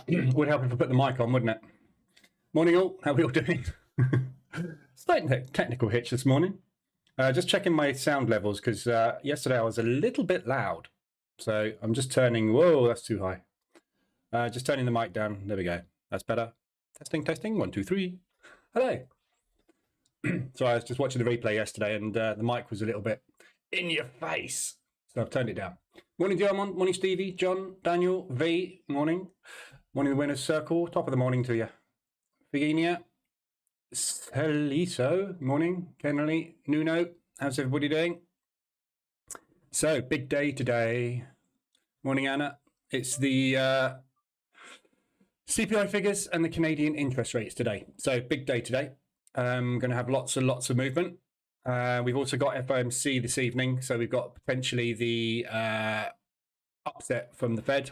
Would help if I put the mic on, wouldn't it? Morning all, how are we all doing? Slight technical hitch this morning. Just checking my sound levels because yesterday I was a little bit loud. So I'm just turning, whoa, that's too high. Just turning the mic down, there we go. That's better. Testing, testing, 1, 2, 3. Hello. So I was just watching the replay yesterday and the mic was a little bit in your face. So I've turned it down. Morning, Diamond. Morning, Stevie, John, Daniel, V. Morning. Morning, the winner's circle. Top of the morning to you. Virginia. Saliso. Morning. Kennelly. Nuno. How's everybody doing? So, big day today. Morning, Anna. It's the CPI figures and the Canadian interest rates today. So, big day today. Going to have lots and lots of movement. We've also got FOMC this evening, so we've got potentially the upset from the Fed.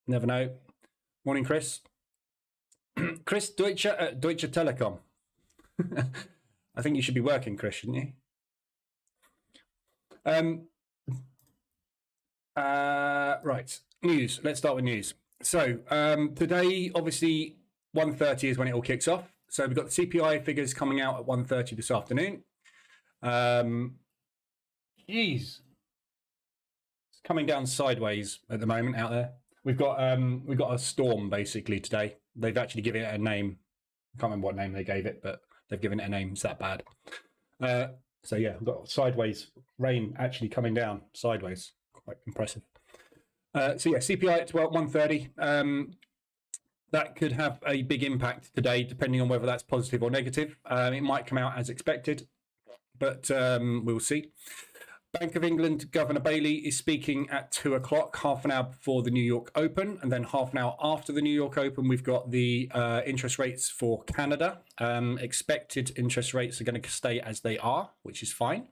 Never know. Morning, Chris. Chris, Deutsche Telekom. I think you should be working, Chris, shouldn't you? Right, news. Let's start with news. So today, obviously, 1:30 is when it all kicks off. So we've got the CPI figures coming out at 1:30 this afternoon. Geez, it's coming down sideways at the moment out there. We've got a storm basically today. They've actually given it a name. I can't remember what name they gave it, but they've given it a name. It's that bad. So yeah, we've got sideways rain actually coming down sideways. Quite impressive. So yeah, CPI at 1:30. That could have a big impact today, depending on whether that's positive or negative. It might come out as expected, but we'll see. Bank of England Governor Bailey is speaking at 2 o'clock, half an hour before the New York Open, and then half an hour after the New York Open, we've got the interest rates for Canada. Expected interest rates are going to stay as they are, which is fine.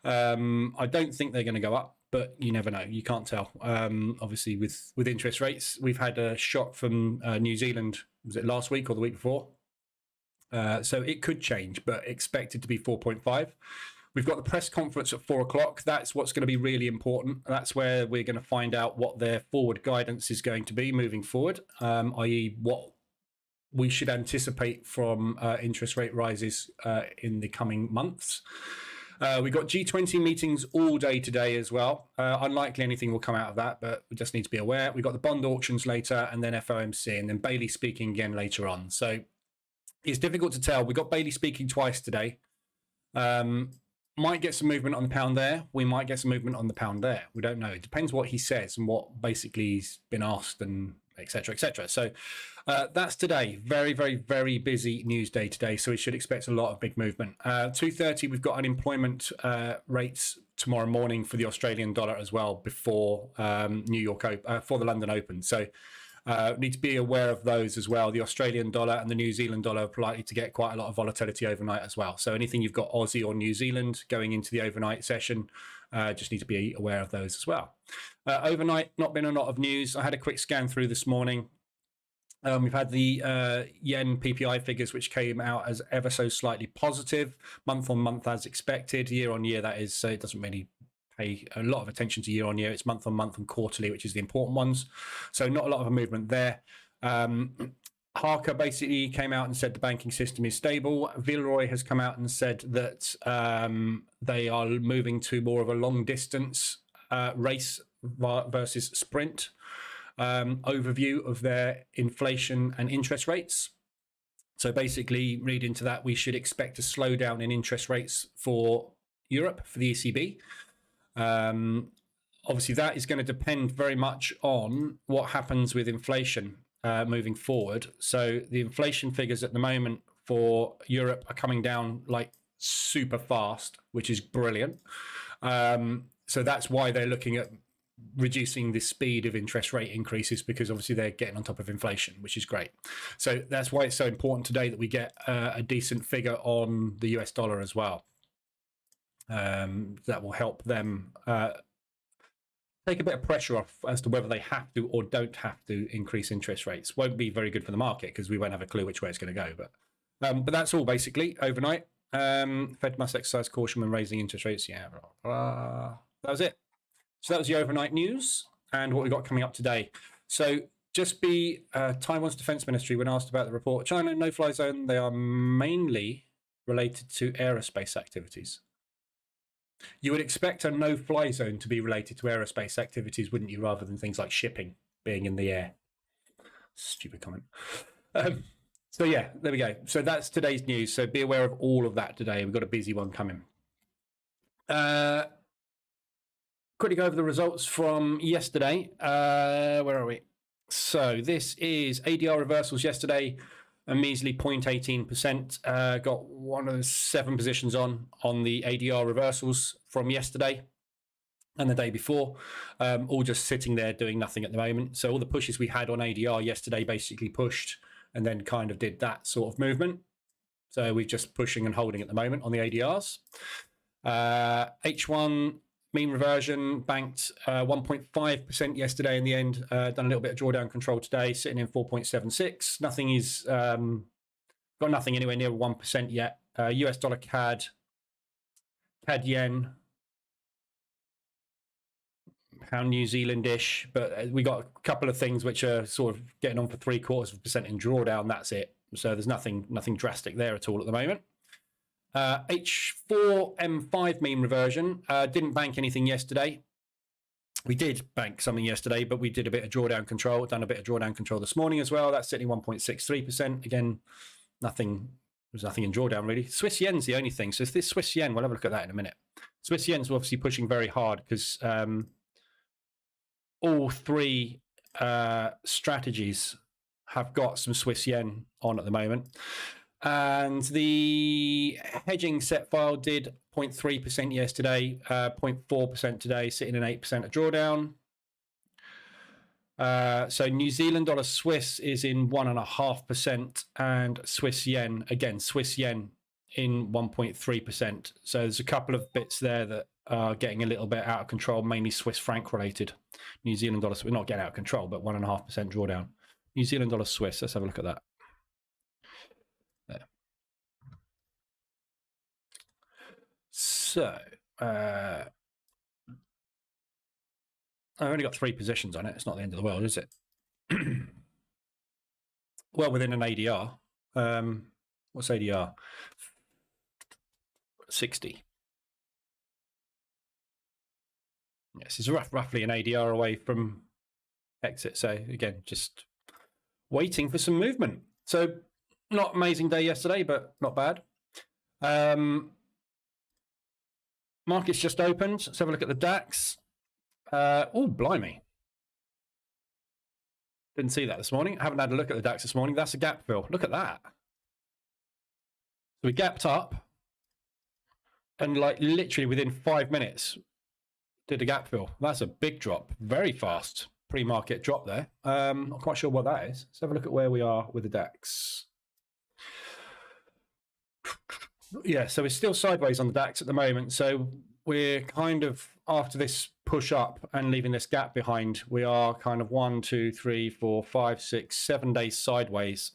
I don't think they're going to go up, but you never know. You can't tell. Obviously, with interest rates, we've had a shock from New Zealand. Was it last week or the week before? So it could change, but expected to be 4.5. We've got the press conference at 4 o'clock. That's what's going to be really important. That's where we're going to find out what their forward guidance is going to be moving forward, i.e. what we should anticipate from interest rate rises in the coming months. We've got G20 meetings all day today as well. Unlikely anything will come out of that, but we just need to be aware. We've got the bond auctions later and then FOMC and then Bailey speaking again later on. So it's difficult to tell. We've got Bailey speaking twice today. Might get some movement on the pound there. We might get some movement on the pound there. We don't know. It depends what he says and what basically he's been asked and et cetera, et cetera. So that's today. Very, very, very busy news day today. So we should expect a lot of big movement. 2:30, we've got unemployment rates tomorrow morning for the Australian dollar as well before New York Open, for the London Open. So need to be aware of those as well. The Australian dollar and the New Zealand dollar are likely to get quite a lot of volatility overnight as well. So anything you've got Aussie or New Zealand going into the overnight session, just need to be aware of those as well. Overnight, not been a lot of news. I had a quick scan through this morning. We've had the yen PPI figures, which came out as ever so slightly positive, month on month as expected, year on year that is, so it doesn't really pay a lot of attention to year on year. It's month on month and quarterly, which is the important ones. So not a lot of a movement there. Harker basically came out and said the banking system is stable. Villeroy has come out and said that they are moving to more of a long distance race versus sprint overview of their inflation and interest rates. So basically, read into that, we should expect a slowdown in interest rates for Europe, for the ECB. Obviously, that is going to depend very much on what happens with inflation moving forward. So the inflation figures at the moment for Europe are coming down like super fast, which is brilliant. So that's why they're looking at reducing the speed of interest rate increases, because obviously they're getting on top of inflation, which is great. So that's why it's so important today that we get a decent figure on the US dollar as well. That will help them take a bit of pressure off as to whether they have to or don't have to increase interest rates. Won't be very good for the market because we won't have a clue which way it's going to go. But that's all basically overnight. Fed must exercise caution when raising interest rates. Yeah, that was it. So that was the overnight news and what we got coming up today. So just be Taiwan's defense ministry when asked about the report. China no-fly zone, they are mainly related to aerospace activities. You would expect a no-fly zone to be related to aerospace activities, wouldn't you, rather than things like shipping being in the air? Stupid comment. So yeah, there we go. So that's today's news. So be aware of all of that today. We've got a busy one coming. Quickly go over the results from yesterday. Where are we? So this is ADR reversals yesterday, a measly 0.18%. Got one of 7 positions on the ADR reversals from yesterday and the day before, all just sitting there doing nothing at the moment. So all the pushes we had on ADR yesterday basically pushed and then kind of did that sort of movement. So we're just pushing and holding at the moment on the ADRs. H1 mean reversion banked 1.5% yesterday in the end. Done a little bit of drawdown control today, sitting in 4.76. Nothing is got nothing anywhere near 1% yet. US dollar CAD yen, pound New Zealandish, but we got a couple of things which are sort of getting on for 0.75% in drawdown. That's it. So there's nothing drastic there at all at the moment. H4M5 mean reversion, didn't bank anything yesterday. We did bank something yesterday, but we did a bit of drawdown control, done a bit of drawdown control this morning as well. That's sitting 1.63%. Again, there's nothing in drawdown really. Swiss yen's the only thing. So this Swiss yen, we'll have a look at that in a minute. Swiss yen's obviously pushing very hard because all 3 strategies have got some Swiss yen on at the moment. And the hedging set file did 0.3% yesterday, 0.4% today, sitting in 8% of drawdown. So New Zealand dollar Swiss is in 1.5%, and Swiss yen, again, Swiss yen in 1.3%. So there's a couple of bits there that are getting a little bit out of control, mainly Swiss franc related. New Zealand dollar, we're not getting out of control, but 1.5% drawdown. New Zealand dollar Swiss, let's have a look at that. So, I've only got 3 positions on it. It's not the end of the world, is it? Well, within an ADR. What's ADR? 60. Yes, it's roughly an ADR away from exit. So, again, just waiting for some movement. So, not amazing day yesterday, but not bad. Markets just opened. Let's have a look at the DAX. Oh, blimey. Didn't see that this morning. I haven't had a look at the DAX this morning. That's a gap fill. Look at that. So we gapped up and like literally within 5 minutes did a gap fill. That's a big drop. Very fast pre-market drop there. Not quite sure what that is. Let's have a look at where we are with the DAX. Yeah, so we're still sideways on the DAX at the moment. So we're kind of, after this push up and leaving this gap behind, we are kind of 1, 2, 3, 4, 5, 6, 7 days sideways.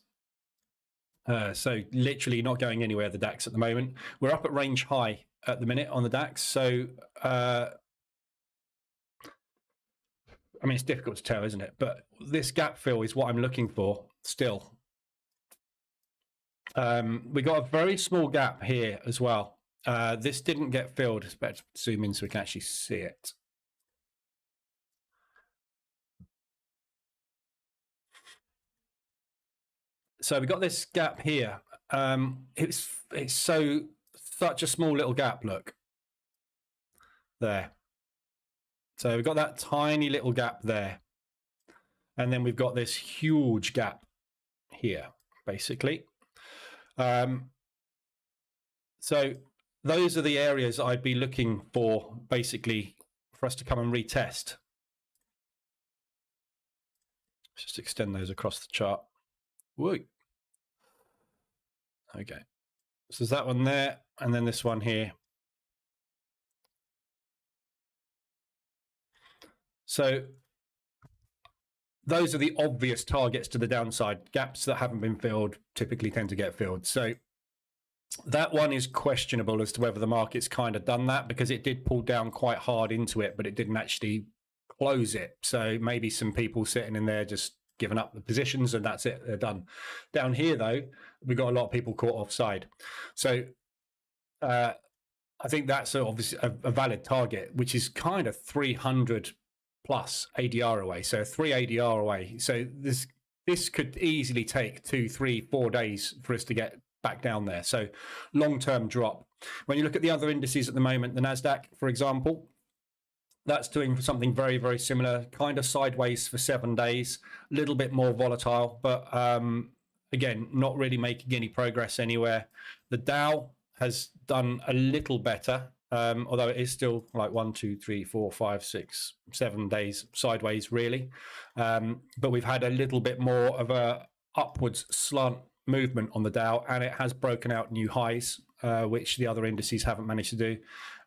So literally not going anywhere, the DAX at the moment. We're up at range high at the minute on the DAX. So, I mean, it's difficult to tell, isn't it? But this gap fill is what I'm looking for still. We got a very small gap here as well. This didn't get filled. It's better to zoom in so we can actually see it. So we got this gap here. It's such a small little gap. Look there. So we've got that tiny little gap there, and then we've got this huge gap here, basically. So those are the areas I'd be looking for, basically, for us to come and retest. Let's just extend those across the chart. Woo. Okay. So there's that one there, and then this one here. So those are the obvious targets to the downside. Gaps that haven't been filled typically tend to get filled. So that one is questionable as to whether the market's kind of done that, because it did pull down quite hard into it, but it didn't actually close it. So maybe some people sitting in there just given up the positions, and that's it. They're done. Down here, though, we've got a lot of people caught offside. So I think that's obviously a valid target, which is kind of 300 plus ADR away. So 3 ADR away. So this could easily take 2, 3, 4 days for us to get back down there. So long-term drop. When you look at the other indices at the moment, the NASDAQ, for example, that's doing something very, very similar, kind of sideways for 7 days, a little bit more volatile, but again, not really making any progress anywhere. The Dow has done a little better, although it is still like 1, 2, 3, 4, 5, 6, 7 days sideways, really. But we've had a little bit more of a upwards slant movement on the Dow, and it has broken out new highs, which the other indices haven't managed to do,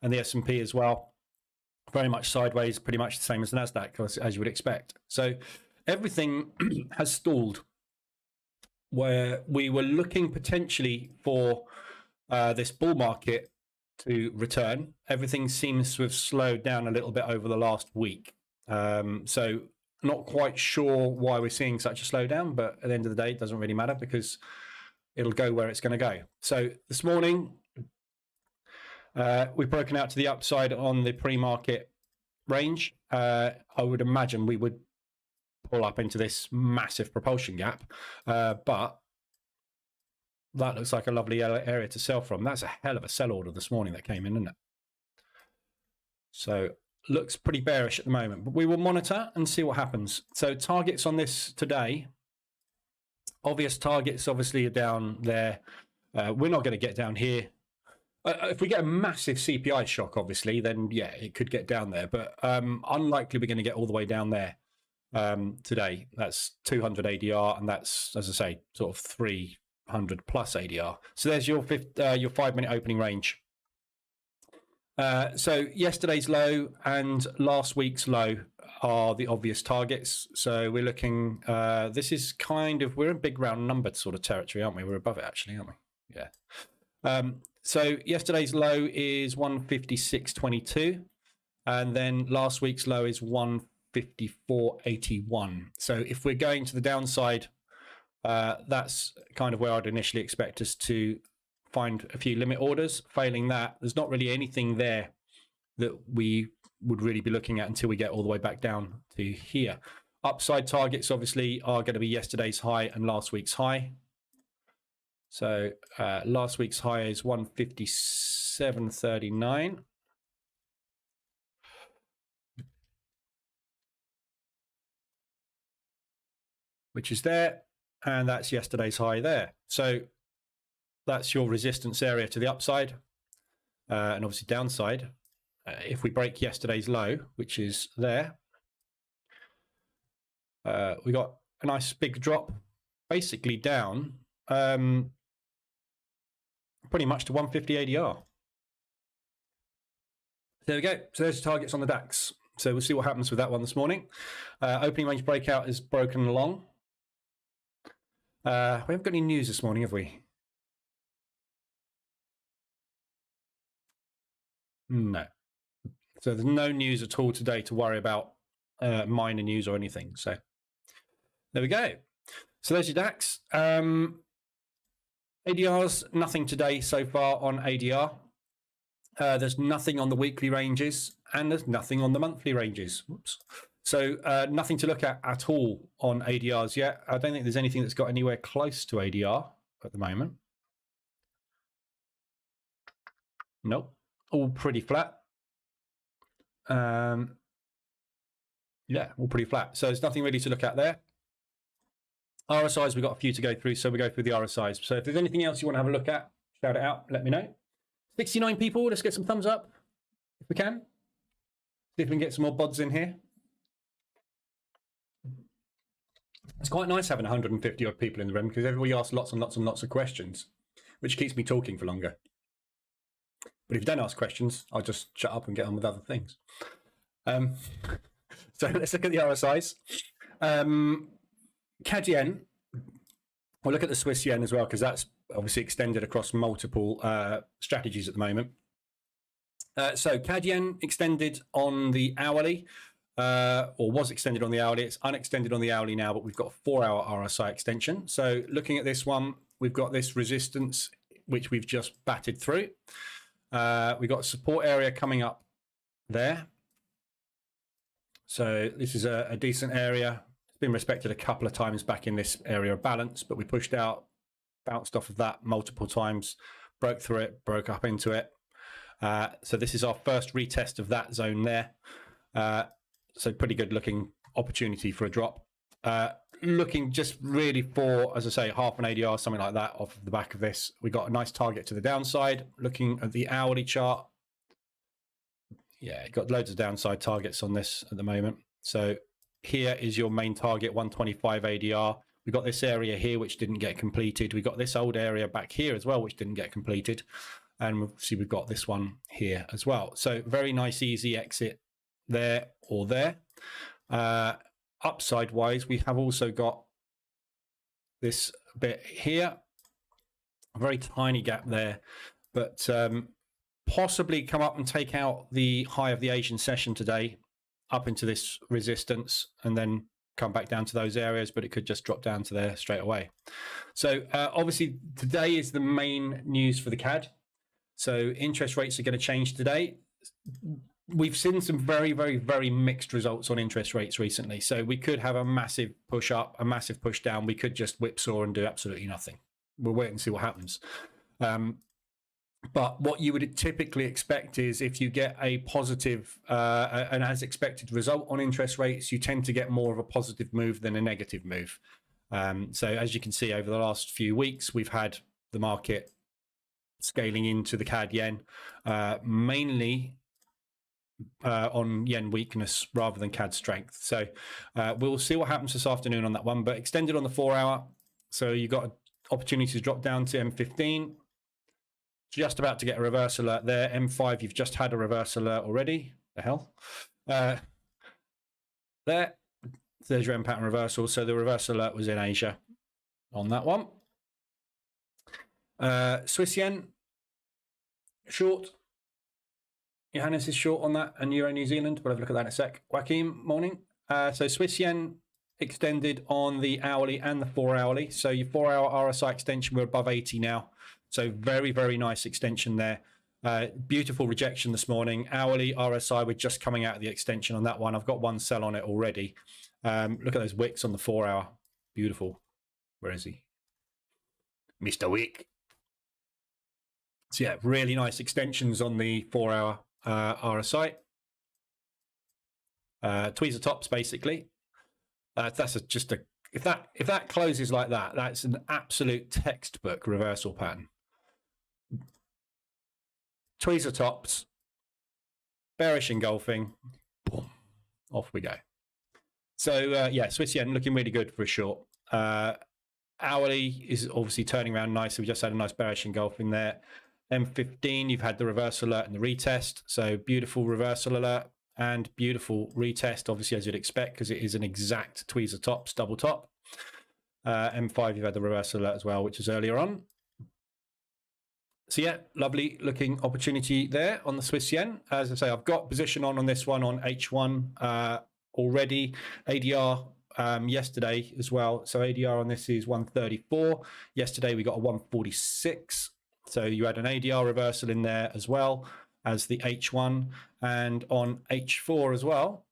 and the S&P as well. Very much sideways, pretty much the same as the NASDAQ, as you would expect. So everything has stalled, where we were looking potentially for this bull market to return. Everything seems to have slowed down a little bit over the last week. So not quite sure why we're seeing such a slowdown, but at the end of the day, it doesn't really matter because it'll go where it's going to go. So this morning, we've broken out to the upside on the pre-market range. I would imagine we would pull up into this massive propulsion gap, but that looks like a lovely area to sell from. That's a hell of a sell order this morning that came in, isn't it? So looks pretty bearish at the moment, but we will monitor and see what happens. So targets on this today, obvious targets obviously are down there. We're not going to get down here. If we get a massive CPI shock, obviously, then yeah, it could get down there. But unlikely we're going to get all the way down there today. That's 200 ADR, and that's, as I say, sort of 300 plus ADR. So there's your 5-minute opening range. So yesterday's low and last week's low are the obvious targets. So we're looking, this is kind of, we're in big round number sort of territory, aren't we? We're above it actually, aren't we? Yeah. So yesterday's low is 156.22, and then last week's low is 154.81. So if we're going to the downside, that's kind of where I'd initially expect us to find a few limit orders. Failing that, there's not really anything there that we would really be looking at until we get all the way back down to here. Upside targets obviously are going to be yesterday's high and last week's high. So last week's high is 157.39. Which is there, and that's yesterday's high there. So that's your resistance area to the upside, and obviously downside. If we break yesterday's low, which is there, we got a nice big drop, basically down pretty much to 150 ADR. There we go. So there's targets on the DAX. So we'll see what happens with that one this morning. Opening range breakout is broken along. We haven't got any news this morning, have we? No. So there's no news at all today to worry about, minor news or anything. So there we go. So there's your DAX. ADRs, nothing today so far on ADR. There's nothing on the weekly ranges, and there's nothing on the monthly ranges. Whoops. So nothing to look at all on ADRs yet. I don't think there's anything that's got anywhere close to ADR at the moment. Nope. All pretty flat. Yeah, all pretty flat. So there's nothing really to look at there. RSIs, we've got a few to go through, so we go through the RSIs. So if there's anything else you want to have a look at, shout it out, let me know. 69 people, let's get some thumbs up if we can. See if we can get some more bods in here. It's quite nice having 150 odd people in the room because everybody asks lots and lots and lots of questions, which keeps me talking for longer. But if you don't ask questions, I'll just shut up and get on with other things. So let's look at the RSIs. CAD yen, we'll look at the Swiss yen as well, because that's obviously extended across multiple strategies at the moment. So CAD yen extended on the hourly. or was extended on the hourly. It's unextended on the hourly now, but we've got a 4-hour RSI extension. So looking at this one, we've got this resistance, which we've just batted through. We've got a support area coming up there. So this is a decent area. It's been respected a couple of times back in this area of balance, but we pushed out, bounced off of that multiple times, broke through it, broke up into it. So this is our first retest of that zone there. So pretty good looking opportunity for a drop. Looking just really for, as I say, half an ADR, something like that off of the back of this. We got a nice target to the downside. Looking at the hourly chart, yeah, got loads of downside targets on this at the moment. So here is your main target, 125 ADR. We got this area here which didn't get completed. We got this old area back here as well which didn't get completed, and see we've got this one here as well. So very nice easy exit there or there. Upside wise, we have also got this bit here, a very tiny gap there, but possibly come up and take out the high of the Asian session today up into this resistance and then come back down to those areas, but it could just drop down to there straight away. So obviously today is the main news for the CAD. So interest rates are going to change today. We've seen some very, very, very mixed results on interest rates recently. So we could have a massive push up, a massive push down. We could just whipsaw and do absolutely nothing. We'll wait and see what happens. But what you would typically expect is if you get a positive, an as expected result on interest rates, you tend to get more of a positive move than a negative move. So as you can see over the last few weeks, we've had the market scaling into the CAD yen, mainly on yen weakness rather than CAD strength. So we'll see what happens this afternoon on that one, but extended on the 4-hour. So you've got an opportunity to drop down to M15. Just about to get a reverse alert there. M5, you've just had a reverse alert already. The hell? There's your M pattern reversal. So the reverse alert was in Asia on that one. Swiss yen, short. Johannes is short on that, and Euro New Zealand. We'll have a look at that in a sec. Joaquin, morning. So Swiss yen extended on the hourly and the 4-hourly. So your 4-hour RSI extension, we're above 80 now. So very, very nice extension there. Beautiful rejection this morning. Hourly RSI, we're just coming out of the extension on that one. I've got one sell on it already. Look at those wicks on the 4-hour. Beautiful. Where is he? Mr. Wick. So yeah, really nice extensions on the 4-hour RSI. Tweezer tops, basically. That's just a if that closes like that, that's an absolute textbook reversal pattern. Tweezer tops, bearish engulfing, boom, off we go. So yeah, Swiss yen looking really good for a short. Hourly is obviously turning around nicely. We just had a nice bearish engulfing there. M15, you've had the reversal alert and the retest. So beautiful reversal alert and beautiful retest, obviously, as you'd expect, because it is an exact tweezer tops, double top. M5, you've had the reversal alert as well, which is earlier on. So yeah, lovely looking opportunity there on the Swiss yen. As I say, I've got position on this one on H1 already. ADR yesterday as well. So ADR on this is 134. Yesterday we got a 146. So you had an ADR reversal in there as well as the H1. And on H4 as well,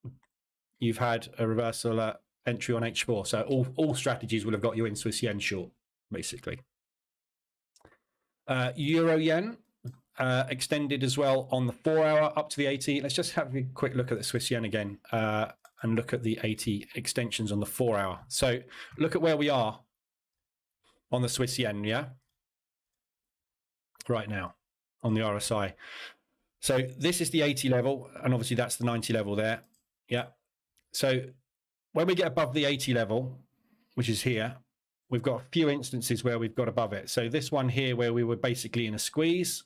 you've had a reversal entry on H4. So all strategies will have got you in Swiss yen short, basically. Euro yen extended as well on the 4-hour up to the 80. Let's just have a quick look at the Swiss yen again and look at the 80 extensions on the 4-hour. So look at where we are on the Swiss yen, yeah? Right now on the RSI. So this is the 80 level, and obviously that's the 90 level there. Yeah. So when we get above the 80 level, which is here, we've got a few instances where we've got above it. So this one here where we were basically in a squeeze,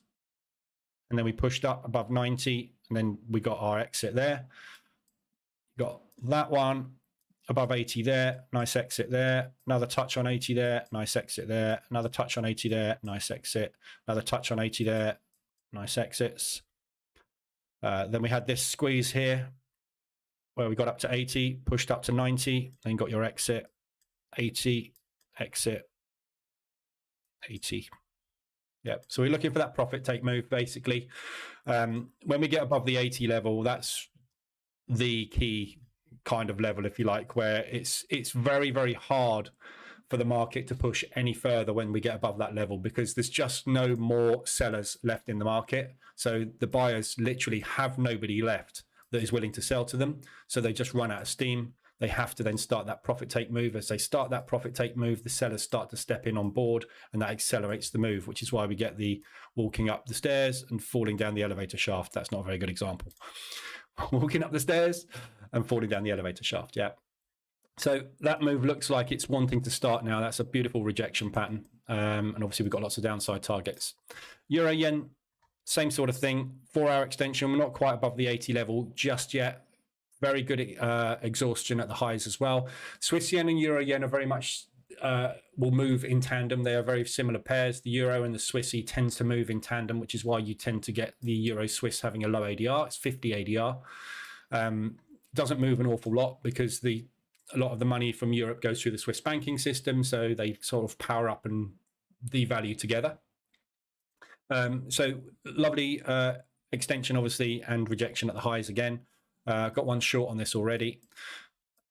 and then we pushed up above 90, and then we got our exit there. Got that one above 80 there, nice exit there. Another touch on 80 there, nice exit there. Another touch on 80 there, nice exit. Another touch on 80 there, nice exits. Then we had this squeeze here where we got up to 80, pushed up to 90, then got your exit, 80, exit, 80. Yep. So we're looking for that profit take move, basically. When we get above the 80 level, that's the key kind of level, if you like, where it's very, very hard for the market to push any further when we get above that level, because there's just no more sellers left in the market. So the buyers literally have nobody left that is willing to sell to them. So they just run out of steam. They have to then start that profit take move. As they start that profit take move, the sellers start to step in on board, and that accelerates the move, which is why we get the walking up the stairs and falling down the elevator shaft. That's not a very good example. Walking up the stairs and falling down the elevator shaft. Yeah. So that move looks like it's wanting to start now. That's a beautiful rejection pattern. And obviously we've got lots of downside targets. Euro yen, same sort of thing. 4-hour extension. We're not quite above the 80 level just yet. Very good exhaustion at the highs as well. Swiss yen and Euro yen are very much will move in tandem. They are very similar pairs. The Euro and the Swissy tends to move in tandem, which is why you tend to get the Euro Swiss having a low ADR. It's 50 ADR. Doesn't move an awful lot because a lot of the money from Europe goes through the Swiss banking system, so they sort of power up and devalue together. So lovely extension, obviously, and rejection at the highs again. Got one short on this already.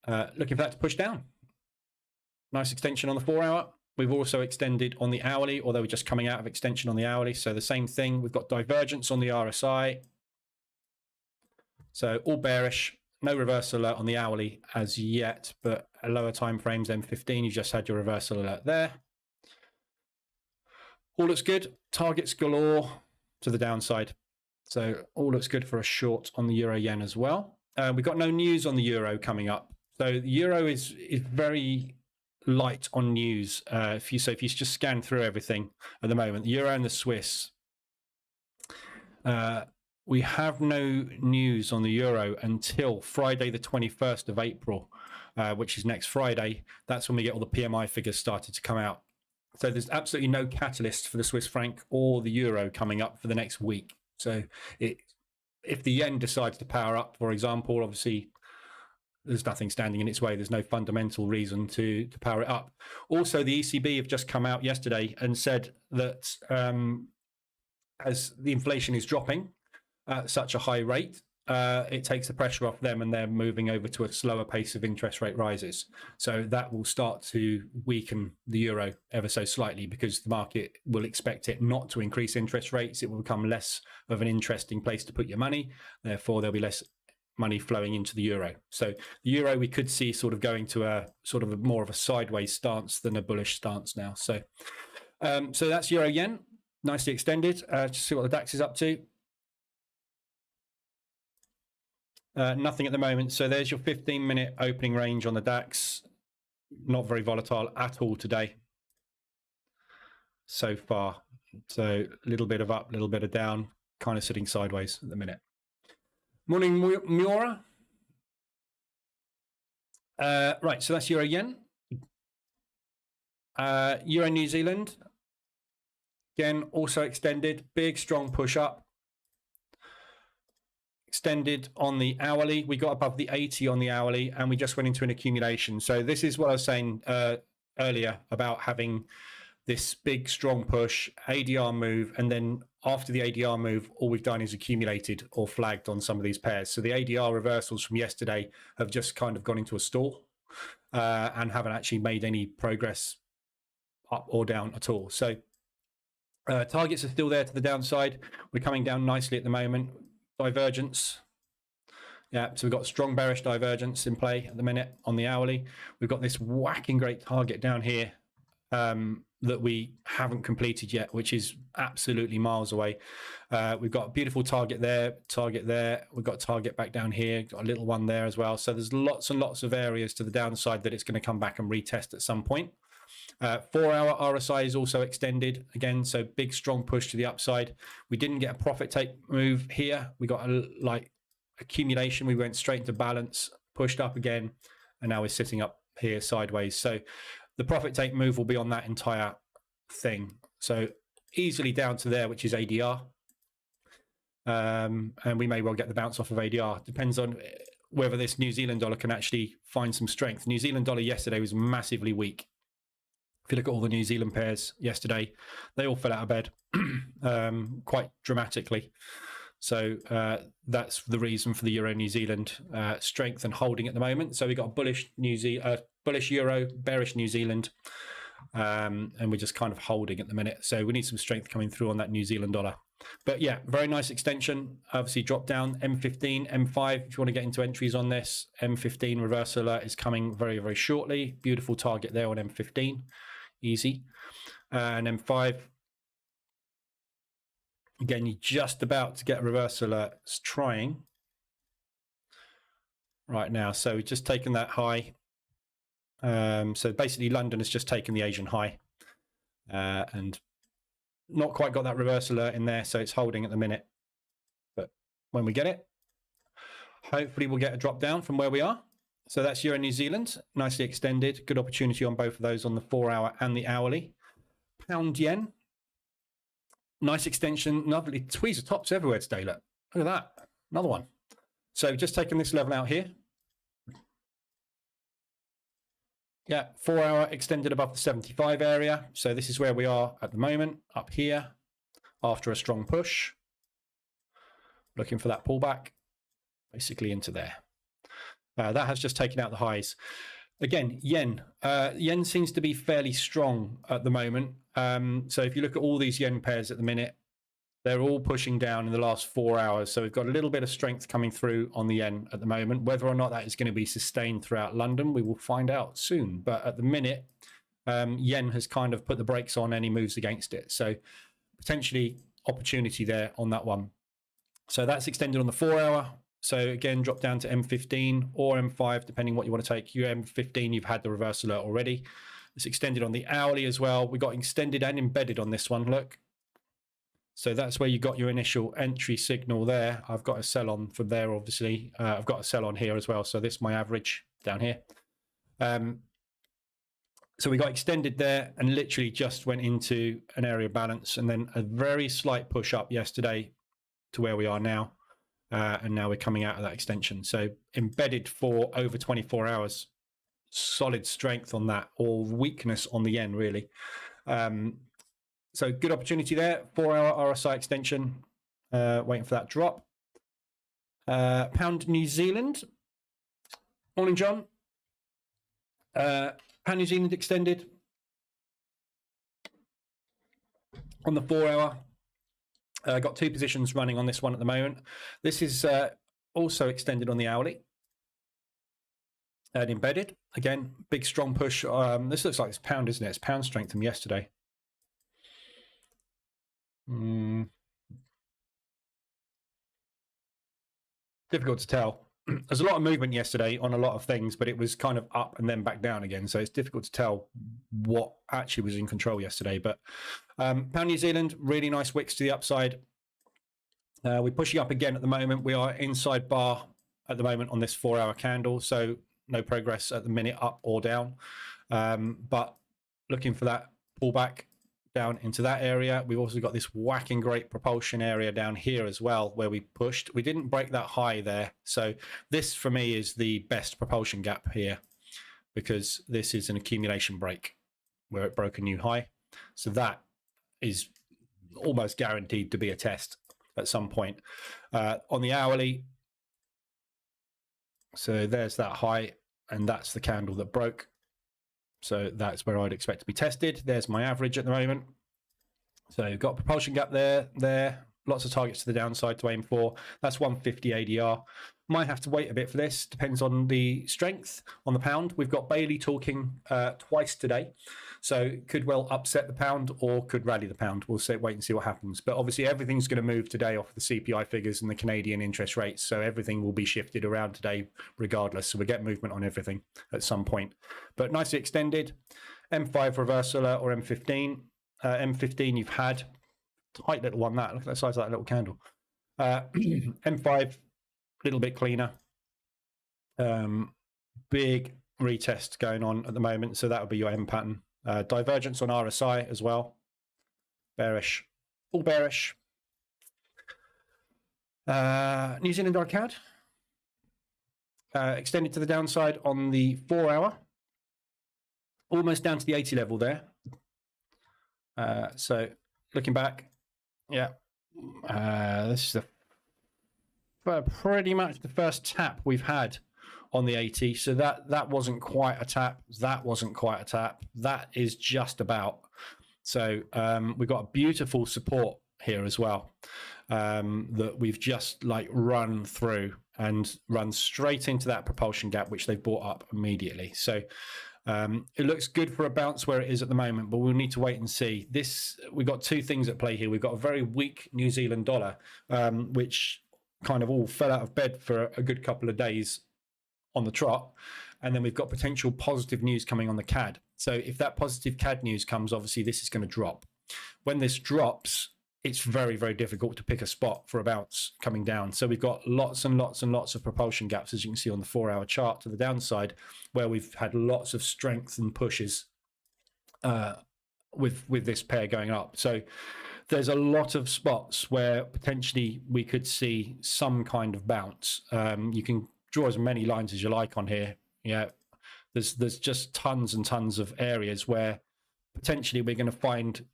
Looking for that to push down. Nice extension on the 4-hour. We've also extended on the hourly, although we're just coming out of extension on the hourly. So the same thing. We've got divergence on the RSI. So all bearish. No reversal alert on the hourly as yet, but at lower time frames, M15, you just had your reversal alert there. All looks good. Targets galore to the downside. So all looks good for a short on the Euro yen as well. We've got no news on the Euro coming up. So the Euro is very light on news. If you just scan through everything at the moment, the Euro and the Swiss, we have no news on the Euro until Friday, the 21st of April, which is next Friday. That's when we get all the PMI figures started to come out. So there's absolutely no catalyst for the Swiss franc or the Euro coming up for the next week. So if the yen decides to power up, for example, obviously there's nothing standing in its way. There's no fundamental reason to power it up. Also, the ECB have just come out yesterday and said that as the inflation is dropping at such a high rate, it takes the pressure off them, and they're moving over to a slower pace of interest rate rises. So that will start to weaken the euro ever so slightly, because the market will expect it not to increase interest rates. It will become less of an interesting place to put your money. Therefore, there'll be less money flowing into the euro. So the euro, we could see sort of going to a sort of more of a sideways stance than a bullish stance now. So so that's euro yen, nicely extended. Just see what the DAX is up to. Nothing at the moment. So there's your 15-minute opening range on the DAX. Not very volatile at all today so far. So a little bit of up, a little bit of down, kind of sitting sideways at the minute. Morning, Miura. Right, so that's euro yen. Euro New Zealand. Again, also extended. Big, strong push up. Extended on the hourly. We got above the 80 on the hourly, and we just went into an accumulation. So this is what I was saying earlier about having this big, strong push, ADR move, and then after the ADR move, all we've done is accumulated or flagged on some of these pairs. So the ADR reversals from yesterday have just kind of gone into a stall and haven't actually made any progress up or down at all. So targets are still there to the downside. We're coming down nicely at the moment. Divergence. Yeah, so we've got strong bearish divergence in play at the minute on the hourly. We've got this whacking great target down here that we haven't completed yet, which is absolutely miles away. We've got a beautiful target there. We've got a target back down here, got a little one there as well. So there's lots and lots of areas to the downside that it's going to come back and retest at some point. 4-hour RSI is also extended again, so big strong push to the upside. We didn't get a profit take move here. We got a like accumulation. We went straight into balance, pushed up again, and now we're sitting up here sideways. So the profit take move will be on that entire thing. So easily down to there, which is ADR. And we may well get the bounce off of ADR. Depends on whether this New Zealand dollar can actually find some strength. New Zealand dollar yesterday was massively weak. If you look at all the New Zealand pairs yesterday, they all fell out of bed quite dramatically. So that's the reason for the Euro New Zealand strength and holding at the moment. So we got a bullish Euro, bearish New Zealand, and we're just kind of holding at the minute. So we need some strength coming through on that New Zealand dollar. But yeah, very nice extension. Obviously drop down M15, M5. If you want to get into entries on this, M15 reversal alert is coming very, very shortly. Beautiful target there on M15. Easy. And M5. Again, you're just about to get a reversal alert. It's trying right now. So we've just taken that high. So basically London has just taken the Asian high. And not quite got that reverse alert in there, so it's holding at the minute. But when we get it, hopefully we'll get a drop down from where we are. So that's Euro New Zealand, nicely extended. Good opportunity on both of those on the 4-hour and the hourly. Pound yen, nice extension. Lovely tweezer tops everywhere today. Look at that, another one. So just taking this level out here. Yeah, 4-hour extended above the 75 area. So this is where we are at the moment, up here, after a strong push. Looking for that pullback, basically into there. That has just taken out the highs. Again, yen. Yen seems to be fairly strong at the moment. So if you look at all these yen pairs at the minute, they're all pushing down in the last 4 hours. So we've got a little bit of strength coming through on the yen at the moment. Whether or not that is going to be sustained throughout London, we will find out soon. But at the minute, yen has kind of put the brakes on any moves against it. So potentially opportunity there on that one. So that's extended on the 4-hour. So again, drop down to M15 or M5, depending what you want to take. Your M15, you've had the reverse alert already. It's extended on the hourly as well. We got extended and embedded on this one, look. So that's where you got your initial entry signal there. I've got a sell on from there, obviously. I've got a sell on here as well. So this is my average down here. So we got extended there and literally just went into an area balance and then a very slight push up yesterday to where we are now. And now we're coming out of that extension. So embedded for over 24 hours. Solid strength on that, or weakness on the yen, really. So good opportunity there. 4-hour RSI extension. Waiting for that drop. Pound New Zealand. Morning, John. Pound New Zealand extended on the 4-hour. Got 2 positions running on this one at the moment. This is also extended on the hourly. And embedded. Again, big strong push. This looks like it's pound, isn't it? It's pound strength from yesterday. Difficult to tell. There's a lot of movement yesterday on a lot of things, but it was kind of up and then back down again. So it's difficult to tell what actually was in control yesterday. But Pound New Zealand, really nice wicks to the upside. We're pushing up again at the moment. We are inside bar at the moment on this 4-hour candle. So no progress at the minute up or down. But looking for that pullback down into that area. We've also got this whacking great propulsion area down here as well, where we pushed. We didn't break that high there. So this for me is the best propulsion gap here, because this is an accumulation break where it broke a new high. So that is almost guaranteed to be a test at some point. On the hourly, so there's that high, and that's the candle that broke. So that's where I'd expect to be tested. There's my average at the moment. So you've got propulsion gap there. Lots of targets to the downside to aim for. That's 150 ADR. Might have to wait a bit for this. Depends on the strength on the pound. We've got Bailey talking twice today. So could well upset the pound or could rally the pound. We'll wait and see what happens. But obviously everything's going to move today off the CPI figures and the Canadian interest rates. So everything will be shifted around today regardless. So we get movement on everything at some point. But nicely extended. M5 reversal or M15. M15 you've had. Tight little one that. Look at the size of that little candle. M5, little bit cleaner. Big retest going on at the moment. So that would be your M pattern. Divergence on RSI as well. Bearish. All bearish. New Zealand dollar CAD. extended to the downside on the 4 hour, almost down to the 80 level there. So looking back, yeah, this is pretty much the first tap we've had on the 80. So that wasn't quite a tap. That wasn't quite a tap. That is just about. So we've got a beautiful support here as well, that we've just like run through and run straight into that propulsion gap, which they've brought up immediately. So it looks good for a bounce where it is at the moment, but we'll need to wait and see. We've got two things at play here. We've got a very weak New Zealand dollar, which kind of all fell out of bed for a good couple of days on the trot. And then we've got potential positive news coming on the CAD. So if that positive CAD news comes, obviously this is going to drop. When this drops, it's very, very difficult to pick a spot for a bounce coming down. So we've got lots and lots and lots of propulsion gaps, as you can see on the 4 hour chart to the downside, where we've had lots of strength and pushes with this pair going up. So there's a lot of spots where potentially we could see some kind of bounce. You can draw as many lines as you like on here. Yeah, there's just tons and tons of areas where potentially we're going to find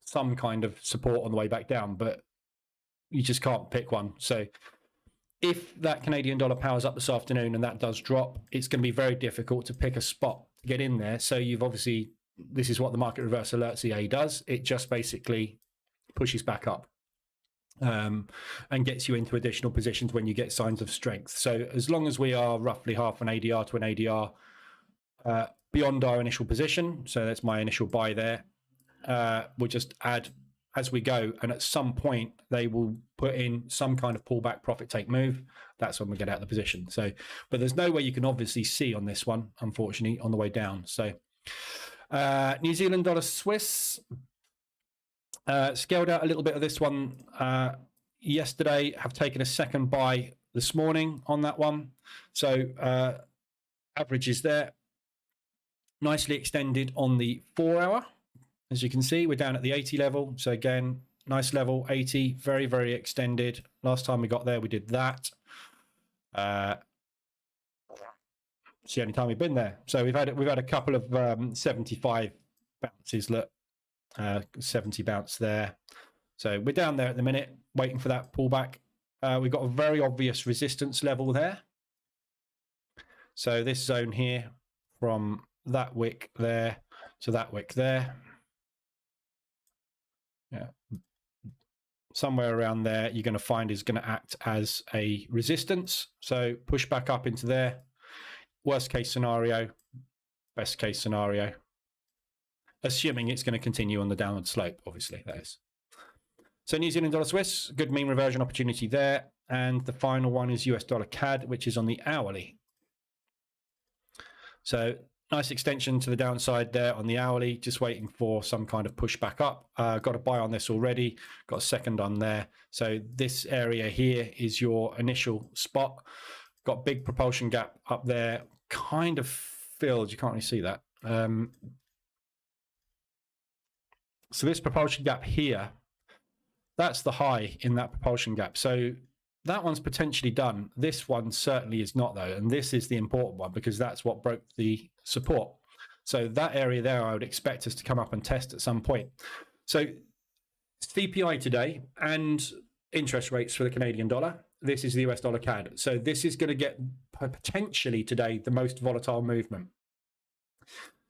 some kind of support on the way back down, but you just can't pick one. So if that Canadian dollar powers up this afternoon and that does drop, it's going to be very difficult to pick a spot to get in there. So you've obviously, this is what the market reverse alerts EA does. It just basically pushes back up and gets you into additional positions when you get signs of strength. So as long as we are roughly half an ADR to an ADR beyond our initial position, so that's my initial buy there, we'll just add as we go, and at some point they will put in some kind of pullback profit take move. That's when we get out of the position. So, but there's no way you can obviously see on this one, unfortunately, on the way down. So New Zealand dollar Swiss, scaled out a little bit of this one yesterday, have taken a second buy this morning on that one. So average is there, nicely extended on the 4 hour. As you can see, we're down at the 80 level. So again, nice level, 80, very, very extended. Last time we got there, we did that. It's the only time we've been there. So we've had a couple of 75 bounces. Look, 70 bounce there. So we're down there at the minute, waiting for that pullback. We've got a very obvious resistance level there. So this zone here, from that wick there to that wick there. Yeah, somewhere around there you're going to find is going to act as a resistance. So push back up into there. Worst case scenario, best case scenario, assuming it's going to continue on the downward slope, obviously, that is. So New Zealand dollar Swiss, good mean reversion opportunity there. And the final one is US dollar CAD, which is on the hourly. So nice extension to the downside there on the hourly, just waiting for some kind of push back up. Got a buy on this already, got a second on there. So this area here is your initial spot. Got big propulsion gap up there, kind of filled, you can't really see that. So this propulsion gap here, that's the high in that propulsion gap. So that one's potentially done. This one certainly is not, though. And this is the important one because that's what broke the support. So that area there, I would expect us to come up and test at some point. So CPI today and interest rates for the Canadian dollar. This is the US dollar CAD. So this is going to get potentially today the most volatile movement.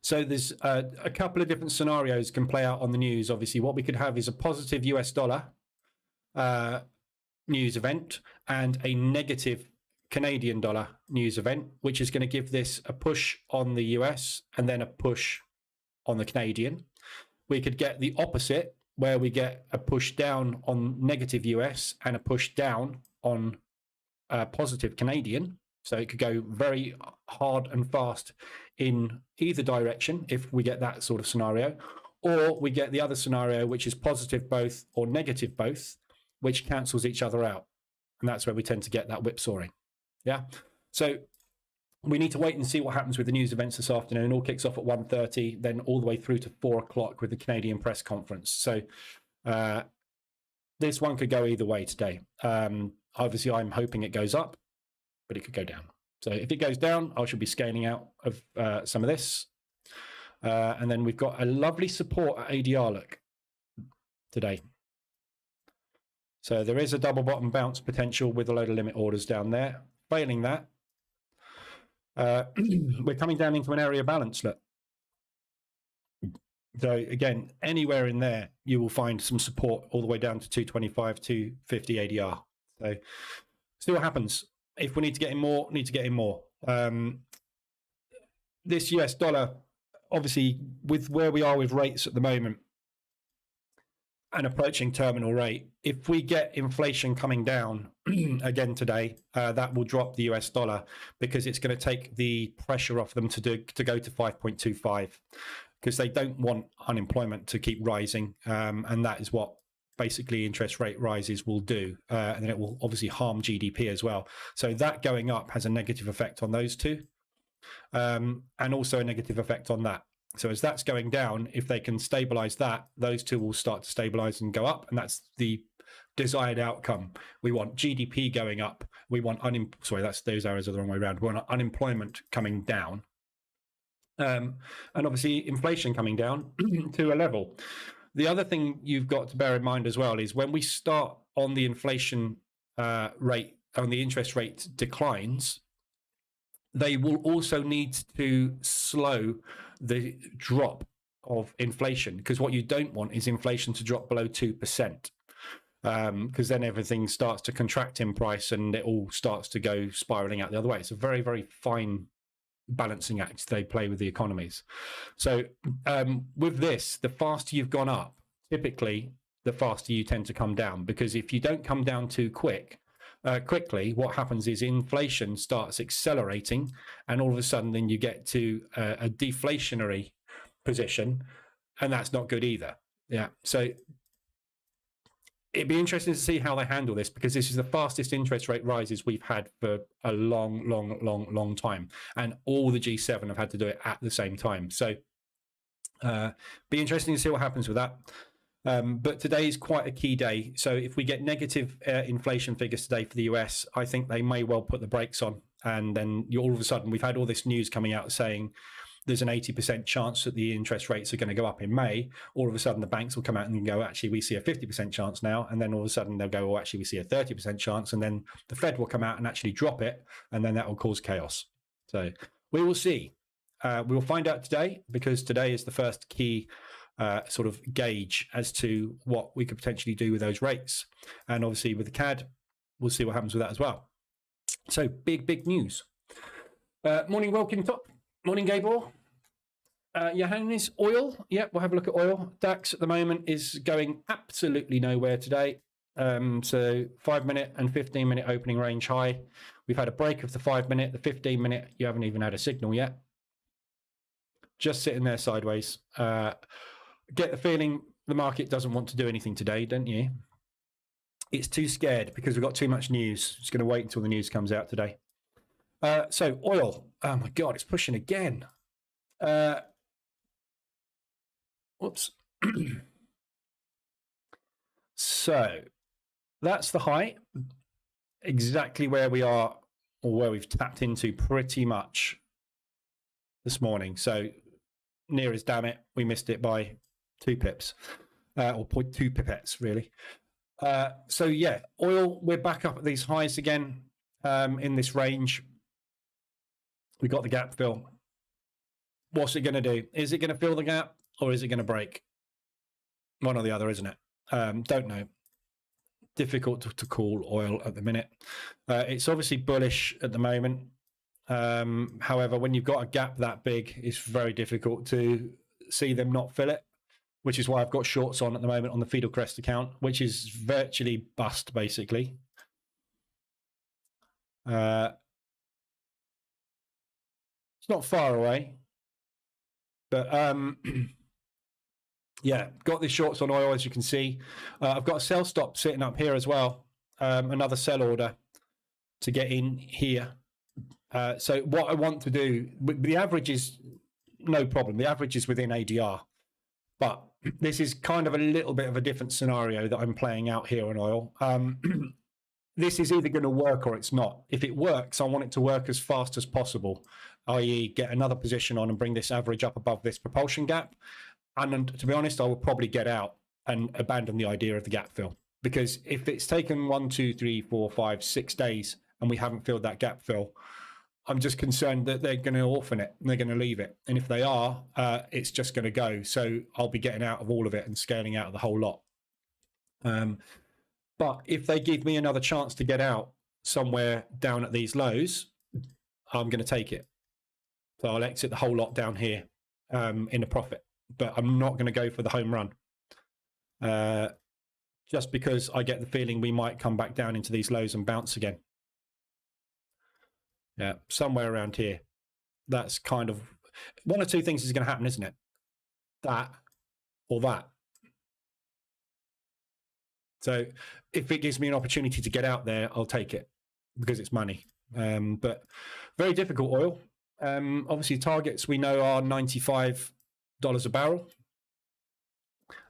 So there's a couple of different scenarios can play out on the news. Obviously, what we could have is a positive US dollar news event and a negative Canadian dollar news event, which is going to give this a push on the US and then a push on the Canadian. We could get the opposite, where we get a push down on negative US and a push down on positive Canadian. So it could go very hard and fast in either direction if we get that sort of scenario, or we get the other scenario, which is positive both or negative both, which cancels each other out. And that's where we tend to get that whipsawing. Yeah. So we need to wait and see what happens with the news events this afternoon. All kicks off at 1:30, then all the way through to 4 o'clock with the Canadian press conference. So this one could go either way today. Obviously, I'm hoping it goes up, but it could go down. So if it goes down, I should be scaling out of some of this. And then we've got a lovely support at ADR look today. So there is a double bottom bounce potential with a load of limit orders down there. Failing that, we're coming down into an area balance look. So again, anywhere in there, you will find some support all the way down to 225, 250 ADR. So see what happens. If we need to get in more, need to get in more. This US dollar, obviously, with where we are with rates at the moment and approaching terminal rate, if we get inflation coming down again today, that will drop the US dollar because it's going to take the pressure off them to go to 5.25 because they don't want unemployment to keep rising, and that is what basically interest rate rises will do, and then it will obviously harm GDP as well. So that going up has a negative effect on those two, and also a negative effect on that. So as that's going down, if they can stabilize that, those two will start to stabilize and go up, and that's the desired outcome. We want GDP going up. We want those arrows are the wrong way around. We want unemployment coming down, and obviously inflation coming down to a level. The other thing you've got to bear in mind as well is when we start on the inflation rate, on the interest rate declines, they will also need to slow the drop of inflation, because what you don't want is inflation to drop below 2%, because then everything starts to contract in price and it all starts to go spiraling out the other way. It's a very, very fine balancing act they play with the economies. So with this, the faster you've gone up, typically the faster you tend to come down, because if you don't come down too quickly, what happens is inflation starts accelerating, and all of a sudden then you get to a deflationary position, and that's not good either. Yeah, so it'd be interesting to see how they handle this, because this is the fastest interest rate rises we've had for a long time, and all the G7 have had to do it at the same time. So be interesting to see what happens with that. But today is quite a key day. So if we get negative inflation figures today for the US, I think they may well put the brakes on. And then all of a sudden, we've had all this news coming out saying there's an 80% chance that the interest rates are going to go up in May. All of a sudden, the banks will come out and go, actually, we see a 50% chance now. And then all of a sudden, they'll go, well, actually, we see a 30% chance. And then the Fed will come out and actually drop it. And then that will cause chaos. So we will see. We will find out today, because today is the first key sort of gauge as to what we could potentially do with those rates. And obviously with the CAD, we'll see what happens with that as well. So big news. Morning, Welcome Top. Morning, Gabor. Johannes, oil. Yep, we'll have a look at oil. DAX at the moment is going absolutely nowhere today. So 5-minute and 15-minute opening range high. We've had a break of the 5-minute, the 15-minute. You haven't even had a signal yet. Just sitting there sideways. Get the feeling the market doesn't want to do anything today, don't you? It's too scared because we've got too much news. Just going to wait until the news comes out today. So oil. Oh my God, it's pushing again. Whoops. So that's the high. Exactly where we are, or where we've tapped into pretty much this morning. So near as damn it, we missed it by 2 pips, or 0.2 pipettes really. So yeah, oil, we're back up at these highs again, in this range. We got the gap fill. What's it going to do? Is it going to fill the gap, or is it going to break? One or the other, isn't it? Don't know. Difficult to call oil at the minute. It's obviously bullish at the moment. However, when you've got a gap that big, it's very difficult to see them not fill it, which is why I've got shorts on at the moment on the Fetal Crest account, which is virtually bust, basically. It's not far away, but yeah, got the shorts on oil, as you can see. I've got a sell stop sitting up here as well, another sell order to get in here. So what I want to do, the average is no problem. The average is within ADR, but this is kind of a little bit of a different scenario that I'm playing out here on oil. this is either going to work or it's not. If it works, I want it to work as fast as possible, i.e. get another position on and bring this average up above this propulsion gap. And to be honest, I will probably get out and abandon the idea of the gap fill. Because if it's taken 1, 2, 3, 4, 5, 6 days and we haven't filled that gap fill, I'm just concerned that they're going to orphan it and they're going to leave it. And if they are, it's just going to go. So I'll be getting out of all of it and scaling out of the whole lot. But if they give me another chance to get out somewhere down at these lows, I'm going to take it. So I'll exit the whole lot down here in a profit. But I'm not going to go for the home run. Just because I get the feeling we might come back down into these lows and bounce again. Yeah, somewhere around here. That's kind of one or two things is going to happen, isn't it? That or that. So if it gives me an opportunity to get out there, I'll take it because it's money. But very difficult oil. Obviously, targets we know are $95 a barrel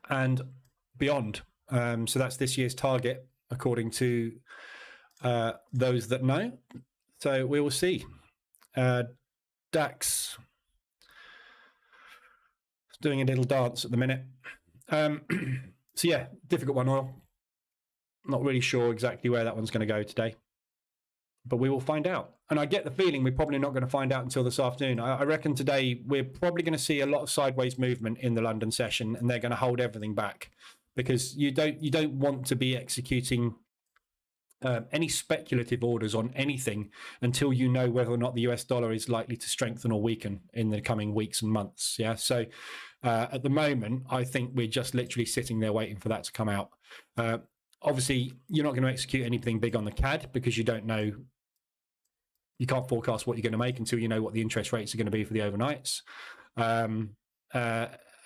and beyond. So that's this year's target, according to those that know. So we will see. DAX doing a little dance at the minute. So yeah, difficult one, oil. Not really sure exactly where that one's going to go today, but we will find out. And I get the feeling we're probably not going to find out until this afternoon. I reckon today we're probably going to see a lot of sideways movement in the London session, and they're going to hold everything back because you don't want to be executing any speculative orders on anything until you know whether or not the US dollar is likely to strengthen or weaken in the coming weeks and months. Yeah. So at the moment, I think we're just literally sitting there waiting for that to come out. Obviously, you're not going to execute anything big on the CAD because you don't know, you can't forecast what you're going to make until you know what the interest rates are going to be for the overnights.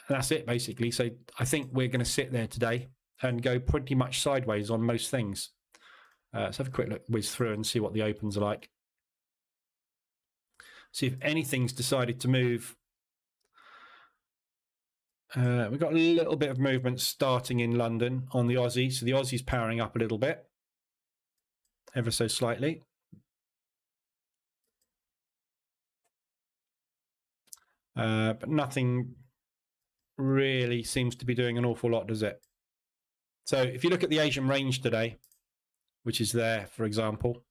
That's it, basically. So I think we're going to sit there today and go pretty much sideways on most things. Let's have a quick look, whiz through and see what the opens are like. See if anything's decided to move. We've got a little bit of movement starting in London on the Aussie. So the Aussie's powering up a little bit, ever so slightly. But nothing really seems to be doing an awful lot, does it? So if you look at the Asian range today, which is there, for example,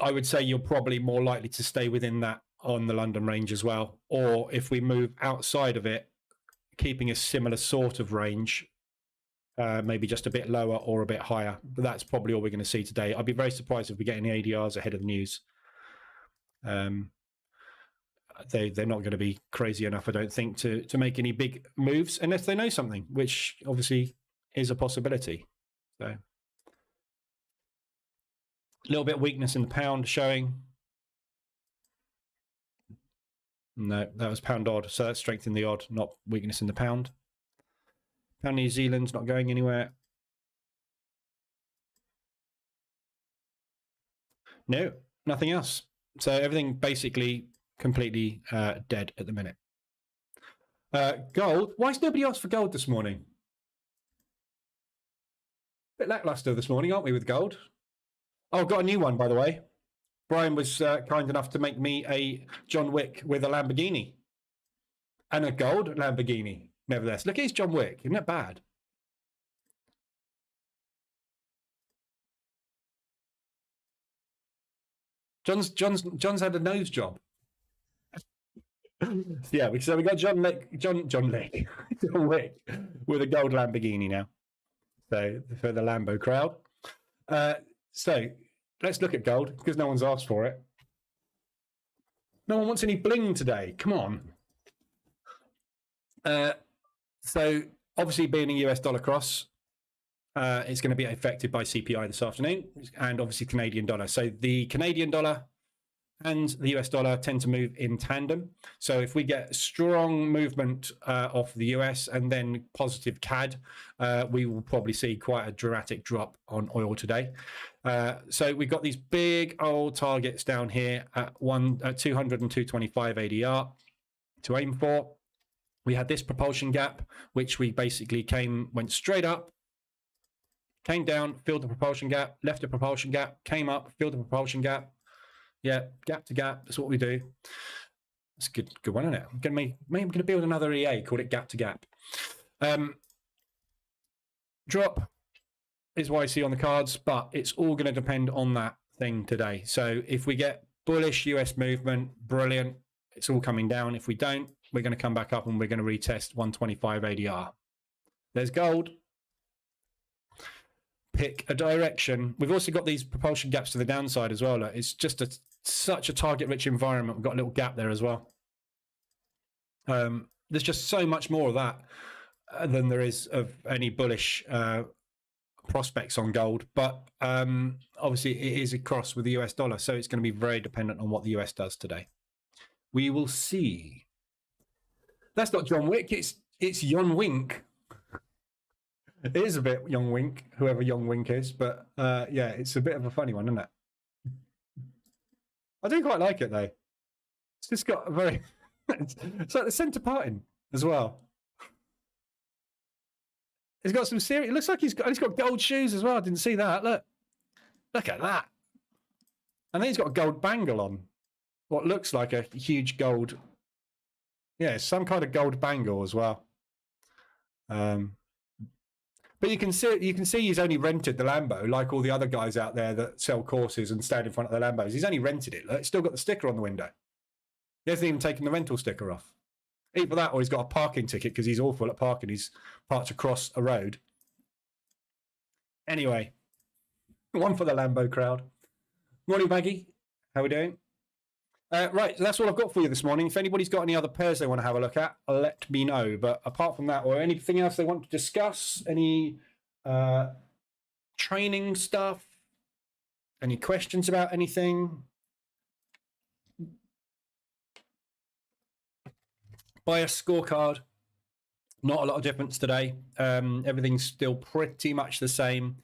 I would say you're probably more likely to stay within that on the London range as well. Or if we move outside of it, keeping a similar sort of range, maybe just a bit lower or a bit higher. But that's probably all we're going to see today. I'd be very surprised if we get any ADRs ahead of the news. They're not going to be crazy enough, I don't think, to make any big moves unless they know something, which obviously is a possibility. So a little bit of weakness in the pound showing. No, that was pound odd. So that's strength in the odd, not weakness in the pound. Pound New Zealand's not going anywhere. No, nothing else. So everything basically completely dead at the minute. Gold. Why is nobody asked for gold this morning? Bit lackluster this morning, aren't we, with gold? Oh, I've got a new one, by the way. Brian was kind enough to make me a John Wick with a Lamborghini. And a gold Lamborghini, nevertheless. Look, here's John Wick. Isn't that bad? John's had a nose job. Yeah, so we got John Wick with a gold Lamborghini now. So for the Lambo crowd. So let's look at gold because no one's asked for it. No one wants any bling today. Come on. So obviously being a US dollar cross, it's going to be affected by CPI this afternoon and obviously Canadian dollar. So the Canadian dollar and the US dollar tend to move in tandem. So if we get strong movement off the US and then positive CAD, we will probably see quite a dramatic drop on oil today. So we've got these big old targets down here at 200 and 225 ADR to aim for. We had this propulsion gap, which we basically went straight up Came down, filled the propulsion gap, left the propulsion gap, came up, filled the propulsion gap. Yeah, gap to gap. That's what we do. That's a good one, isn't it? I'm going to build another EA, call it gap to gap. Drop is what I see on the cards, but it's all going to depend on that thing today. So if we get bullish US movement, brilliant. It's all coming down. If we don't, we're going to come back up and we're going to retest 125 ADR. There's gold. Pick a direction. We've also got these propulsion gaps to the downside as well. It's just such a target-rich environment. We've got a little gap there as well. There's just so much more of that than there is of any bullish prospects on gold. But obviously, it is a cross with the US dollar, so it's going to be very dependent on what the US does today. We will see. That's not John Wick. It's Yon Wink. It is a bit Young Wink, whoever Young Wink is, but yeah, it's a bit of a funny one, isn't it? I do quite like it though. It's just got a very, it's like the centre parting as well. He's got some serious. It looks like he's got gold shoes as well. I didn't see that. Look at that. And then he's got a gold bangle on. What looks like a huge gold. Yeah, some kind of gold bangle as well. But you can see he's only rented the Lambo, like all the other guys out there that sell courses and stand in front of the Lambos. He's only rented it. Look, it's still got the sticker on the window. He hasn't even taken the rental sticker off. Either that or he's got a parking ticket because he's awful at parking. He's parked across a road. Anyway, one for the Lambo crowd. Morning, Maggie. How are we doing? Right, so that's all I've got for you this morning. If anybody's got any other pairs they want to have a look at, let me know. But apart from that, or anything else they want to discuss, any training stuff, any questions about anything? Buy a scorecard. Not a lot of difference today. Everything's still pretty much the same.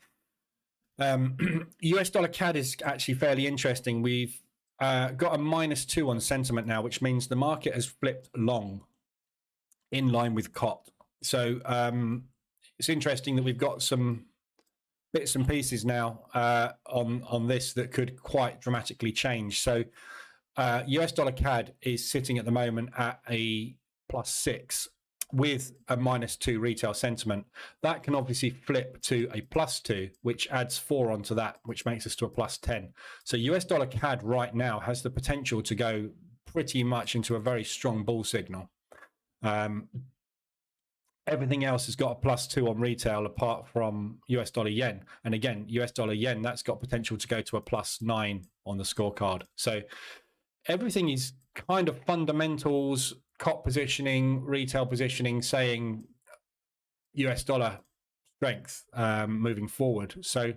US dollar CAD is actually fairly interesting. We've got a -2 on sentiment now, which means the market has flipped long in line with COT. So it's interesting that we've got some bits and pieces now on this that could quite dramatically change. So US dollar CAD is sitting at the moment at a +6 with a -2 retail sentiment. That can obviously flip to a +2, which adds 4 onto that, which makes us to a +10. So US dollar CAD right now has the potential to go pretty much into a very strong bull signal. Everything else has got a +2 on retail apart from US dollar yen. And again, US dollar yen, that's got potential to go to a +9 on the scorecard. So everything is kind of fundamentals, COT positioning, retail positioning, saying US dollar strength moving forward. So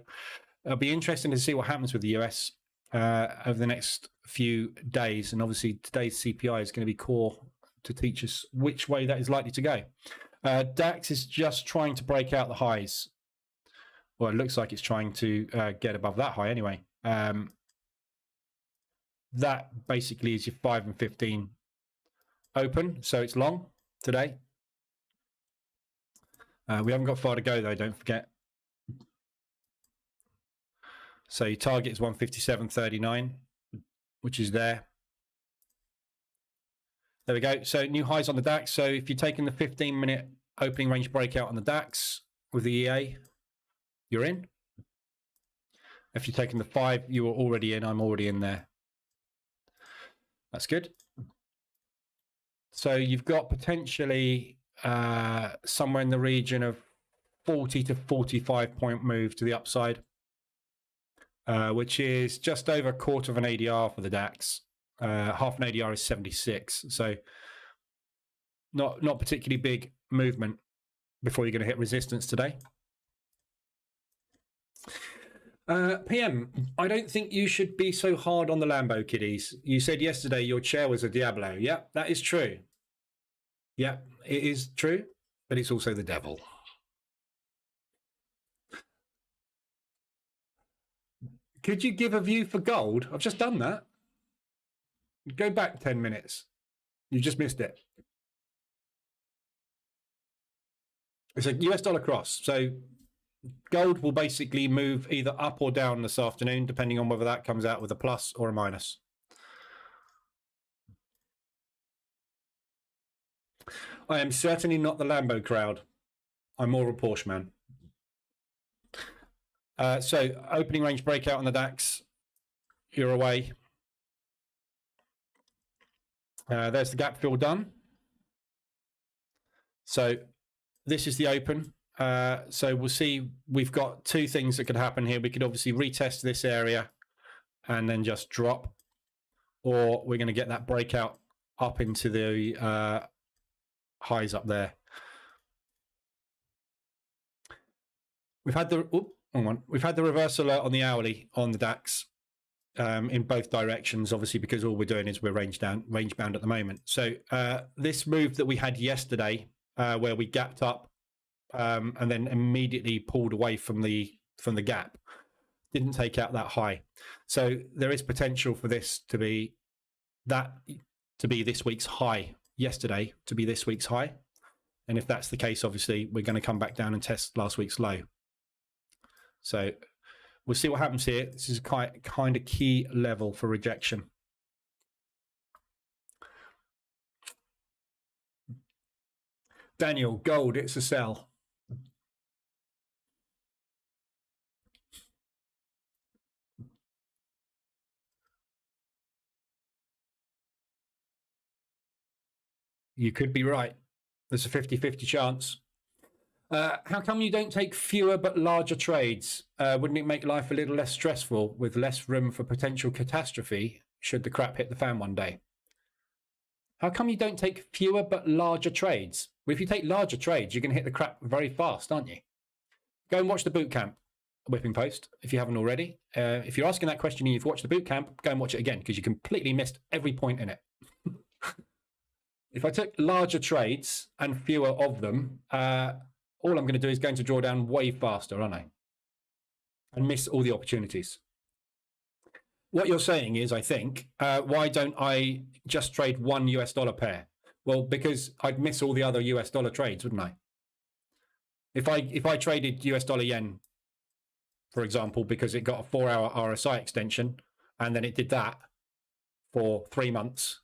it'll be interesting to see what happens with the US over the next few days. And obviously today's CPI is going to be core to teach us which way that is likely to go. DAX is just trying to break out the highs. Well, it looks like it's trying to get above that high anyway. That basically is your 5 and 15 open, so it's long today. We haven't got far to go though, don't forget. So your target is 157.39, which is there. There we go. So new highs on the DAX. So if you're taking the 15-minute opening range breakout on the DAX with the EA, you're in. If you're taking the 5, you are already in. I'm already in there. That's good. So you've got potentially somewhere in the region of 40 to 45 point move to the upside, which is just over a quarter of an ADR for the DAX. Half an ADR is 76. So not particularly big movement before you're going to hit resistance today. PM, I don't think you should be so hard on the Lambo kiddies. You said yesterday your chair was a Diablo. Yeah, that is true. Yeah, it is true, but it's also the devil. Could you give a view for gold? I've just done that. Go back 10 minutes. You just missed it. It's a US dollar cross. So Gold will basically move either up or down this afternoon, depending on whether that comes out with a plus or a minus. I am certainly not the Lambo crowd. I'm more of a Porsche man. So opening range breakout on the DAX. You're away. There's the gap fill done. So this is the open. So we'll see. We've got two things that could happen here. We could obviously retest this area and then just drop, or we're going to get that breakout up into the highs up there. We've had the We've had the reversal on the hourly on the DAX in both directions, obviously, because all we're doing is we're range bound at the moment. So this move that we had yesterday, where we gapped up and then immediately pulled away from the gap, didn't take out that high. So there is potential for this to be this week's high yesterday, to be this week's high. And if that's the case, obviously, we're going to come back down and test last week's low. So we'll see what happens here. This is kind of key level for rejection. Daniel, gold, it's a sell. You could be right. There's a 50-50 chance. How come you don't take fewer but larger trades? Wouldn't it make life a little less stressful with less room for potential catastrophe should the crap hit the fan one day? How come you don't take fewer but larger trades? Well, if you take larger trades, you're going to hit the crap very fast, aren't you? Go and watch the Bootcamp whipping post if you haven't already. If you're asking that question and you've watched the Bootcamp, go and watch it again because you completely missed every point in it. If I took larger trades and fewer of them, all I'm going to do is going to draw down way faster, aren't I? And miss all the opportunities. What you're saying is, I think, why don't I just trade one US dollar pair? Well, because I'd miss all the other US dollar trades, wouldn't I? If I traded US dollar yen, for example, because it got a 4-hour RSI extension, and then it did that for 3 months,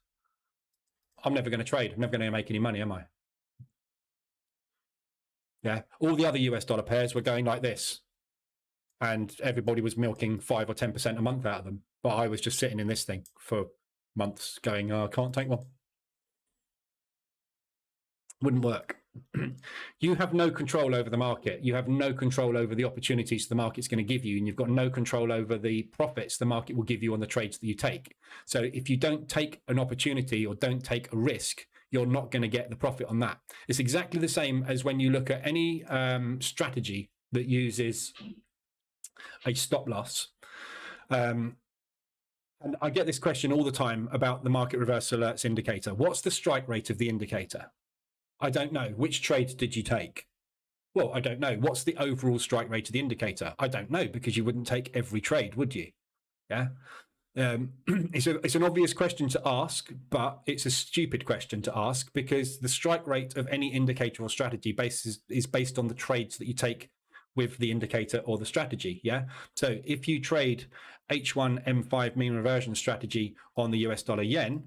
I'm never going to trade. I'm never going to make any money, am I? Yeah, all the other US dollar pairs were going like this, and everybody was milking 5 or 10% a month out of them. But I was just sitting in this thing for months going, oh, I can't take one. Wouldn't work. You have no control over the market. You have no control over the opportunities the market's going to give you, and you've got no control over the profits the market will give you on the trades that you take. So if you don't take an opportunity or don't take a risk, you're not going to get the profit on that. It's exactly the same as when you look at any strategy that uses a stop loss. And I get this question all the time about the market reverse alerts indicator. What's the strike rate of the indicator? I don't know. Which trade did you take? Well, I don't know. What's the overall strike rate of the indicator? I don't know, because you wouldn't take every trade, would you? Yeah. It's an obvious question to ask, but it's a stupid question to ask, because the strike rate of any indicator or strategy is based on the trades that you take with the indicator or the strategy. Yeah. So if you trade H1 M5 mean reversion strategy on the US dollar yen,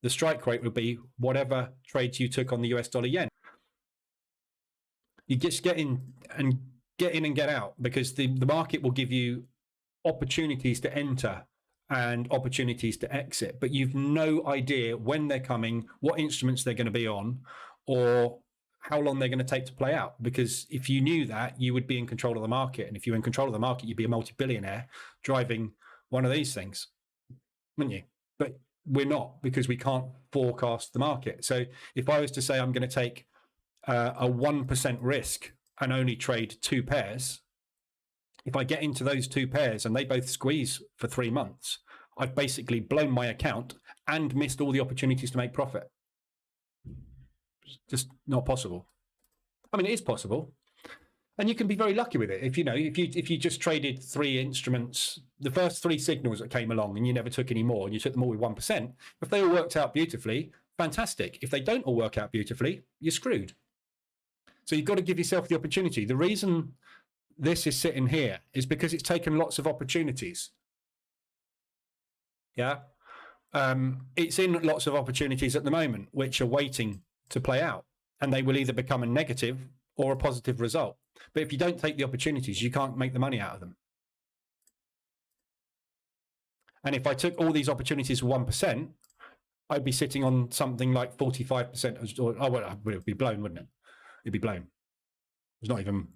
the strike rate would be whatever trades you took on the US dollar yen. You just get in and get out, because the market will give you opportunities to enter and opportunities to exit, but you've no idea when they're coming, what instruments they're going to be on, or how long they're going to take to play out. Because if you knew that, you would be in control of the market. And if you're in control of the market, you'd be a multi-billionaire driving one of these things, wouldn't you? But we're not, because we can't forecast the market. So if I was to say I'm going to take a 1% risk and only trade 2 pairs, if I get into those 2 pairs and they both squeeze for 3 months, I've basically blown my account and missed all the opportunities to make profit. It's just not possible. I mean, it is possible, and you can be very lucky with it. If you just traded 3 instruments, the first 3 signals that came along, and you never took any more, and you took them all with 1%, if they all worked out beautifully, fantastic. If they don't all work out beautifully, you're screwed. So you've got to give yourself the opportunity. The reason this is sitting here is because it's taken lots of opportunities. Yeah. It's in lots of opportunities at the moment, which are waiting to play out, and they will either become a negative or a positive result. But if you don't take the opportunities, you can't make the money out of them. And if I took all these opportunities for 1%, I'd be sitting on something like 45%. Or, oh, well, it would be blown, wouldn't it? It'd be blown. It's not even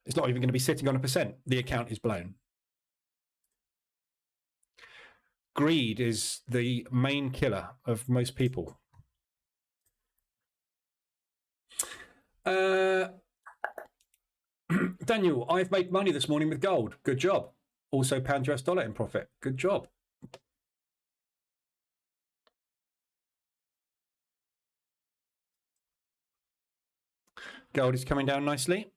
going to be sitting on 1%. The account is blown. Greed is the main killer of most people. Daniel, I've made money this morning with gold. Good job. Also pound US dollar in profit. Good job. Gold is coming down nicely.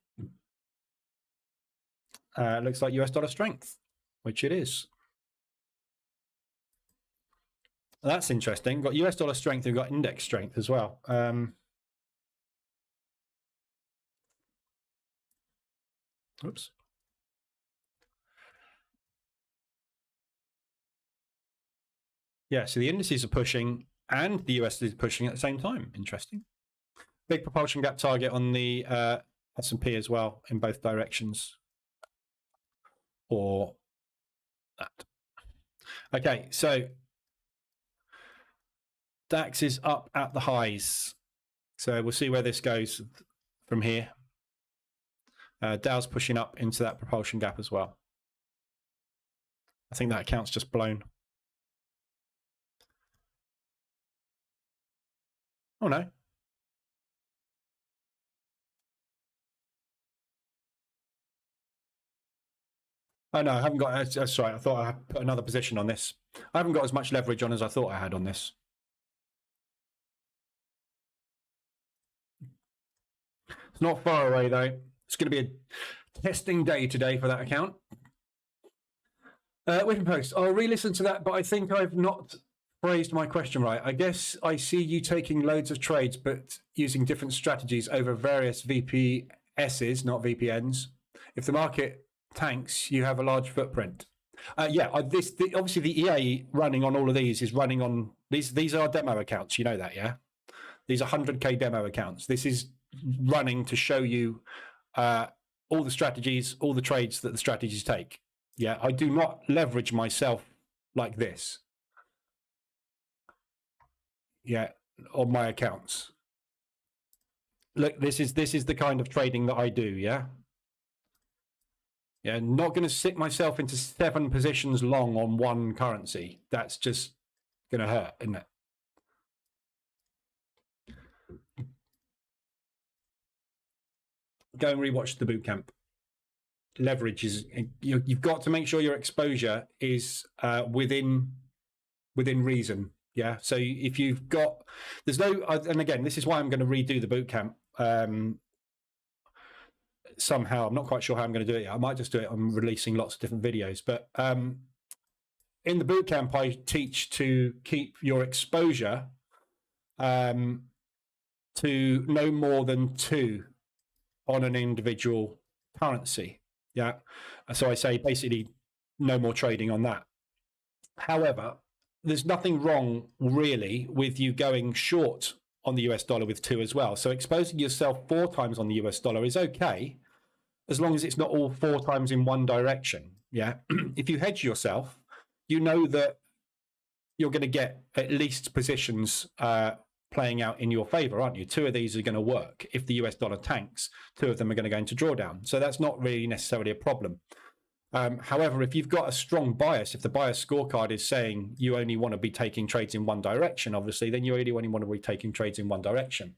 Looks like US dollar strength, which it is. That's interesting. We've got US dollar strength, we've got index strength as well. Oops. Yeah, so the indices are pushing and the US is pushing at the same time. Interesting. Big propulsion gap target on the S&P as well in both directions. Or that. Okay, so DAX is up at the highs. So we'll see where this goes from here. Dow's pushing up into that propulsion gap as well. I think that account's just blown. Oh no. Oh no, I haven't got, that's right, I thought I had put another position on this. I haven't got as much leverage on as I thought I had on this. It's not far away though. It's going to be a testing day today for that account. We can post. I'll re-listen to that, but I think I've not phrased my question right. I guess I see you taking loads of trades, but using different strategies over various VPSs, not VPNs. If the market tanks, you have a large footprint. Yeah, obviously the EA running on all of these is running on these are demo accounts. You know that, yeah? These are 100K demo accounts. This is running to show you all the strategies, all the trades that the strategies take. Yeah, I do not leverage myself like this. Yeah, on my accounts. Look, this is the kind of trading that I do, yeah? Yeah, not going to stick myself into 7 positions long on one currency. That's just going to hurt, isn't it? Go and rewatch the bootcamp. Leverage is, you've got to make sure your exposure is within reason. Yeah. So if you've got, there's no, and again, this is why I'm going to redo the bootcamp. Somehow, I'm not quite sure how I'm going to do it. I might just do it. I'm releasing lots of different videos, but in the bootcamp, I teach to keep your exposure to no more than 2 on an individual currency. Yeah. So I say basically no more trading on that. However, there's nothing wrong really with you going short on the US dollar with 2 as well. So exposing yourself 4 times on the US dollar is okay, as long as it's not all 4 times in one direction. Yeah. If you hedge yourself, you know that you're going to get at least positions playing out in your favor, aren't you? 2 of these are going to work. If the US dollar tanks, 2 of them are going to go into drawdown. So that's not really necessarily a problem. However, if you've got a strong bias, if the bias scorecard is saying you only want to be taking trades in one direction, obviously, then you only want to be taking trades in one direction.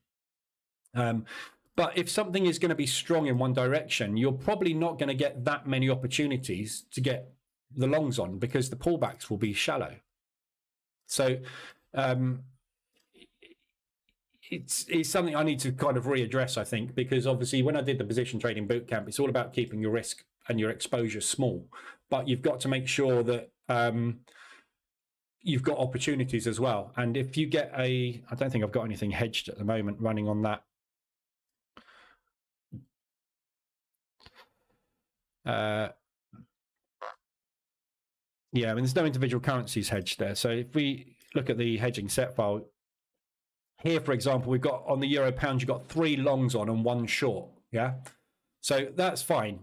But if something is going to be strong in one direction, you're probably not going to get that many opportunities to get the longs on because the pullbacks will be shallow. So it's something I need to kind of readdress, I think, because obviously when I did the position trading bootcamp, it's all about keeping your risk and your exposure small, but you've got to make sure that you've got opportunities as well. And if you get I don't think I've got anything hedged at the moment running on that. Yeah, I mean, there's no individual currencies hedged there. So if we look at the hedging set file, here, for example, we've got on the euro pound, you've got 3 longs on and 1 short. Yeah. So that's fine,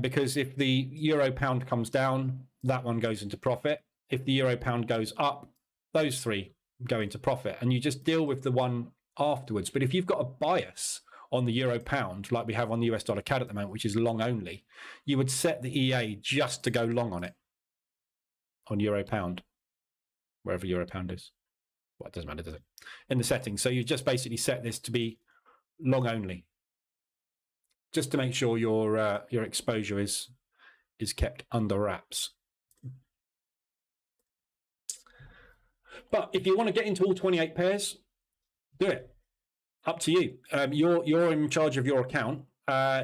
because if the euro pound comes down, that one goes into profit. If the euro pound goes up, those 3 go into profit, and you just deal with the one afterwards. But if you've got a bias on the euro pound, like we have on the US dollar CAD at the moment, which is long only, you would set the EA just to go long on it, on euro pound, wherever euro pound is. Well, it doesn't matter, does it? In the settings. So you just basically set this to be long only, just to make sure your exposure is kept under wraps. But if you want to get into all 28 pairs, do it. Up to you. You're in charge of your account.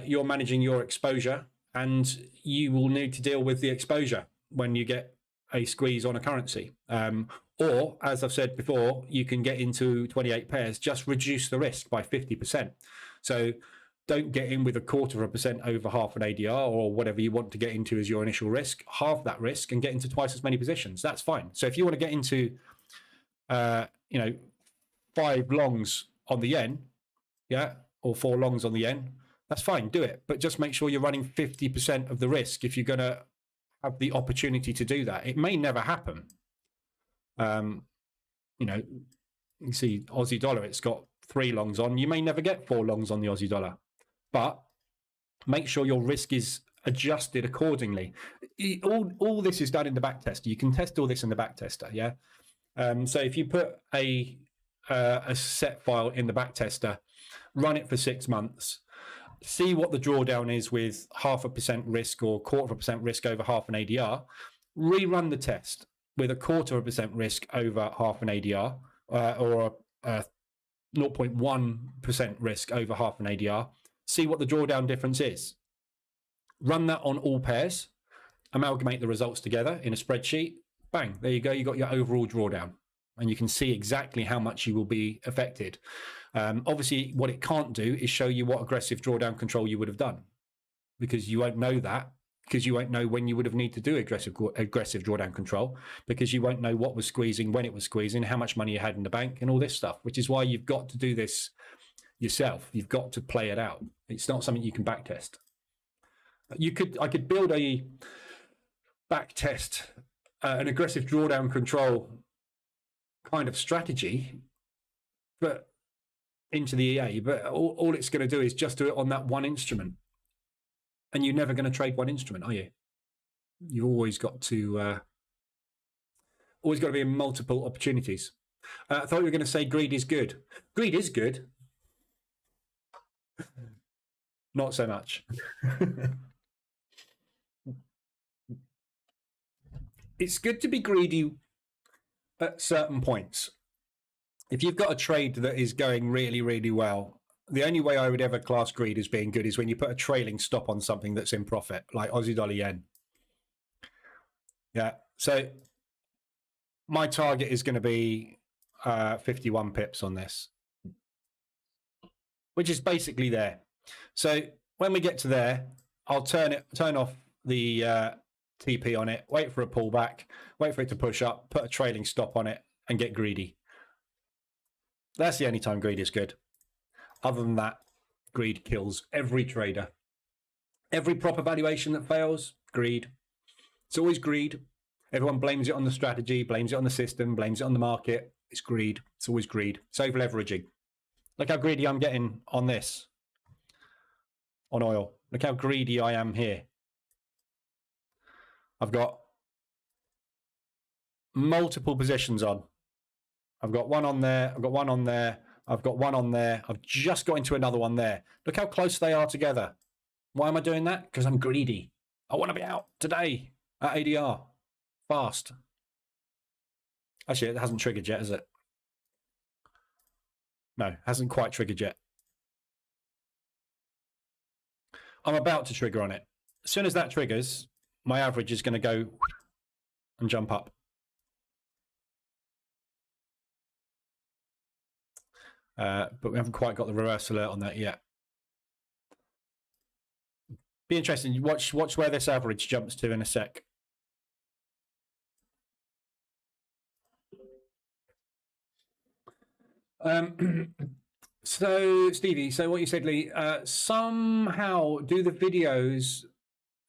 You're managing your exposure, and you will need to deal with the exposure when you get a squeeze on a currency. Or, as I've said before, you can get into 28 pairs, just reduce the risk by 50%. So don't get in with 1/4% over half an ADR or whatever you want to get into as your initial risk. Halve that risk and get into twice as many positions. That's fine. So if you want to get into, 5 longs on the yen, yeah, or 4 longs on the yen, that's fine. Do it. But just make sure you're running 50% of the risk if you're going to have the opportunity to do that. It may never happen. You see Aussie dollar, it's got 3 longs on. You may never get 4 longs on the Aussie dollar, but make sure your risk is adjusted accordingly. All this is done in the back tester. You can test all this in the back tester, yeah. So if you put a set file in the back tester, run it for 6 months, see what the drawdown is with 0.5% risk or 1/4% risk over half an ADR, rerun the test with 1/4% risk over half an ADR, or 0.1% risk over half an ADR, see what the drawdown difference is. Run that on all pairs, amalgamate the results together in a spreadsheet, bang, there you go, you got your overall drawdown, and you can see exactly how much you will be affected. Obviously, what it can't do is show you what aggressive drawdown control you would have done, because you won't know that, because you won't know when you would have needed to do aggressive drawdown control, because you won't know what was squeezing, when it was squeezing, how much money you had in the bank, and all this stuff, which is why you've got to do this yourself. You've got to play it out. It's not something you can backtest. I could build a backtest, an aggressive drawdown control kind of strategy, but into the EA, but all it's going to do is just do it on that one instrument. And you're never going to trade one instrument, are you? You've always got to be in multiple opportunities. I thought you were going to say greed is good. Greed is good. Not so much. It's good to be greedy at certain points. If you've got a trade that is going really, really well, the only way I would ever class greed as being good is when you put a trailing stop on something that's in profit, like Aussie dollar yen. Yeah. So my target is going to be 51 pips on this, which is basically there. So when we get to there, I'll turn off the TP on it, wait for a pullback, wait for it to push up, put a trailing stop on it, and get greedy. That's the only time greed is good. Other than that, greed kills every trader. Every proper valuation that fails, greed. It's always greed. Everyone blames it on the strategy, blames it on the system, blames it on the market. It's greed. It's always greed. It's over leveraging. Look how greedy I'm getting on this, on oil. Look how greedy I am here. I've got multiple positions on. I've got one on there. I've got one on there. I've got one on there. I've just got into another one there. Look how close they are together. Why am I doing that? Because I'm greedy. I want to be out today at ADR. Fast. Actually, it hasn't triggered yet, has it? No, hasn't quite triggered yet. I'm about to trigger on it. As soon as that triggers, my average is going to go and jump up. But we haven't quite got the reverse alert on that yet. Be interesting. Watch where this average jumps to in a sec. So Stevie, so what you said, Lee, somehow do the videos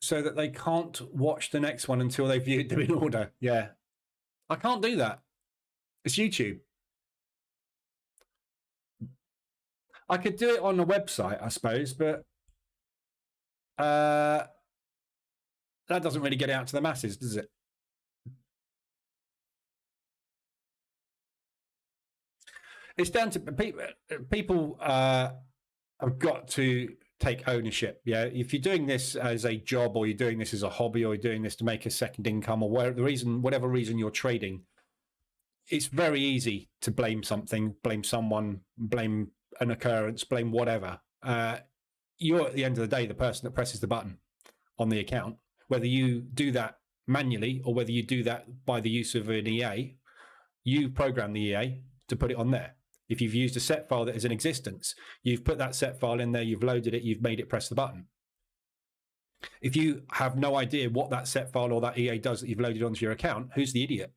so that they can't watch the next one until they've viewed them in order. Yeah, I can't do that. It's YouTube. I could do it on a website, I suppose, but that doesn't really get out to the masses, does it? It's down to people. People have got to take ownership. Yeah, if you're doing this as a job, or you're doing this as a hobby, or you're doing this to make a second income, or whatever reason you're trading, it's very easy to blame something, blame someone, blame an occurrence, blame whatever. You're at the end of the day the person that presses the button on the account, whether you do that manually or whether you do that by the use of an EA. You program the EA to put it on there. If you've used a set file that is in existence, you've put that set file in there, you've loaded it, you've made it press the button. If you have no idea what that set file or that EA does that you've loaded onto your account, who's the idiot?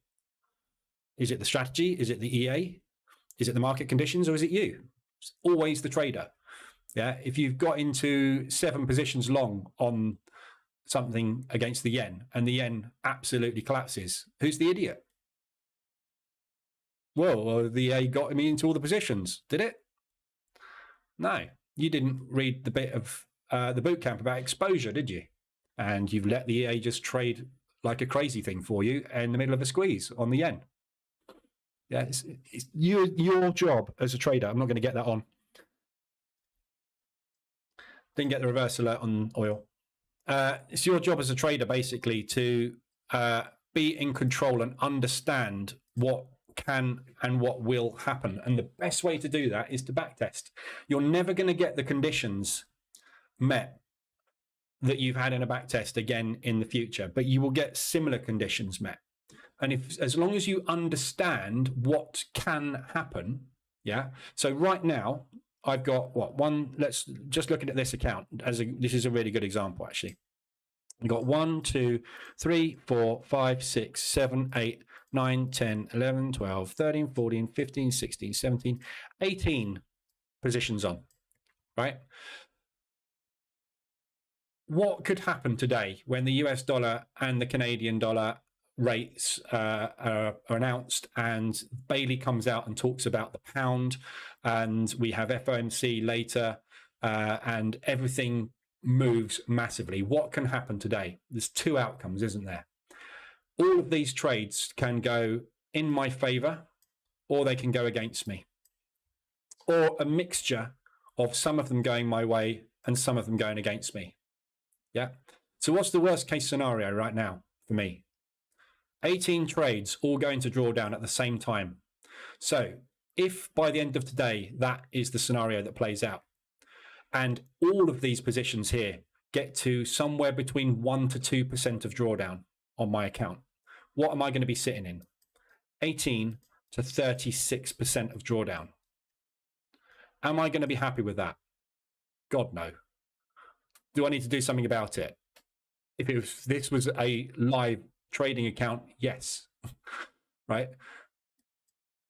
Is it the strategy? Is it the EA? Is it the market conditions? Or is it you? It's always the trader. Yeah. If you've got into 7 positions long on something against the yen and the yen absolutely collapses, who's the idiot? Well, the EA got me into all the positions. Did it? No. You didn't read the bit of the bootcamp about exposure, did you? And you've let the EA just trade like a crazy thing for you in the middle of a squeeze on the yen. Yeah, it's your job as a trader. I'm not going to get that on. Didn't get the reverse alert on oil. It's your job as a trader, basically, to be in control and understand what can and what will happen. And the best way to do that is to backtest. You're never going to get the conditions met that you've had in a backtest again in the future, but you will get similar conditions met. And as long as you understand what can happen, yeah. So right now I've got let's just look at this account this is a really good example, actually. You've got 1, 2, 3, 4, 5, 6, 7, 8, 9, 10, 11, 12, 13, 14, 15, 16, 17, 18 positions on, right? What could happen today when the US dollar and the Canadian dollar rates are announced and Bailey comes out and talks about the pound, and we have FOMC later, and everything moves massively? What can happen today? There's 2 outcomes, isn't there? All of these trades can go in my favor, or they can go against me, or a mixture of some of them going my way and some of them going against me. Yeah. So what's the worst case scenario right now for me? 18 trades all going to draw down at the same time. So if by the end of today, that is the scenario that plays out, and all of these positions here get to somewhere between 1 to 2% of drawdown on my account, what am I going to be sitting in? 18 to 36% of drawdown. Am I going to be happy with that? God, no. Do I need to do something about it? If this was a live trading account, yes. Right?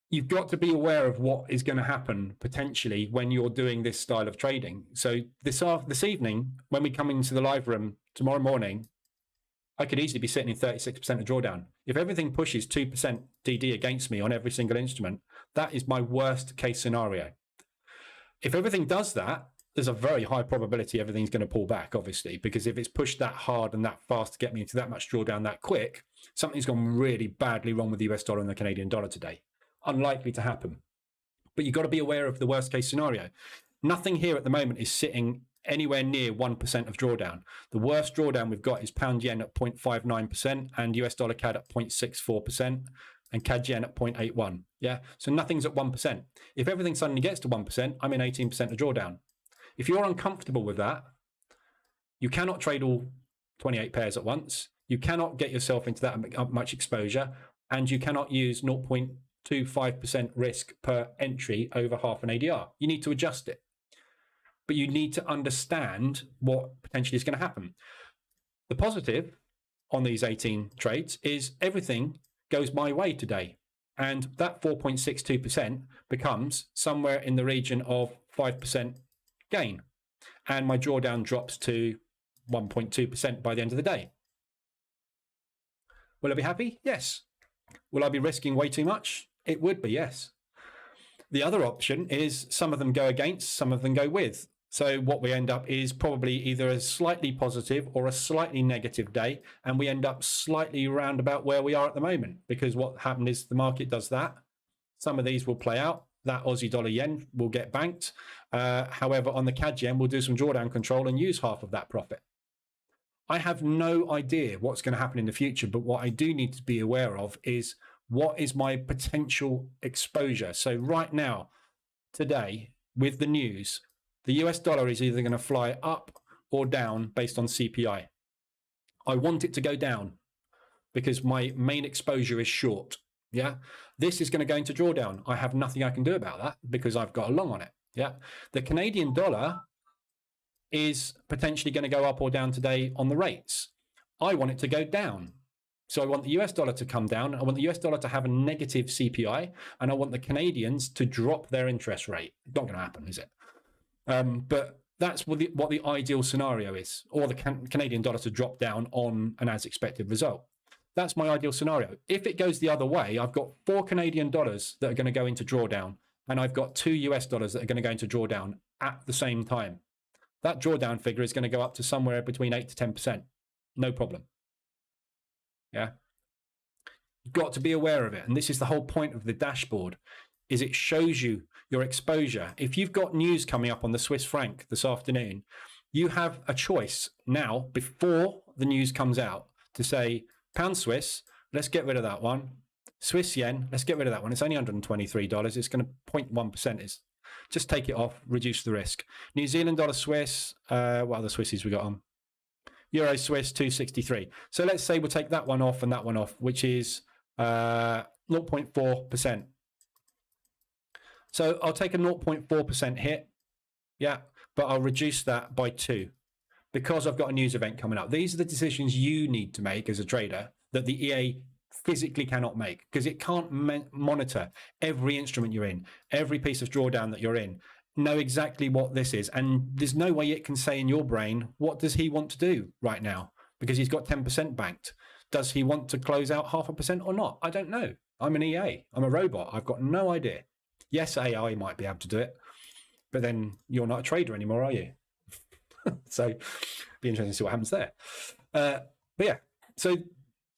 You've got to be aware of what is going to happen potentially when you're doing this style of trading. So this evening, when we come into the live room tomorrow morning, I could easily be sitting in 36% of drawdown. If everything pushes 2% DD against me on every single instrument, that is my worst case scenario. If everything does that, there's a very high probability everything's going to pull back, obviously, because if it's pushed that hard and that fast to get me into that much drawdown that quick, something's gone really badly wrong with the US dollar and the Canadian dollar today. Unlikely to happen. But you've got to be aware of the worst case scenario. Nothing here at the moment is sitting anywhere near 1% of drawdown. The worst drawdown we've got is pound yen at 0.59% and US dollar CAD at 0.64% and CAD yen at 0.81. Yeah. So nothing's at 1%. If everything suddenly gets to 1%, I'm in 18% of drawdown. If you're uncomfortable with that, you cannot trade all 28 pairs at once. You cannot get yourself into that much exposure, and you cannot use 0.25% risk per entry over half an ADR. You need to adjust it. but you need to understand what potentially is going to happen. The positive on these 18 trades is everything goes my way today. And that 4.62% becomes somewhere in the region of 5% gain. And my drawdown drops to 1.2% by the end of the day. Will I be happy? Yes. Will I be risking way too much? It would be, yes. The other option is some of them go against, some of them go with. So what we end up is probably either a slightly positive or a slightly negative day, and we end up slightly round about where we are at the moment, because what happened is the market does that. Some of these will play out. That Aussie dollar yen will get banked. However, on the CAD yen, we'll do some drawdown control and use half of that profit. I have no idea what's going to happen in the future, but what I do need to be aware of is what is my potential exposure. So right now, today, with the news, the US dollar is either going to fly up or down based on CPI. I want it to go down because my main exposure is short. Yeah, this is going to go into drawdown. I have nothing I can do about that because I've got a long on it. Yeah, the Canadian dollar is potentially going to go up or down today on the rates. I want it to go down. So I want the US dollar to come down. I want the US dollar to have a negative CPI, and I want the Canadians to drop their interest rate. Not going to happen, is it? But that's what the ideal scenario is, or the Canadian dollar to drop down on an as expected result. That's my ideal scenario. If it goes the other way, I've got 4 Canadian dollars that are going to go into drawdown, and I've got 2 US dollars that are going to go into drawdown at the same time. That drawdown figure is going to go up to somewhere between 8 to 10%. No problem. Yeah. You've got to be aware of it. And this is the whole point of the dashboard, is it shows you your exposure. If you've got news coming up on the Swiss franc this afternoon, you have a choice now before the news comes out to say, pound Swiss, let's get rid of that one. Swiss yen, let's get rid of that one. It's only $123. It's going to 0.1% is. Just take it off, reduce the risk. New Zealand dollar Swiss, what other Swissies we got on? Euro Swiss 263. So let's say we'll take that one off and that one off, which is 0.4%. So I'll take a 0.4% hit, yeah, but I'll reduce that by 2 because I've got a news event coming up. These are the decisions you need to make as a trader that the EA physically cannot make, because it can't monitor every instrument you're in, every piece of drawdown that you're in, know exactly what this is. And there's no way it can say in your brain, what does he want to do right now? Because he's got 10% banked. Does he want to close out 0.5% or not? I don't know. I'm an EA. I'm a robot. I've got no idea. Yes, AI might be able to do it, but then you're not a trader anymore, are you? So be interesting to see what happens there. But yeah, so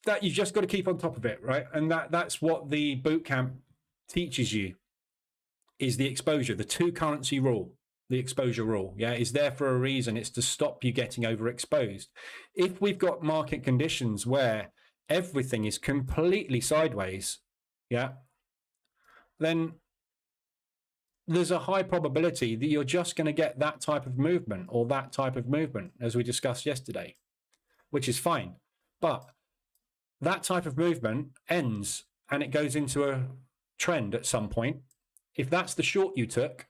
that you've just got to keep on top of it, right? And that's what the bootcamp teaches you, is the exposure, the 2 currency rule, the exposure rule, yeah, is there for a reason. It's to stop you getting overexposed. If we've got market conditions where everything is completely sideways, yeah, then there's a high probability that you're just going to get that type of movement or that type of movement, as we discussed yesterday, which is fine. But that type of movement ends and it goes into a trend at some point. If that's the short you took,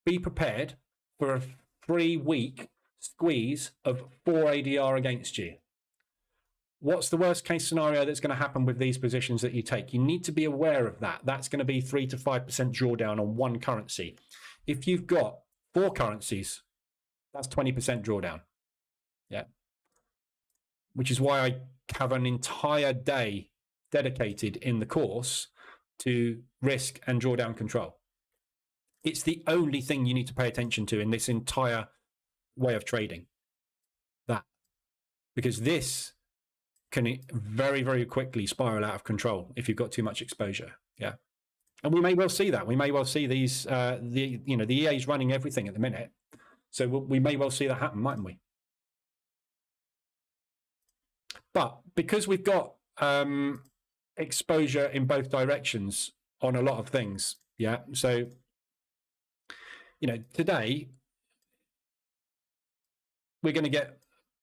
be prepared for a 3-week squeeze of 4 ADR against you. What's the worst case scenario that's going to happen with these positions that you take? You need to be aware of that. That's going to be 3 to 5% drawdown on one currency. If you've got 4 currencies, that's 20% drawdown. Yeah. Which is why I have an entire day dedicated in the course to risk and drawdown control. It's the only thing you need to pay attention to in this entire way of trading. That. Because this can very, very quickly spiral out of control if you've got too much exposure. Yeah. And we may well see that. We may well see these, the EA is running everything at the minute. So we may well see that happen, mightn't we? But because we've got exposure in both directions on a lot of things, yeah. So, today we're going to get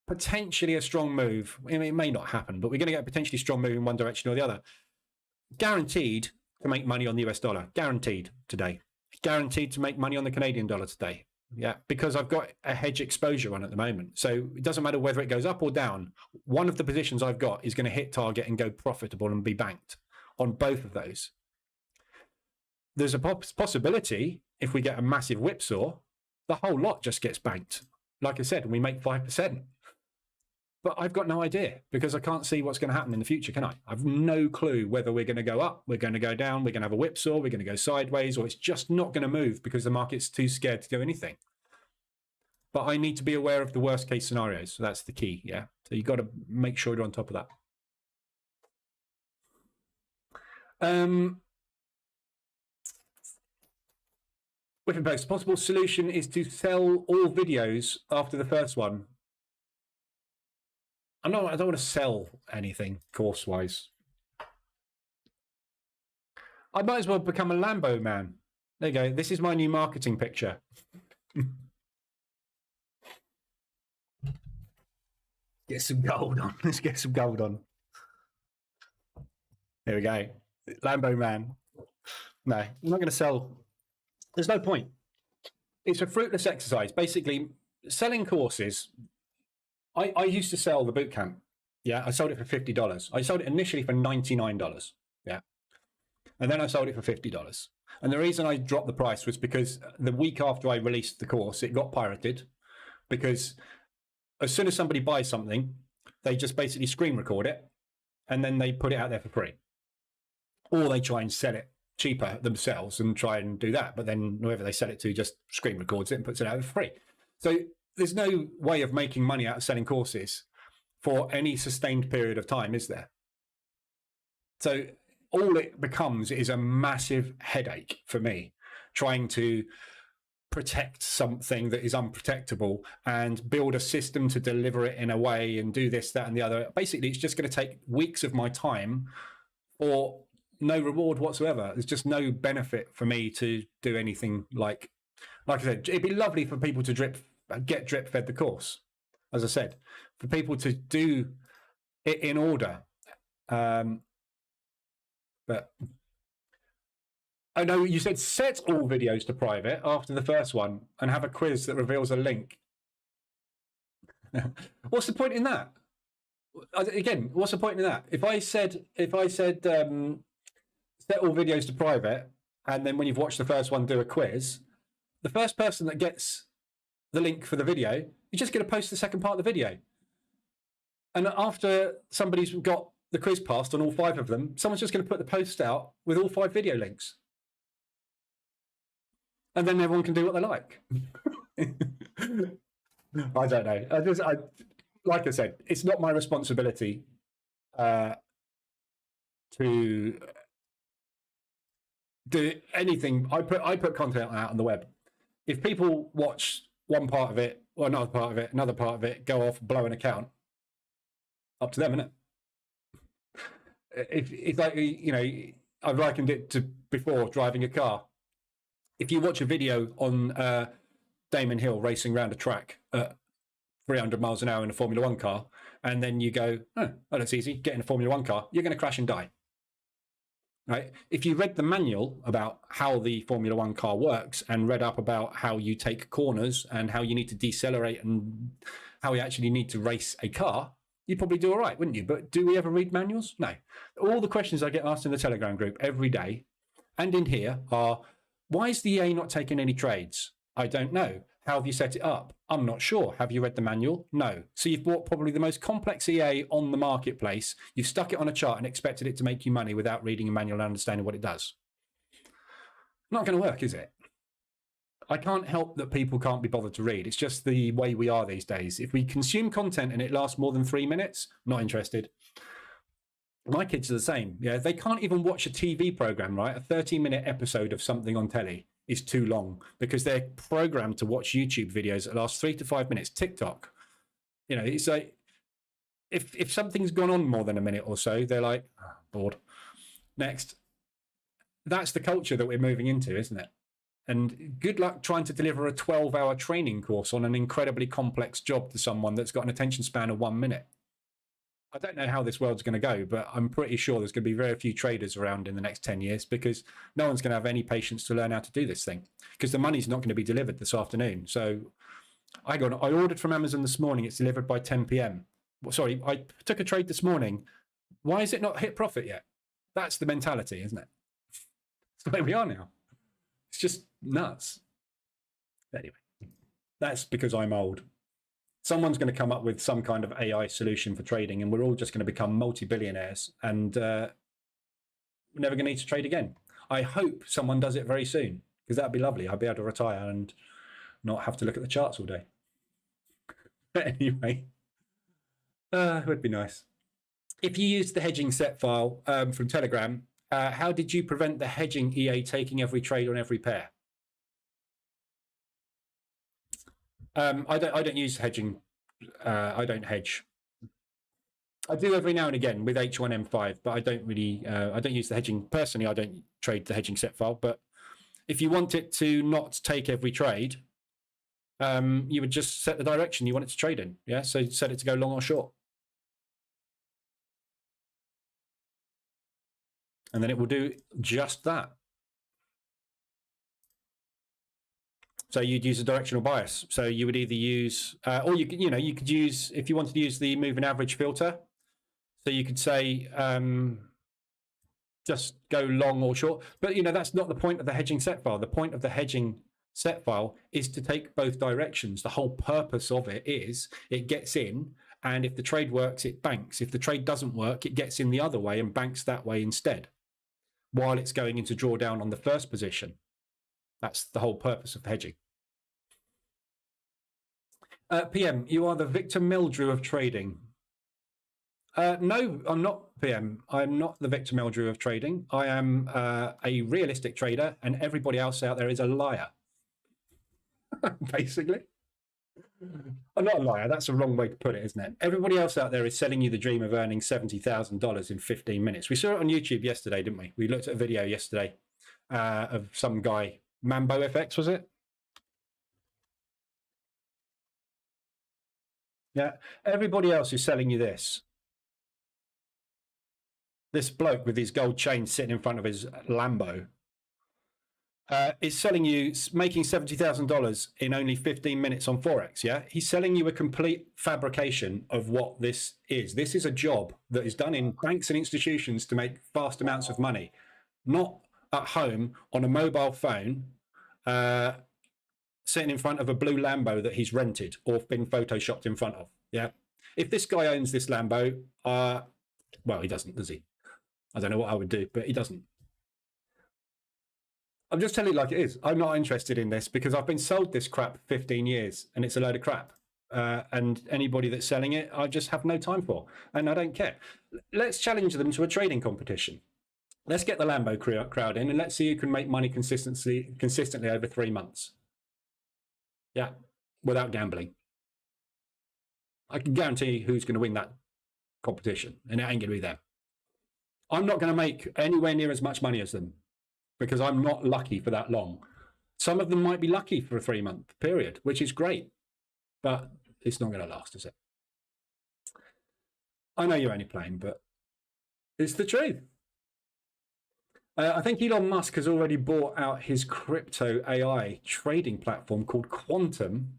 potentially a strong move. I mean, it may not happen, but we're going to get a potentially strong move in one direction or the other. Guaranteed to make money on the US dollar. Guaranteed today. Guaranteed to make money on the Canadian dollar today. Yeah, because I've got a hedge exposure on at the moment. So it doesn't matter whether it goes up or down. One of the positions I've got is going to hit target and go profitable and be banked on both of those. There's a possibility if we get a massive whipsaw, the whole lot just gets banked. Like I said, we make 5%. But I've got no idea because I can't see what's going to happen in the future, can I? I've no clue whether we're going to go up, we're going to go down, we're going to have a whipsaw, we're going to go sideways, or it's just not going to move because the market's too scared to do anything. But I need to be aware of the worst case scenarios. So that's the key, yeah? So you've got to make sure you're on top of that. Whipping post, possible solution is to sell all videos after the first one. I don't want to sell anything course-wise. I might as well become a Lambo man. There you go. This is my new marketing picture. Get some gold on. Let's get some gold on. There we go. Lambo man. No, I'm not going to sell. There's no point. It's a fruitless exercise. Basically, selling courses. I used to sell the Bootcamp. Yeah, I sold it for $50. I sold it initially for $99. Yeah. And then I sold it for $50. And the reason I dropped the price was because the week after I released the course, it got pirated. Because as soon as somebody buys something, they just basically screen record it and then they put it out there for free. Or they try and sell it cheaper themselves and try and do that. But then whoever they sell it to just screen records it and puts it out for free. So there's no way of making money out of selling courses for any sustained period of time, is there? So all it becomes is a massive headache for me, trying to protect something that is unprotectable and build a system to deliver it in a way and do this, that, and the other. Basically, it's just going to take weeks of my time or no reward whatsoever. There's just no benefit for me to do anything like I said, it'd be lovely for people to get drip fed the course, as I said, for people to do it in order. But I know you said set all videos to private after the first one and have a quiz that reveals a link. What's the point in that? Again, what's the point in that? If I said set all videos to private, and then when you've watched the first one, do a quiz, the first person that gets the link for the video, you're just going to post the second part of the video. And after somebody's got the quiz passed on all 5 of them, someone's just going to put the post out with all 5 video links. And then everyone can do what they like. I don't know. Like I said, it's not my responsibility to do anything. I put content out on the web. If people watch one part of it or another part of it, go off, blow an account, up to them, isn't it? It's like, you know, I've likened it to before driving a car. If you watch a video on Damon Hill racing around a track at 300 miles an hour in a Formula One car, and then you go, oh, that's easy, get in a Formula One car, you're going to crash and die. Right? If you read the manual about how the Formula One car works and read up about how you take corners and how you need to decelerate and how you actually need to race a car, you'd probably do all right, wouldn't you? But do we ever read manuals? No. All the questions I get asked in the Telegram group every day and in here are, why is the EA not taking any trades? I don't know. How have you set it up? I'm not sure. Have you read the manual? No. So you've bought probably the most complex EA on the marketplace. You've stuck it on a chart and expected it to make you money without reading a manual and understanding what it does. Not going to work, is it? I can't help that people can't be bothered to read. It's just the way we are these days. If we consume content and it lasts more than 3 minutes, not interested. My kids are the same. Yeah, they can't even watch a TV program, right? A 30-minute episode of something on telly is too long because they're programmed to watch YouTube videos that last 3 to 5 minutes. TikTok, you know, it's like if something's gone on more than a minute or so, they're like, oh, bored. Next. That's the culture that we're moving into, isn't it? And good luck trying to deliver a 12-hour training course on an incredibly complex job to someone that's got an attention span of 1 minute. I don't know how this world's going to go, but I'm pretty sure there's going to be very few traders around in the next 10 years because no one's going to have any patience to learn how to do this thing because the money's not going to be delivered this afternoon. So I ordered from Amazon this morning. It's delivered by 10 p.m. Sorry, I took a trade this morning. Why is it not hit profit yet? That's the mentality, isn't it? It's the way we are now. It's just nuts. Anyway, that's because I'm old. Someone's going to come up with some kind of AI solution for trading, and we're all just going to become multi-billionaires, and we're never going to need to trade again. I hope someone does it very soon, because that'd be lovely. I'd be able to retire and not have to look at the charts all day. But anyway, it would be nice. If you use the hedging set file from Telegram, how did you prevent the hedging EA taking every trade on every pair? I don't use hedging. I don't hedge. I do every now and again with H1M5, but I don't really. I don't use the hedging personally. I don't trade the hedging set file. But if you want it to not take every trade, you would just set the direction you want it to trade in. Yeah, so set it to go long or short, and then it will do just that. So you'd use a directional bias. So you would either use, or you could use, if you wanted to use the moving average filter. So you could say, just go long or short. But that's not the point of the hedging set file. The point of the hedging set file is to take both directions. The whole purpose of it is it gets in, and if the trade works, it banks. If the trade doesn't work, it gets in the other way and banks that way instead, while it's going into drawdown on the first position. That's the whole purpose of hedging. PM, you are the Victor Meldrew of trading. No, I'm not, PM. I'm not the Victor Meldrew of trading. I am a realistic trader, and everybody else out there is a liar. Basically. I'm not a liar. That's a wrong way to put it, isn't it? Everybody else out there is selling you the dream of earning $70,000 in 15 minutes. We saw it on YouTube yesterday, didn't we? We looked at a video yesterday of some guy, Mambo FX, was it? Yeah. Everybody else is selling you this. This bloke with his gold chain sitting in front of his Lambo is selling you, making $70,000 in only 15 minutes on Forex. Yeah. He's selling you a complete fabrication of what this is. This is a job that is done in banks and institutions to make vast amounts of money, not at home on a mobile phone, sitting in front of a blue Lambo that he's rented or been photoshopped in front of. Yeah. If this guy owns this Lambo, well, he doesn't, does he? I don't know what I would do, but he doesn't. I'm just telling you like it is. I'm not interested in this because I've been sold this crap 15 years and it's a load of crap. And anybody that's selling it, I just have no time for, and I don't care. Let's challenge them to a trading competition. Let's get the Lambo crowd in and let's see who can make money consistently over 3 months. Yeah, without gambling. I can guarantee who's going to win that competition, and it ain't going to be them. I'm not going to make anywhere near as much money as them because I'm not lucky for that long. Some of them might be lucky for a 3-month period, which is great, but it's not going to last, is it? I know you're only playing, but it's the truth. I think Elon Musk has already bought out his crypto AI trading platform called Quantum.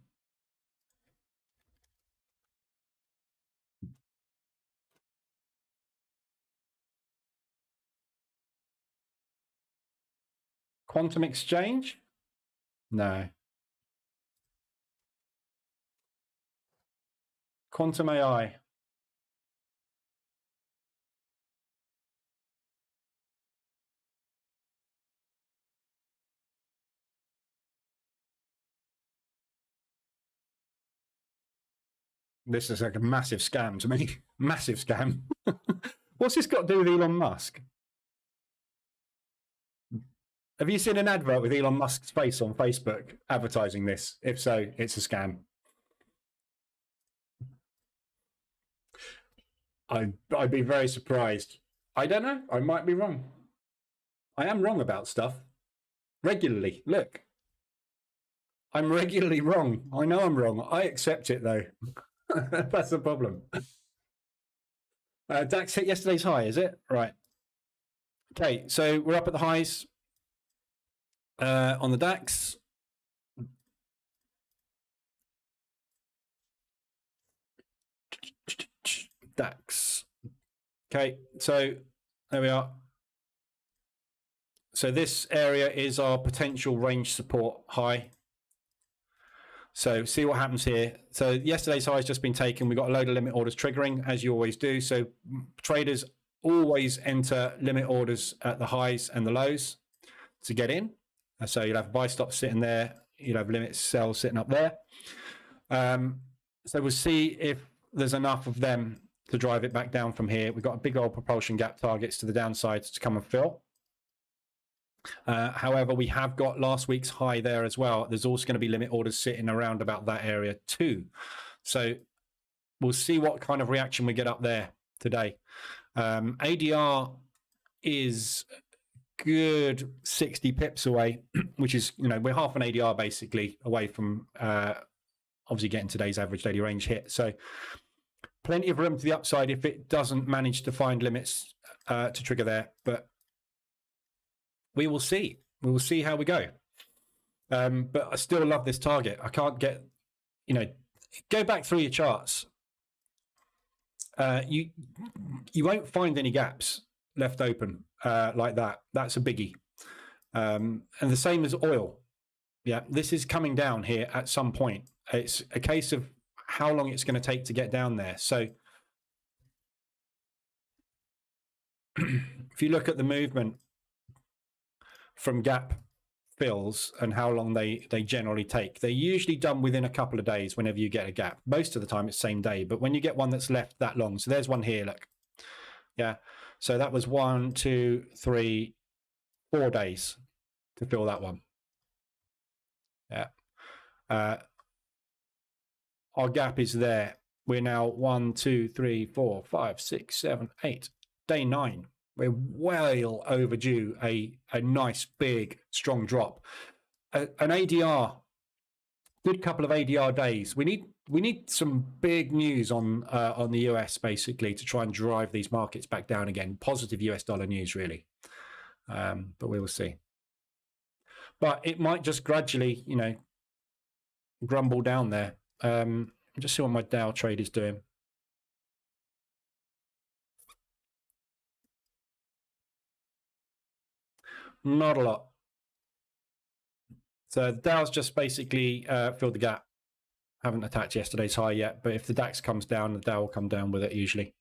Quantum Exchange? No. Quantum AI. This is like a massive scam to me. Massive scam. What's this got to do with Elon Musk? Have you seen an advert with Elon Musk's face on Facebook advertising this? If so, it's a scam. I'd be very surprised. I don't know. I might be wrong. I am wrong about stuff. Regularly. Look. I'm regularly wrong. I know I'm wrong. I accept it, though. That's the problem. DAX hit yesterday's high, is it? Right. Okay, so we're up at the highs on the DAX. DAX. Okay, so there we are. So this area is our potential range support high. So see what happens here. So yesterday's high has just been taken. We've got a load of limit orders triggering, as you always do. So traders always enter limit orders at the highs and the lows to get in. So you'll have buy stops sitting there. You'll have limit sells sitting up there. So we'll see if there's enough of them to drive it back down from here. We've got a big old propulsion gap targets to the downside to come and fill. However, we have got last week's high there as well. There's also going to be limit orders sitting around about that area too. So we'll see what kind of reaction we get up there today. ADR is good 60 pips away, which is, we're half an ADR basically away from obviously getting today's average daily range hit. So plenty of room to the upside if it doesn't manage to find limits to trigger there. But we will see. We will see how we go. But I still love this target. I can't get, go back through your charts. You won't find any gaps left open like that. That's a biggie. And the same as oil. Yeah, this is coming down here at some point. It's a case of how long it's going to take to get down there. So if you look at the movement from gap fills and how long they generally take, they're usually done within a couple of days whenever you get a gap. Most of the time it's same day, but when you get one that's left that long, so there's one here, look. Yeah, so that was 1, 2, 3, 4 days to fill that one. Yeah. Our gap is there. We're now 1, 2, 3, 4, 5, 6, 7, 8. Day 9. We're well overdue a nice, big, strong drop. An ADR, good couple of ADR days. We need some big news on the US basically to try and drive these markets back down again. Positive US dollar news, really. But we will see. But it might just gradually, grumble down there. Just see what my Dow trade is doing. Not a lot. So the Dow's just basically filled the gap. Haven't attacked yesterday's high yet, but if the DAX comes down, the Dow will come down with it usually.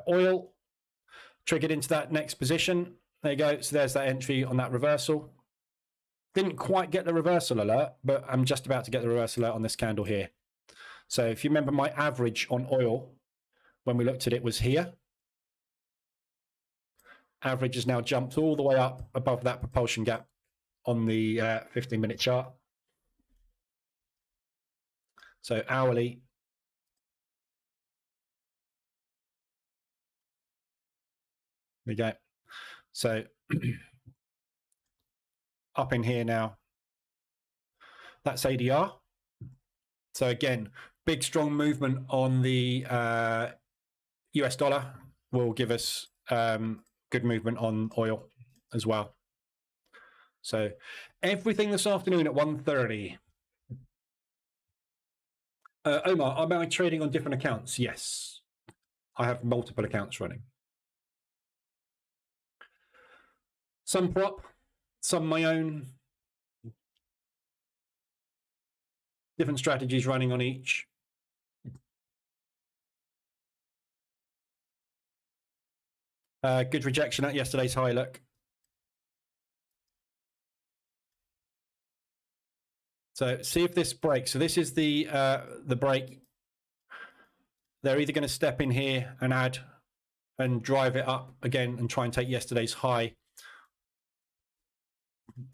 Oil triggered into that next position. There you go. So there's that entry on that reversal. Didn't quite get the reversal alert, but I'm just about to get the reversal alert on this candle here. So if you remember, my average on oil when we looked at it was here. Average has now jumped all the way up above that propulsion gap on the 15-minute chart. So hourly, there we go. So up in here now, that's ADR. So again, big strong movement on the US dollar will give us good movement on oil as well. So everything this afternoon at 1:30. Omar, am I trading on different accounts? Yes, I have multiple accounts running. Some prop, some my own. Different strategies running on each. Good rejection at yesterday's high, look. So see if this breaks. So this is the break. They're either going to step in here and add and drive it up again and try and take yesterday's high.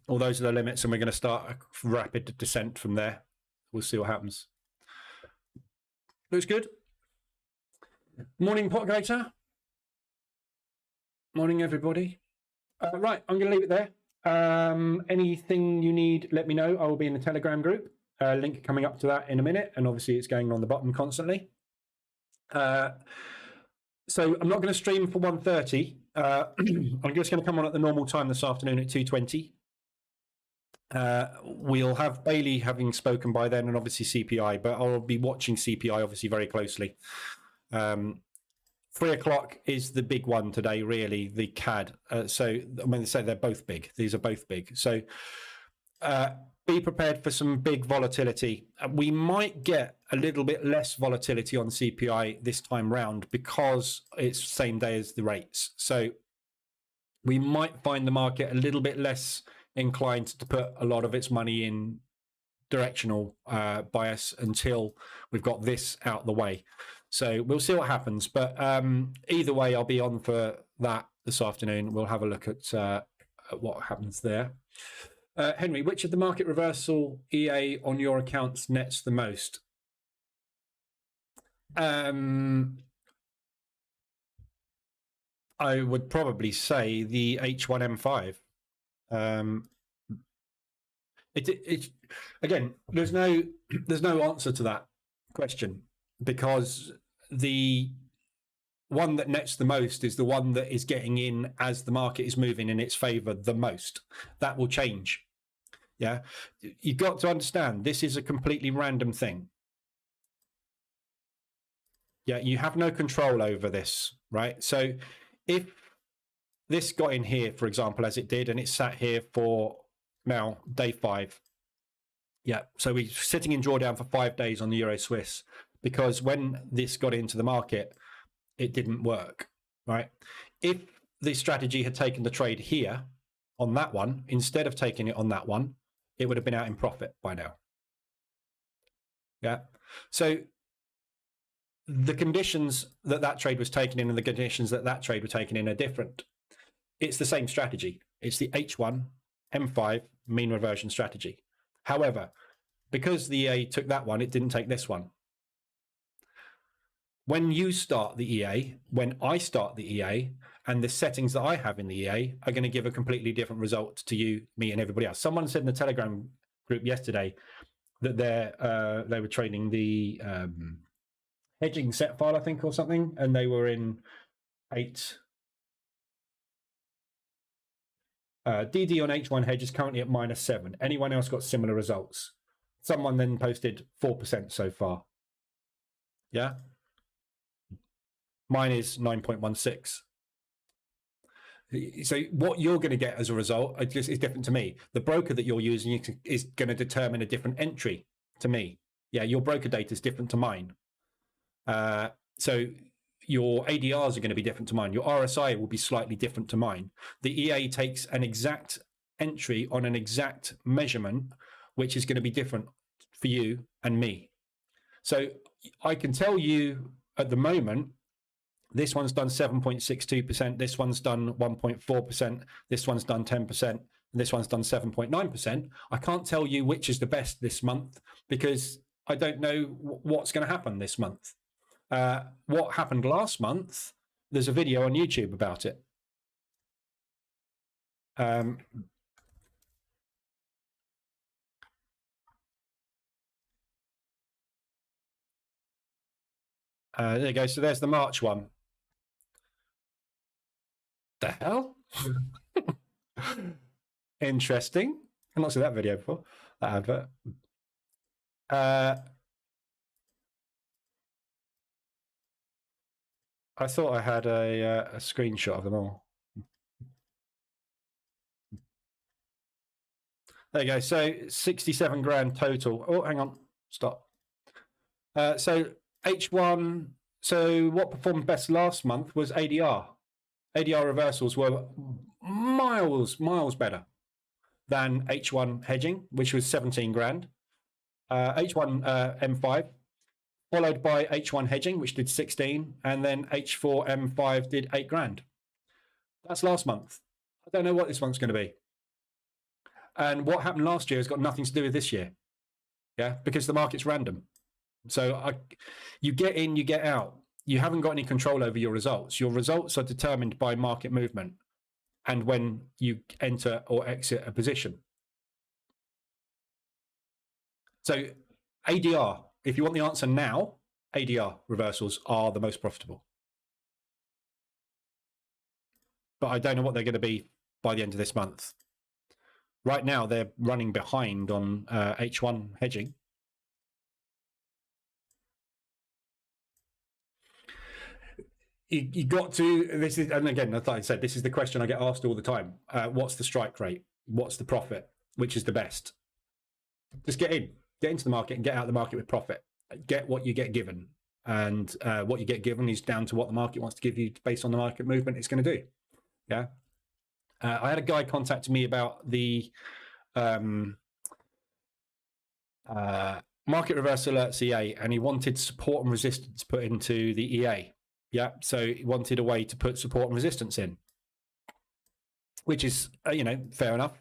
All those are the limits, and we're going to start a rapid descent from there. We'll see what happens. Looks good. Morning, Potgator. Morning, everybody. Right, I'm going to leave it there. Anything you need, let me know. I will be in the Telegram group. Link coming up to that in a minute, and obviously it's going on the bottom constantly. So I'm not going to stream for 1:30. I'm just going to come on at the normal time this afternoon at 2:20. We'll have Bailey having spoken by then, and obviously CPI, but I'll be watching CPI obviously very closely. 3 o'clock is the big one today, really, the CAD. So I mean, they say they're both big. These are both big. So be prepared for some big volatility. We might get a little bit less volatility on CPI this time round because it's the same day as the rates. So we might find the market a little bit less inclined to put a lot of its money in directional bias until we've got this out the way. So we'll see what happens. But either way, I'll be on for that this afternoon. We'll have a look at what happens there. Henry, which of the market reversal EA on your accounts nets the most? I would probably say the H1M5. Again, there's no answer to that question, because the one that nets the most is the one that is getting in as the market is moving in its favor the most. That will change. Yeah, you've got to understand this is a completely random thing. Yeah, you have no control over this, right? So if this got in here, for example, as it did, and it sat here for now day 5. Yeah, so we're sitting in drawdown for 5 days on the Euro Swiss, because when this got into the market, it didn't work, right? If the strategy had taken the trade here on that one, instead of taking it on that one, it would have been out in profit by now. Yeah, so the conditions that that trade was taken in and the conditions that that trade were taken in are different. It's the same strategy. It's the H1 M5 mean reversion strategy. However, because the EA took that one, it didn't take this one. When you start the EA, when I start the EA, and the settings that I have in the EA are going to give a completely different result to you, me, and everybody else. Someone said in the Telegram group yesterday that they were trading the hedging set file, I think, or something, and they were in 8. DD on H1 hedge is currently at -7. Anyone else got similar results? Someone then posted 4% so far. Yeah. Mine is 9.16. So what you're going to get as a result is different to me. The broker that you're using is going to determine a different entry to me. Yeah, your broker data is different to mine. So your ADRs are going to be different to mine. Your RSI will be slightly different to mine. The EA takes an exact entry on an exact measurement, which is going to be different for you and me. So I can tell you at the moment, this one's done 7.62%, this one's done 1.4%, this one's done 10%, and this one's done 7.9%. I can't tell you which is the best this month because I don't know what's going to happen this month. What happened last month, there's a video on YouTube about it. There you go. So there's the March one. The hell? Interesting. I've not seen that video before. That advert. I thought I had a screenshot of them all. There you go. So 67 grand total. Oh, hang on. Stop. So H1. So what performed best last month was ADR. ADR reversals were miles better than H1 hedging, which was 17 grand. H1 M5, followed by H1 hedging, which did 16, and then H4 M5 did 8 grand. That's last month. I don't know what this month's going to be. And what happened last year has got nothing to do with this year. Yeah, because the market's random. So you get in, you get out. You haven't got any control over your results. Your results are determined by market movement and when you enter or exit a position. So ADR, if you want the answer now, ADR reversals are the most profitable. but I don't know what they're going to be by the end of this month. Right now, they're running behind on H1 hedging. You got to, this is, and again, as I said, this is the question I get asked all the time. What's the strike rate? What's the profit? Which is the best? Just get into the market and get out of the market with profit. Get what you get given. And what you get given is down to what the market wants to give you based on the market movement it's going to do. Yeah. I had a guy contact me about the market reversal alerts EA, and he wanted support and resistance put into the EA. Yeah, so he wanted a way to put support and resistance in, which is, fair enough.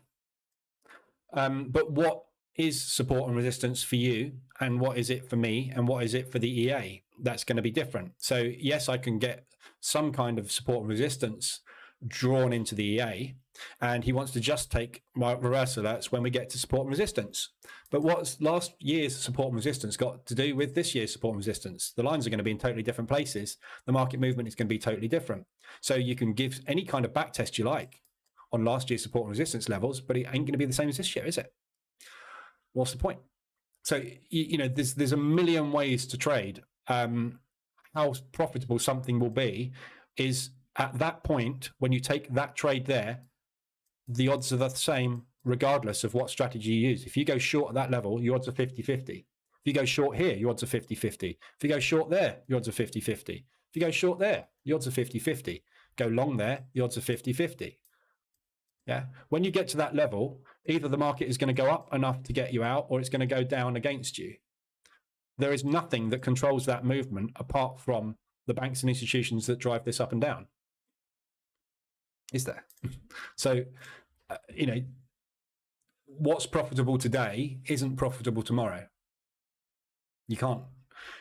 But what is support and resistance for you, and what is it for me, and what is it for the EA? That's going to be different. So yes, I can get some kind of support and resistance drawn into the EA, and he wants to just take my reverse alerts when we get to support and resistance. But what's last year's support and resistance got to do with this year's support and resistance? The lines are going to be in totally different places. The market movement is going to be totally different. So you can give any kind of back test you like on last year's support and resistance levels, but it ain't going to be the same as this year, is it? What's the point? So, there's a million ways to trade. How profitable something will be is at that point, when you take that trade there, the odds are the same regardless of what strategy you use. If you go short at that level, your odds are 50-50. If you go short here, your odds are 50-50. If you go short there, your odds are 50-50. If you go short there, your odds are 50-50. Go long there, the odds are 50-50. Yeah. When you get to that level, either the market is going to go up enough to get you out, or it's going to go down against you. There is nothing that controls that movement apart from the banks and institutions that drive this up and down. Is there? So, what's profitable today isn't profitable tomorrow. You can't.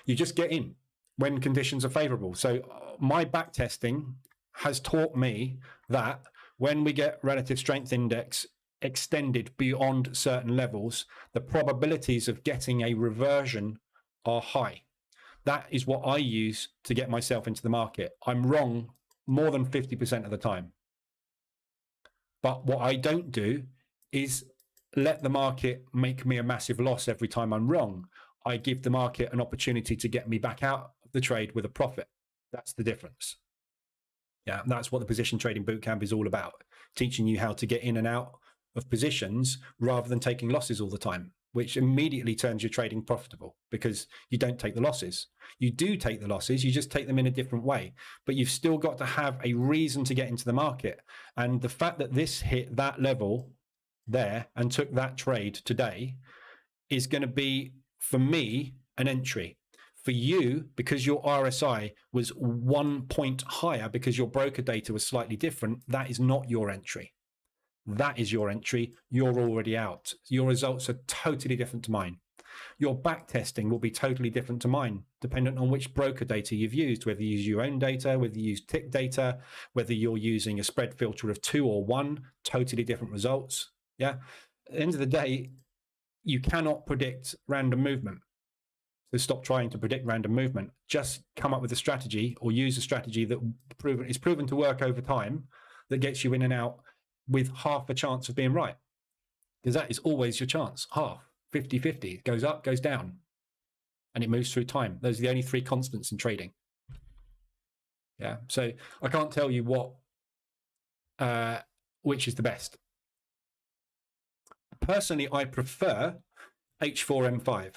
You just get in when conditions are favorable. So my back testing has taught me that when we get relative strength index extended beyond certain levels, the probabilities of getting a reversion are high. That is what I use to get myself into the market. I'm wrong more than 50% of the time. But what I don't do is let the market make me a massive loss every time I'm wrong. I give the market an opportunity to get me back out of the trade with a profit. That's the difference. Yeah, that's what the position trading bootcamp is all about. Teaching you how to get in and out of positions rather than taking losses all the time, which immediately turns your trading profitable because you don't take the losses. You do take the losses, you just take them in a different way, but you've still got to have a reason to get into the market. And the fact that this hit that level there and took that trade today is going to be, for me, an entry. For you, because your RSI was 1 point higher because your broker data was slightly different, that is not your entry. That is your entry. You're already out. Your results are totally different to mine. Your back testing will be totally different to mine, dependent on which broker data you've used, whether you use your own data, whether you use tick data, whether you're using a spread filter of 2 or 1, totally different results. Yeah. At the end of the day, you cannot predict random movement. So stop trying to predict random movement. Just come up with a strategy or use a strategy that is proven to work over time that gets you in and out with half a chance of being right. Because that is always your chance. Half, 50-50. It goes up, goes down, and it moves through time. Those are the only 3 constants in trading. Yeah. So I can't tell you which is the best. Personally, I prefer H4 M5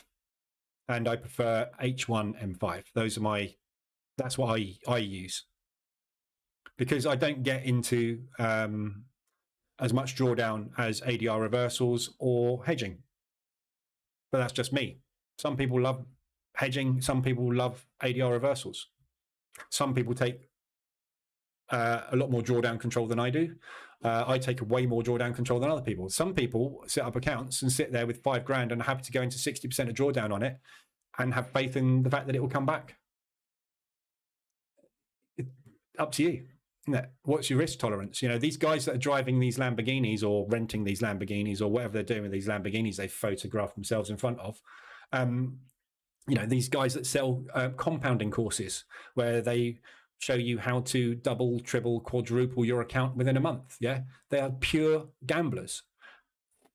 and I prefer H1 M5. That's what I use, because I don't get into as much drawdown as ADR reversals or hedging. But that's just me. Some people love hedging. Some people love ADR reversals. Some people take a lot more drawdown control than I do. I take way more drawdown control than other people. Some people set up accounts and sit there with $5,000 and are happy to go into 60% of drawdown on it and have faith in the fact that it will come back. Up to you. What's your risk tolerance? These guys that are driving these Lamborghinis or renting these Lamborghinis or whatever they're doing with these Lamborghinis they photograph themselves in front of, these guys that sell compounding courses where they show you how to double, triple, quadruple your account within a month. Yeah, they are pure gamblers.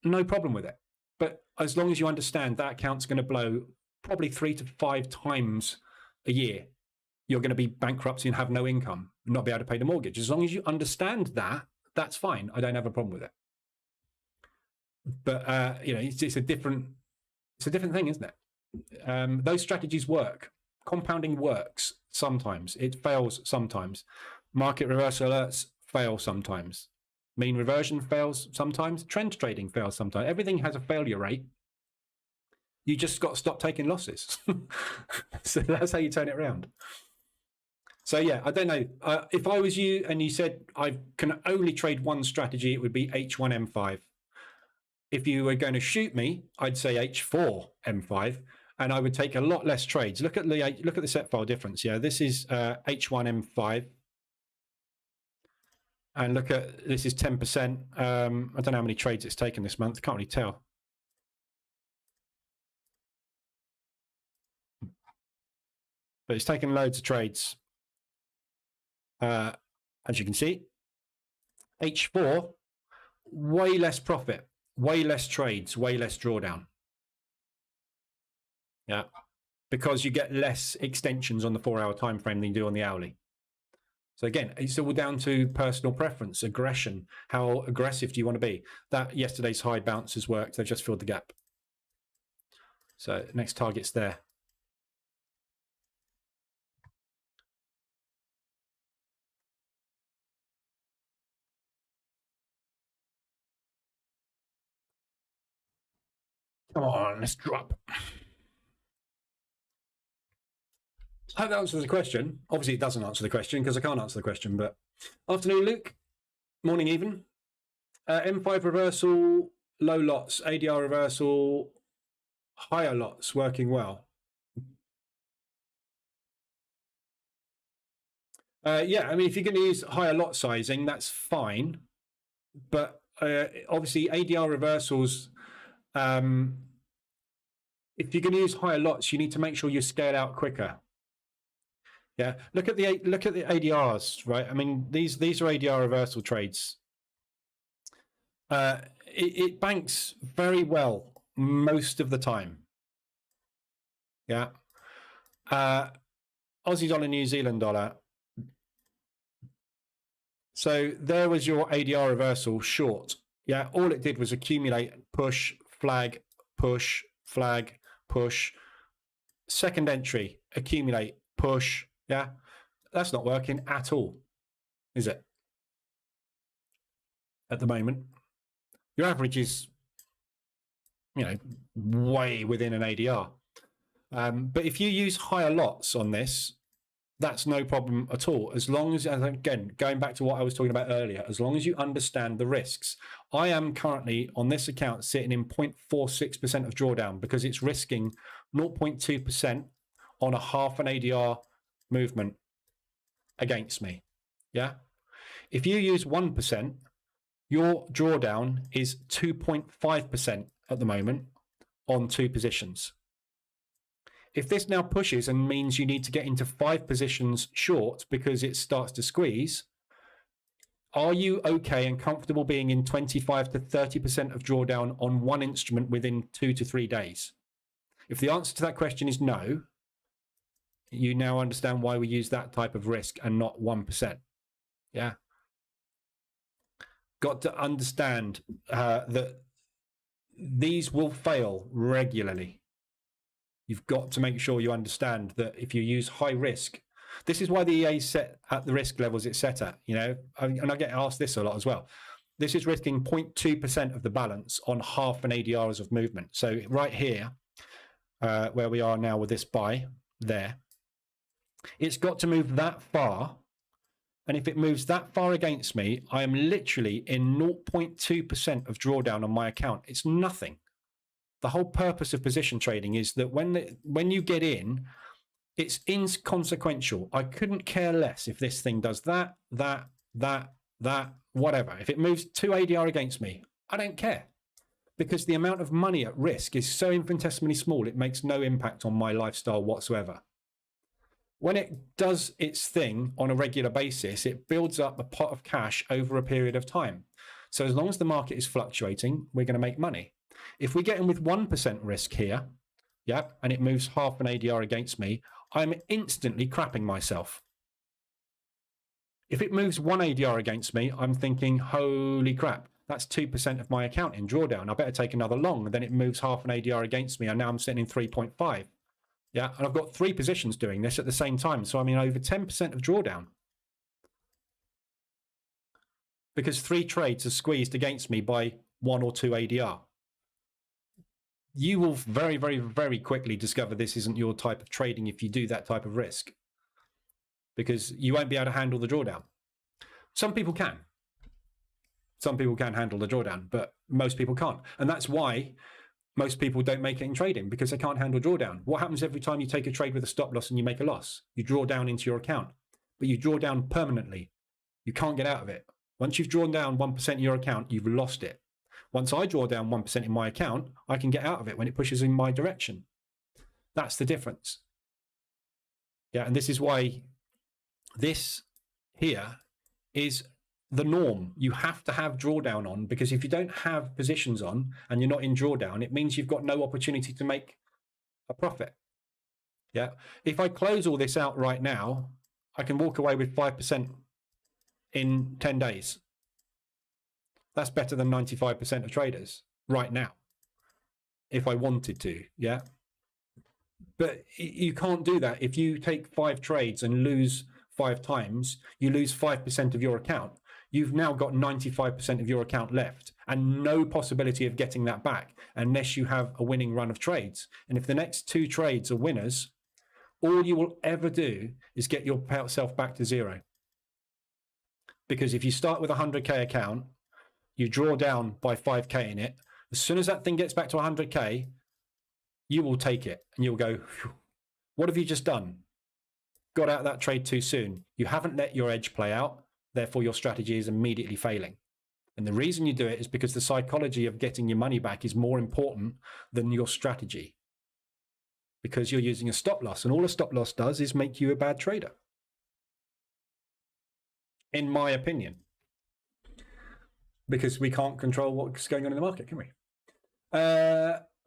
No problem with it. But as long as you understand that account's going to blow probably 3 to 5 times a year, you're going to be bankrupt and have no income, not be able to pay the mortgage. As long as you understand that, that's fine. I don't have a problem with it. But it's a different thing, isn't it? Those strategies work. Compounding works sometimes. It fails sometimes. Market reversal alerts fail sometimes. Mean reversion fails sometimes. Trend trading fails sometimes. Everything has a failure rate. You just got to stop taking losses. So that's how you turn it around. So yeah, I don't know. If I was you and you said I can only trade one strategy, it would be H1M5. If you were going to shoot me, I'd say H4M5, and I would take a lot less trades. Look at the set file difference. Yeah, this is H1M5, and look at this is 10%. I don't know how many trades it's taken this month. Can't really tell. But it's taken loads of trades. As you can see, H4, way less profit, way less trades, way less drawdown. Yeah, because you get less extensions on the 4-hour time frame than you do on the hourly. So again, it's all down to personal preference, aggression. How aggressive do you want to be? That yesterday's high bounce has worked. They've just filled the gap. So next target's there. Come on, let's drop. I hope that answers the question. Obviously, it doesn't answer the question because I can't answer the question. But afternoon, Luke. Morning, even. M5 reversal, low lots, ADR reversal, higher lots working well. Yeah, I mean, if you're going to use higher lot sizing, that's fine. But obviously, ADR reversals. If you're going to use higher lots, you need to make sure you scale out quicker. Yeah, look at the ADRs, right? I mean, these are ADR reversal trades. It banks very well most of the time. Yeah. Aussie dollar, New Zealand dollar. So there was your ADR reversal short. Yeah, all it did was accumulate, push, flag, push, flag, push. Second entry, accumulate, push. Yeah, that's not working at all, is it? At the moment, your average is, way within an ADR. But if you use higher lots on this, that's no problem at all. As long as, again, going back to what I was talking about earlier, as long as you understand the risks. I am currently on this account sitting in 0.46% of drawdown because it's risking 0.2% on a half an ADR movement against me. Yeah. If you use 1%, your drawdown is 2.5% at the moment on 2 positions. If this now pushes and means you need to get into 5 positions short because it starts to squeeze, are you okay and comfortable being in 25 to 30% of drawdown on one instrument within 2 to 3 days? If the answer to that question is no, you now understand why we use that type of risk and not 1%. Yeah. Got to understand that these will fail regularly. You've got to make sure you understand that if you use high risk, this is why the EA is set at the risk levels it's set at, and I get asked this a lot as well. This is risking 0.2% of the balance on half an ADRs of movement. So right here, where we are now with this buy there, it's got to move that far. And if it moves that far against me, I am literally in 0.2% of drawdown on my account. It's nothing. The whole purpose of position trading is that when you get in, it's inconsequential. I couldn't care less if this thing does that, whatever. If it moves 2 ADR against me, I don't care. Because the amount of money at risk is so infinitesimally small, it makes no impact on my lifestyle whatsoever. when it does its thing on a regular basis, it builds up a pot of cash over a period of time. So as long as the market is fluctuating, we're going to make money. If we get in with 1% risk here, yeah, and it moves half an ADR against me, I'm instantly crapping myself. If it moves 1 ADR against me, I'm thinking, holy crap, that's 2% of my account in drawdown. I better take another long. And then it moves half an ADR against me, and now I'm sitting in 3.5. Yeah, and I've got 3 positions doing this at the same time. So I'm in over 10% of drawdown. Because 3 trades are squeezed against me by 1 or 2 ADR. You will very, very, very quickly discover this isn't your type of trading if you do that type of risk. Because you won't be able to handle the drawdown. Some people can. Some people can handle the drawdown, but most people can't. And that's why most people don't make it in trading, because they can't handle drawdown. What happens every time you take a trade with a stop loss and you make a loss? You draw down into your account, but you draw down permanently. You can't get out of it. Once you've drawn down 1% in your account, you've lost it. Once I draw down 1% in my account, I can get out of it when it pushes in my direction. That's the difference. Yeah, and this is why this here is the norm. You have to have drawdown on, because if you don't have positions on and you're not in drawdown, it means you've got no opportunity to make a profit. Yeah. If I close all this out right now, I can walk away with 5% in 10 days. That's better than 95% of traders right now, if I wanted to. Yeah. But you can't do that. If you take 5 trades and lose 5 times, you lose 5% of your account. You've now got 95% of your account left and no possibility of getting that back unless you have a winning run of trades. And if the next 2 trades are winners, all you will ever do is get yourself back to 0. Because if you start with a 100K account, you draw down by 5K in it. As soon as that thing gets back to 100K, you will take it and you'll go, what have you just done? Got out of that trade too soon. You haven't let your edge play out. Therefore, your strategy is immediately failing. And the reason you do it is because the psychology of getting your money back is more important than your strategy. Because you're using a stop loss, and all a stop loss does is make you a bad trader. In my opinion. Because we can't control what's going on in the market, can we?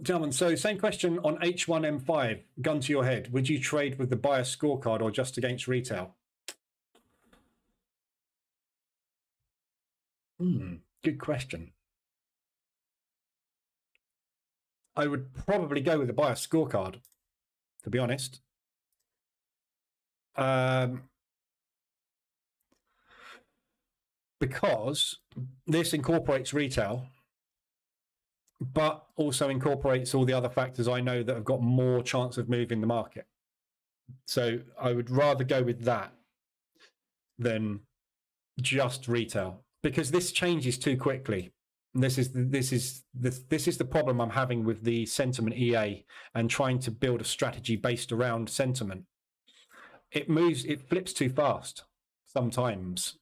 Gentlemen, so same question on H1M5. Gun to your head. Would you trade with the buyer scorecard or just against retail? Good question. I would probably go with the buyer scorecard, to be honest. Because this incorporates retail, but also incorporates all the other factors I know that have got more chance of moving the market. So I would rather go with that than just retail, because this changes too quickly. This is the problem I'm having with the sentiment EA and trying to build a strategy based around sentiment. It flips too fast sometimes.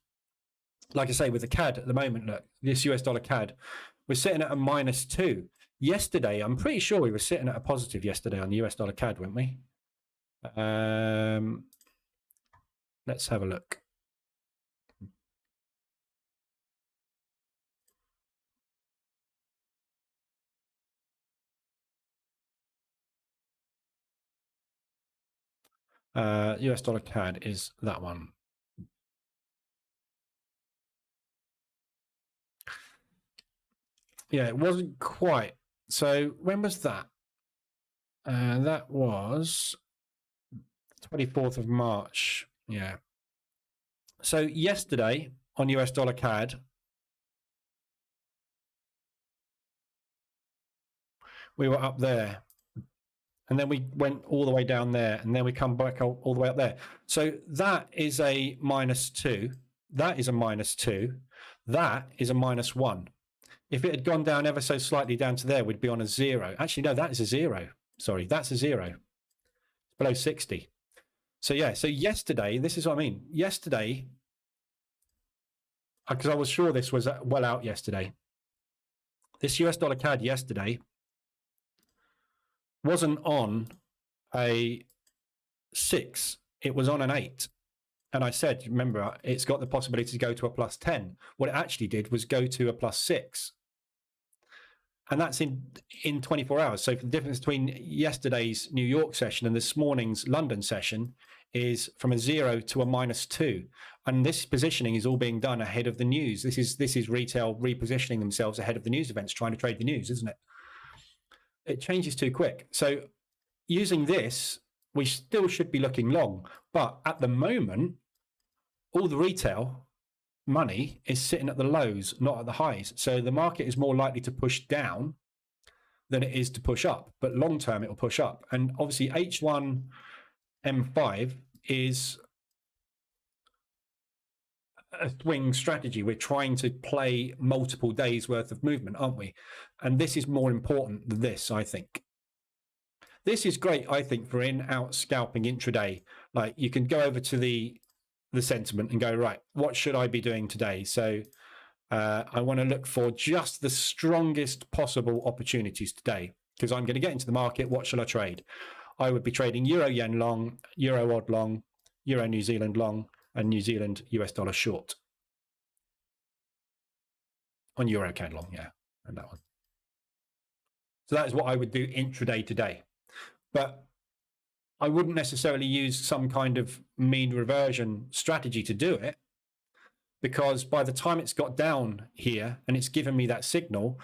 Like I say, with the CAD at the moment, look, this US dollar CAD, we're sitting at a -2. Yesterday, I'm pretty sure we were sitting at a positive yesterday on the US dollar CAD, weren't we? Let's have a look. US dollar CAD is that one. Yeah, it wasn't quite. So when was that? That was 24th of March. Yeah. So yesterday on US dollar CAD, we were up there. And then we went all the way down there, and then we come back all the way up there. So that is a -2. That is a -2. That is a -1. If it had gone down ever so slightly down to there, we'd be on a 0. Actually, no, that is a 0. Sorry, that's a 0. It's below 60. So yeah, so yesterday, this is what I mean. Yesterday, because I was sure this was well out yesterday. This US dollar CAD yesterday wasn't on a 6. it was on an 8. And I said, remember, it's got the possibility to go to a plus 10. What it actually did was go to a plus 6. And that's in 24 hours. So the difference between yesterday's New York session and this morning's London session is from a 0 to a -2. And this positioning is all being done ahead of the news. This is retail repositioning themselves ahead of the news events, trying to trade the news, isn't it? It changes too quick. So using this, we still should be looking long. But at the moment, all the retail money is sitting at the lows, not at the highs. So the market is more likely to push down than it is to push up. But long term, it will push up. And obviously, H1 M5 is a swing strategy. We're trying to play multiple days worth of movement, aren't we? And this is more important than this, I think. This is great, I think, for in-out scalping intraday. Like you can go over to the sentiment and go, right, what should I be doing today? So I want to look for just the strongest possible opportunities today because I'm going to get into the market. What shall I trade? I would be trading Euro Yen long, Euro Odd long, Euro New Zealand long, and New Zealand US dollar short. On Euro CAD long, yeah, and that one. So that is what I would do intraday today. But I wouldn't necessarily use some kind of mean reversion strategy to do it because by the time it's got down here and it's given me that signal,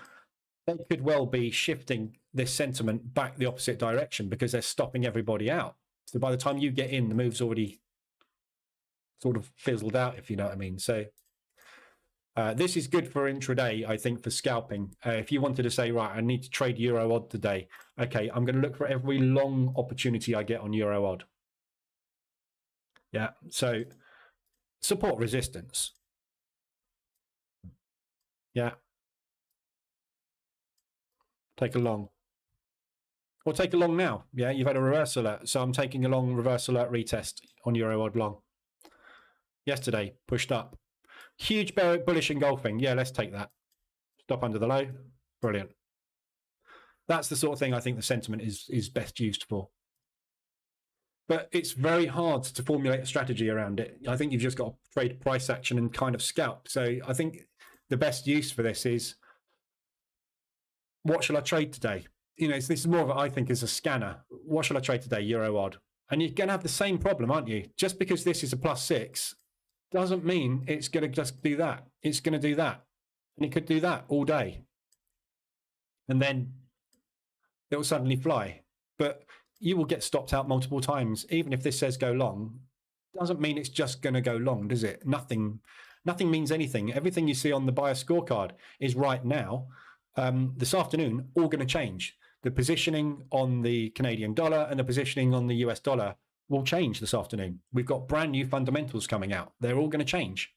they could well be shifting this sentiment back the opposite direction because they're stopping everybody out. So by the time you get in, the move's already sort of fizzled out, if you know what I mean. So this is good for intraday, I think, for scalping. If you wanted to say, right, I need to trade Euro Odd today. Okay, I'm going to look for every long opportunity I get on Euro Odd. Yeah, so support resistance. Yeah. Take a long. Or take a long now. Yeah, you've had a reverse alert. So I'm taking a long reverse alert retest on Euro Odd long. Yesterday, pushed up. Huge bullish engulfing. Yeah, let's take that. Stop under the low. Brilliant. That's the sort of thing I think the sentiment is best used for. But it's very hard to formulate a strategy around it. I think you've just got to trade price action and kind of scalp. So I think the best use for this is, what shall I trade today? You know, this is more of, I think, as a scanner. What shall I trade today? Euro Odd. And you're going to have the same problem, aren't you? Just because this is a +6 doesn't mean it's going to just do that. It's going to do that. And it could do that all day. And then it will suddenly fly. But you will get stopped out multiple times. Even if this says go long, doesn't mean it's just going to go long, does it? Nothing means anything. Everything you see on the buyer scorecard is right now. This afternoon, all going to change. The positioning on the Canadian dollar and the positioning on the US dollar will change this afternoon. We've got brand new fundamentals coming out. They're all going to change.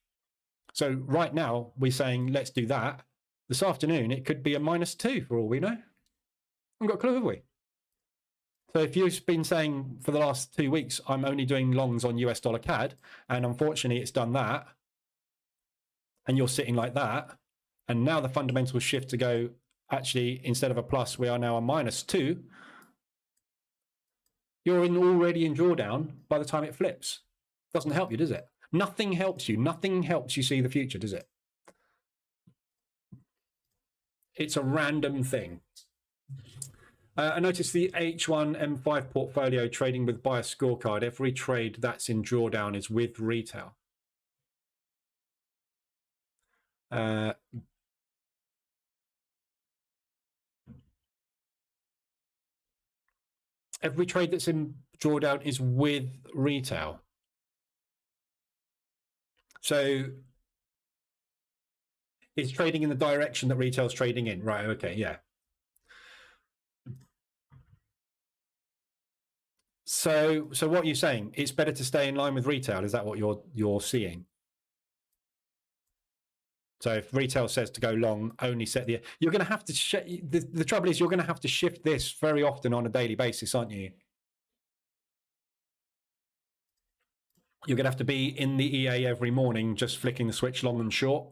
So right now, we're saying, let's do that. This afternoon, it could be a -2 for all we know. We've got a clue, have we? So if you've been saying for the last 2 weeks, I'm only doing longs on US dollar CAD, and unfortunately it's done that, and you're sitting like that, and now the fundamentals shift to go, actually, instead of a plus, we are now a -2, you're already in drawdown by the time it flips. Doesn't help you, does it? Nothing helps you. Nothing helps you see the future, does it? It's a random thing. I noticed the H1 M5 portfolio trading with buyer scorecard. Every trade that's in drawdown is with retail. Every trade that's in drawdown is with retail. So it's trading in the direction that retail's trading in. Right, okay, yeah. So what are you saying? It's better to stay in line with retail. Is that what you're seeing? So if retail says to go long, only set you're going to have to, the trouble is you're going to have to shift this very often on a daily basis, aren't you? You're going to have to be in the EA every morning, just flicking the switch long and short.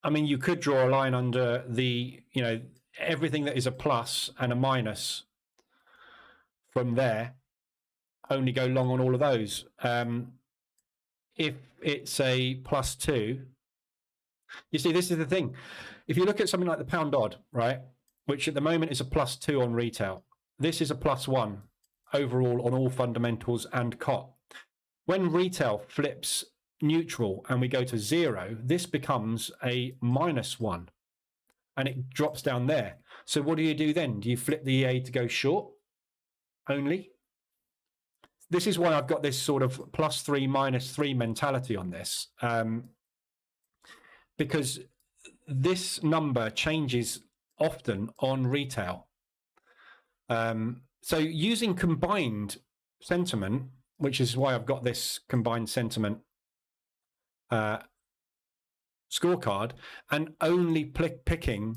I mean, you could draw a line under the, everything that is a plus and a minus from there, only go long on all of those. If it's a +2, you see, this is the thing. If you look at something like the pound odd, right, which at the moment is a +2 on retail, this is a +1 overall on all fundamentals and COT. When retail flips neutral and we go to 0, this becomes a -1 and it drops down there. So what do you do then? Do you flip the EA to go short only? This is why I've got this sort of +3 -3 mentality on this, because this number changes often on retail. So using combined sentiment, which is why I've got this combined sentiment scorecard, and only picking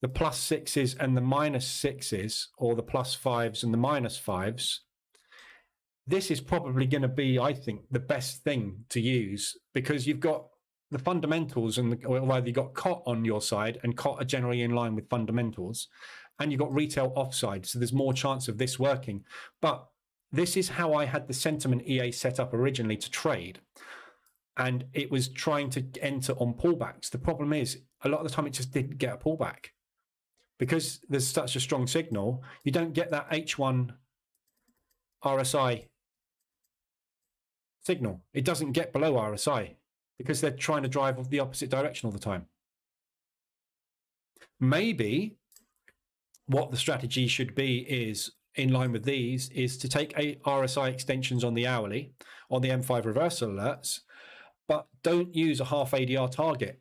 the +6s and the -6s, or the +5s and the -5s, this is probably going to be, I think, the best thing to use, because you've got the fundamentals, and either you've got COT on your side, and COT are generally in line with fundamentals, and you've got retail offside, so there's more chance of this working. But this is how I had the sentiment EA set up originally to trade, and it was trying to enter on pullbacks. The problem is, a lot of the time it just didn't get a pullback because there's such a strong signal. You don't get that H1 RSI signal. It doesn't get below RSI because they're trying to drive the opposite direction all the time. Maybe what the strategy should be is, in line with these, is to take RSI extensions on the hourly, on the M5 reversal alerts, but don't use a half ADR target.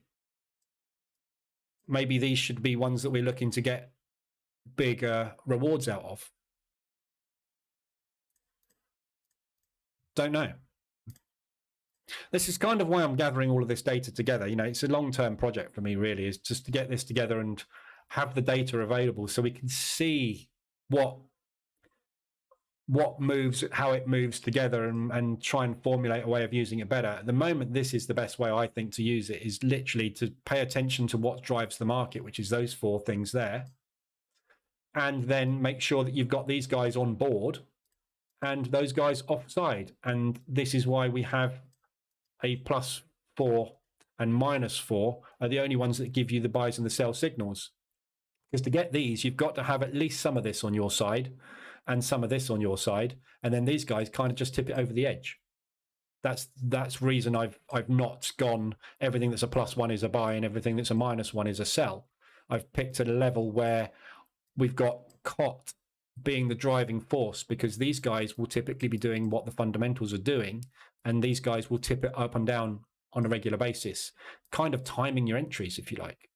Maybe these should be ones that we're looking to get bigger rewards out of. Don't know. This is kind of why I'm gathering all of this data together. It's a long-term project for me, really, is just to get this together and have the data available so we can see what moves, how it moves together, and try and formulate a way of using it better. At the moment, this is the best way, I think, to use it, is literally to pay attention to what drives the market, which is those 4 things there, and then make sure that you've got these guys on board and those guys offside. And this is why we have a +4 and -4 are the only ones that give you the buys and the sell signals. Because to get these, you've got to have at least some of this on your side and some of this on your side, and then these guys kind of just tip it over the edge. That's reason I've not gone everything that's a +1 is a buy and everything that's a -1 is a sell. I've picked a level where we've got COT being the driving force, because these guys will typically be doing what the fundamentals are doing, and these guys will tip it up and down on a regular basis, kind of timing your entries, if you like.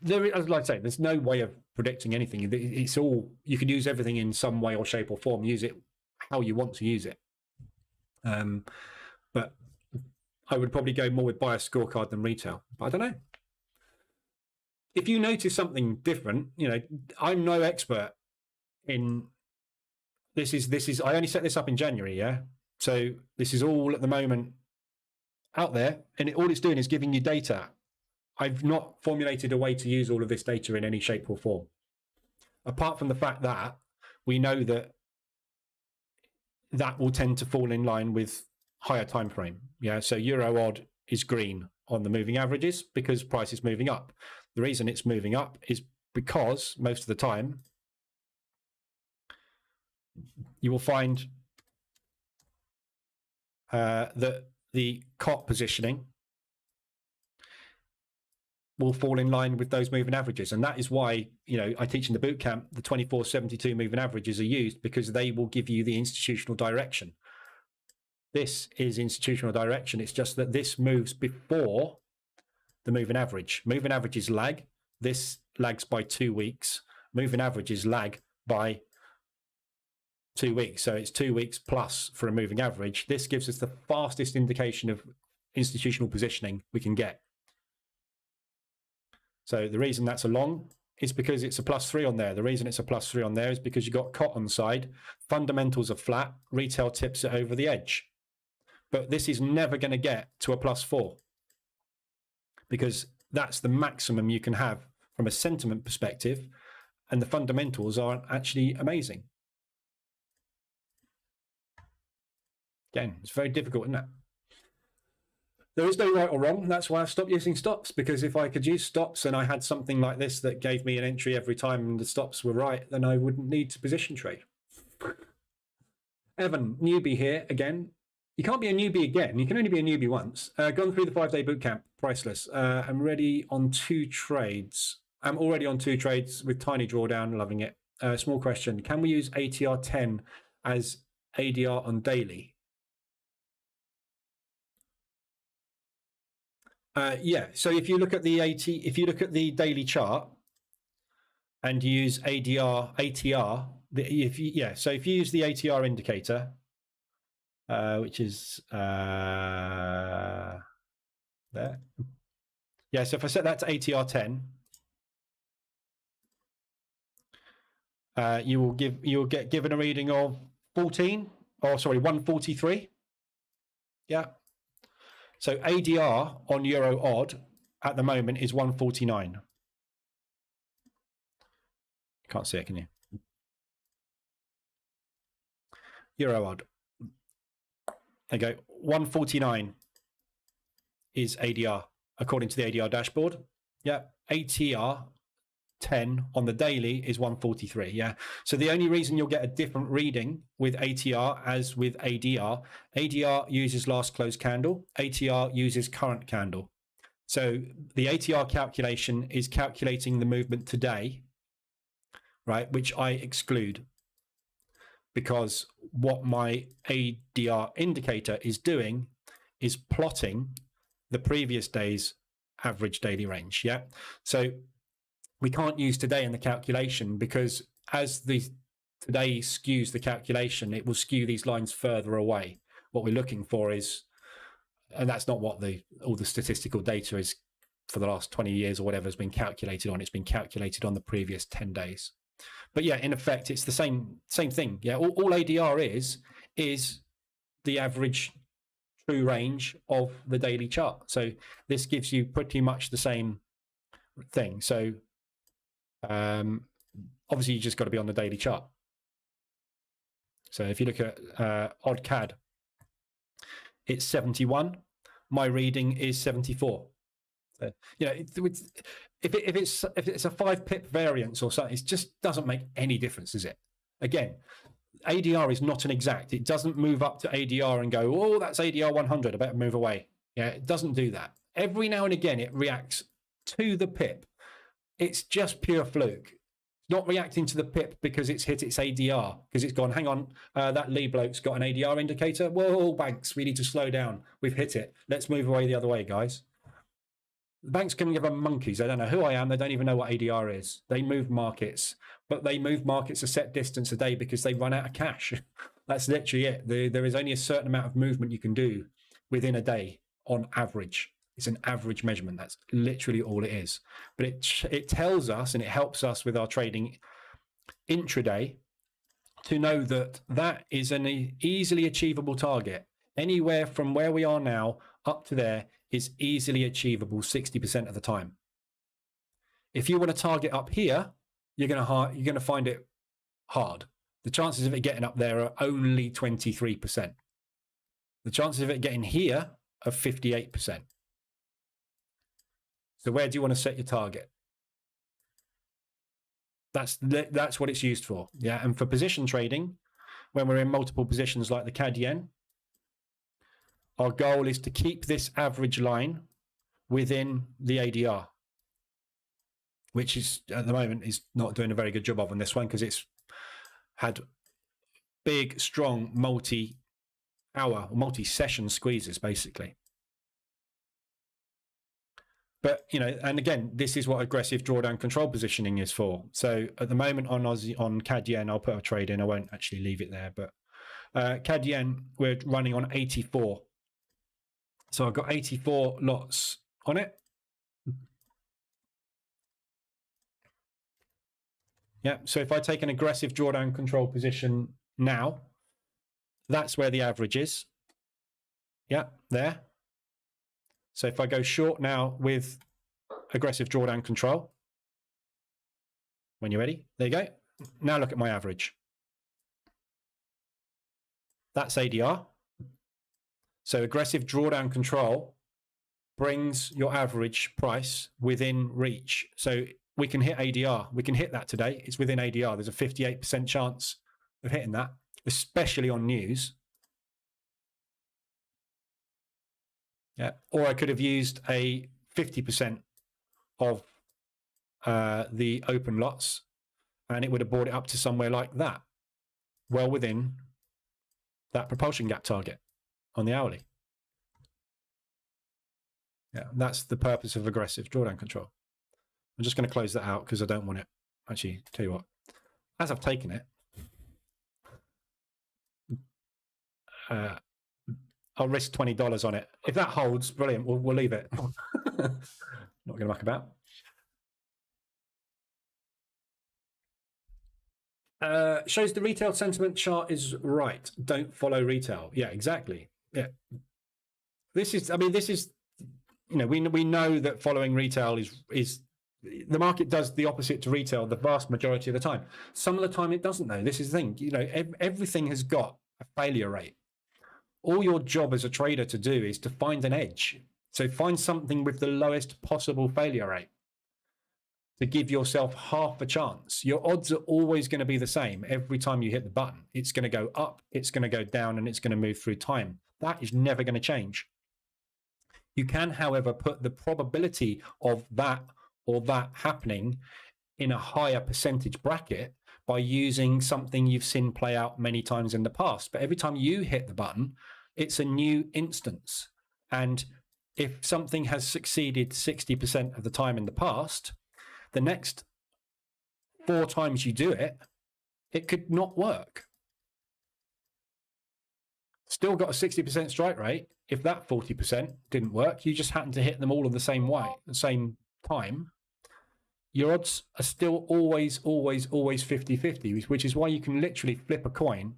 As I say, there's no way of predicting anything. It's all, you can use everything in some way or shape or form, use it how you want to use it. But I would probably go more with bias scorecard than retail, but I don't know. If you notice something different, I'm no expert in this. I only set this up in January, yeah? So this is all at the moment out there, and all it's doing is giving you data. I've not formulated a way to use all of this data in any shape or form, apart from the fact that we know that will tend to fall in line with higher time frame. Yeah, so Euro odd is green on the moving averages because price is moving up. The reason it's moving up is because most of the time you will find that the COT positioning will fall in line with those moving averages. And that is why, I teach in the bootcamp, the 2472 moving averages are used, because they will give you the institutional direction. This is institutional direction. It's just that this moves before the moving average. Moving averages lag. This lags by 2 weeks. Moving averages lag by 2 weeks. So it's 2 weeks plus for a moving average. This gives us the fastest indication of institutional positioning we can get. So the reason that's a long is because it's a +3 on there. The reason it's a +3 on there is because you've got COT on the side. Fundamentals are flat. Retail tips it over the edge. But this is never going to get to a +4. because that's the maximum you can have from a sentiment perspective, and the fundamentals are actually amazing. Again, it's very difficult, isn't it? There is no right or wrong. That's why I stopped using stops, because if I could use stops and I had something like this that gave me an entry every time and the stops were right, then I wouldn't need to position trade. Evan, newbie here again. You can't be a newbie again. You can only be a newbie once. Gone through the 5-day bootcamp, priceless. I'm ready on 2 trades. I'm already on 2 trades with tiny drawdown, loving it. Small question, can we use ATR 10 as ADR on daily? Yeah, so if you look at the daily chart and use ATR, so if you use the ATR indicator, which is there. Yeah, so if I set that to ATR 10, you'll get given a reading of 143. Yeah. So ADR on Euro odd at the moment is 149. You can't see it, can you? Euro odd. There you go. 149 is ADR according to the ADR dashboard. Yeah. ATR 10 on the daily is 143. Yeah. So the only reason you'll get a different reading with ATR as with ADR, ADR uses last close candle, ATR uses current candle. So the ATR calculation is calculating the movement today, right, which I exclude, because what my ADR indicator is doing is plotting the previous day's average daily range. Yeah. So we can't use today in the calculation, because as the today skews the calculation, it will skew these lines further away. What we're looking for is, and that's not what all the statistical data is for the last 20 years or whatever has been calculated on. It's been calculated on the previous 10 days. But yeah, in effect, it's the same thing. Yeah, all ADR is the average true range of the daily chart. So this gives you pretty much the same thing. So obviously you just got to be on the daily chart. So if you look at odd CAD, it's 71. My reading is 74. So, you know, if it's a 5 pip variance or something, it just doesn't make any difference, does it? Again, ADR is not an exact. It doesn't move up to ADR and go, oh, that's ADR 100. I better move away. Yeah, it doesn't do that. Every now and again, it reacts to the pip. It's just pure fluke. It's not reacting to the pip because it's hit its ADR, because it's gone, hang on, that Lee bloke's got an ADR indicator. Whoa, banks, we need to slow down. We've hit it. Let's move away the other way, guys. The banks can give them monkeys. They don't know who I am. They don't even know what ADR is. They move markets, but they move markets a set distance a day because they run out of cash. That's literally it. There is only a certain amount of movement you can do within a day on average. It's an average measurement. That's literally all it is. But it tells us, and it helps us with our trading intraday, to know that that is an easily achievable target. Anywhere from where we are now up to there is easily achievable 60% of the time. If you want to target up here, you're going to find it hard. The chances of it getting up there are only 23%. The chances of it getting here are 58%. So where do you want to set your target? That's what it's used for. Yeah, and for position trading, when we're in multiple positions like the CAD yen, our goal is to keep this average line within the ADR, which is at the moment is not doing a very good job of on this one, because it's had big, strong multi-hour, multi-session squeezes, basically. But, you know, and again, this is what aggressive drawdown control positioning is for. So at the moment on CAD yen, I'll put a trade in. I won't actually leave it there, but CAD yen, we're running on 84. So I've got 84 lots on it. Yeah, so if I take an aggressive drawdown control position now, that's where the average is. Yeah, there. So if I go short now with aggressive drawdown control, when you're ready, there you go. Now look at my average. That's ADR. So aggressive drawdown control brings your average price within reach. So we can hit ADR. We can hit that today. It's within ADR. There's a 58% chance of hitting that, especially on news. Yeah. Or I could have used a 50% of the open lots, and it would have brought it up to somewhere like that, well within that propulsion gap target on the hourly. Yeah, that's the purpose of aggressive drawdown control. I'm just going to close that out because I don't want it. Actually, tell you what, as I've taken it, I'll risk $20 on it. If that holds, brilliant. We'll leave it. Not going to muck about. Shows the retail sentiment chart is right. Don't follow retail. Yeah, exactly. Yeah. This is, you know, we know that following retail is the market does the opposite to retail the vast majority of the time. Some of the time it doesn't though. This is the thing, you know, everything has got a failure rate. All your job as a trader to do is to find an edge. So find something with the lowest possible failure rate to give yourself half a chance. Your odds are always going to be the same every time you hit the button. It's going to go up, it's going to go down, and it's going to move through time. That is never going to change. You can, however, put the probability of that or that happening in a higher percentage bracket by using something you've seen play out many times in the past. But every time you hit the button, it's a new instance. And if something has succeeded 60% of the time in the past, the next 4 times you do it, it could not work. Still got a 60% strike rate. If that 40% didn't work, you just happen to hit them all in the same way, the same time, your odds are still always 50-50, which is why you can literally flip a coin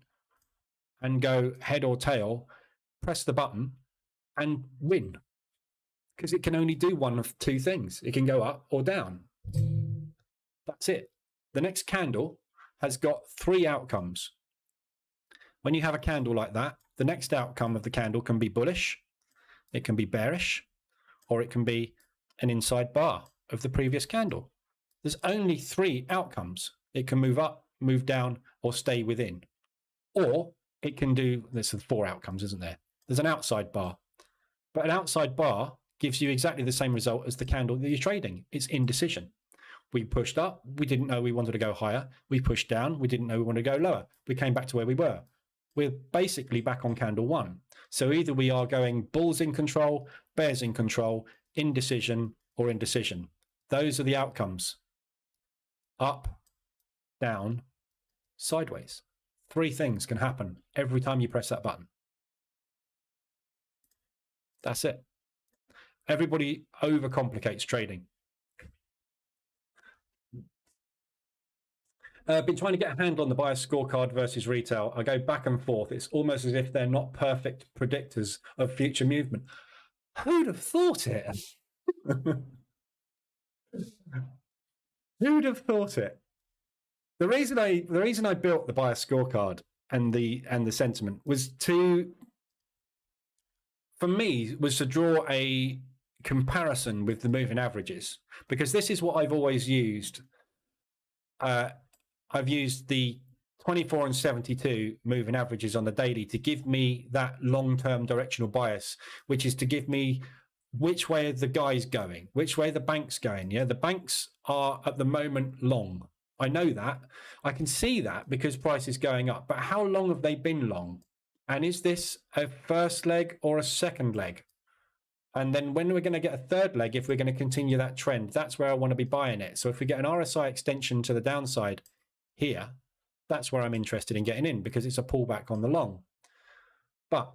and go head or tail, press the button and win. Because it can only do one of 2 things. It can go up or down. That's it. The next candle has got 3 outcomes. When you have a candle like that, the next outcome of the candle can be bullish, it can be bearish, or it can be an inside bar of the previous candle. There's only 3 outcomes. It can move up, move down, or stay within. Or it can do, there's 4 outcomes, isn't there? There's an outside bar. But an outside bar gives you exactly the same result as the candle that you're trading. It's indecision. We pushed up, we didn't know we wanted to go higher. We pushed down, we didn't know we wanted to go lower. We came back to where we were. We're basically back on candle 1. So either we are going bulls in control, bears in control, indecision, or indecision. Those are the outcomes. Up, down, sideways. 3 things can happen every time you press that button. That's it. Everybody overcomplicates trading. Been trying to get a handle on the bias scorecard versus retail. I go back and forth. It's almost as if they're not perfect predictors of future movement. Who'd have thought it? Who'd have thought it? The reason I built the bias scorecard and the sentiment was to draw a comparison with the moving averages, because this is what I've always used. I've used the 24 and 72 moving averages on the daily to give me that long-term directional bias, which is to give me which way the guy's going, which way the bank's going. Yeah, the banks are at the moment long. I know that. I can see that because price is going up. But how long have they been long? And is this a first leg or a second leg? And then when we're going to get a third leg, if we're going to continue that trend, that's where I want to be buying it. So if we get an RSI extension to the downside here, that's where I'm interested in getting in, because it's a pullback on the long. But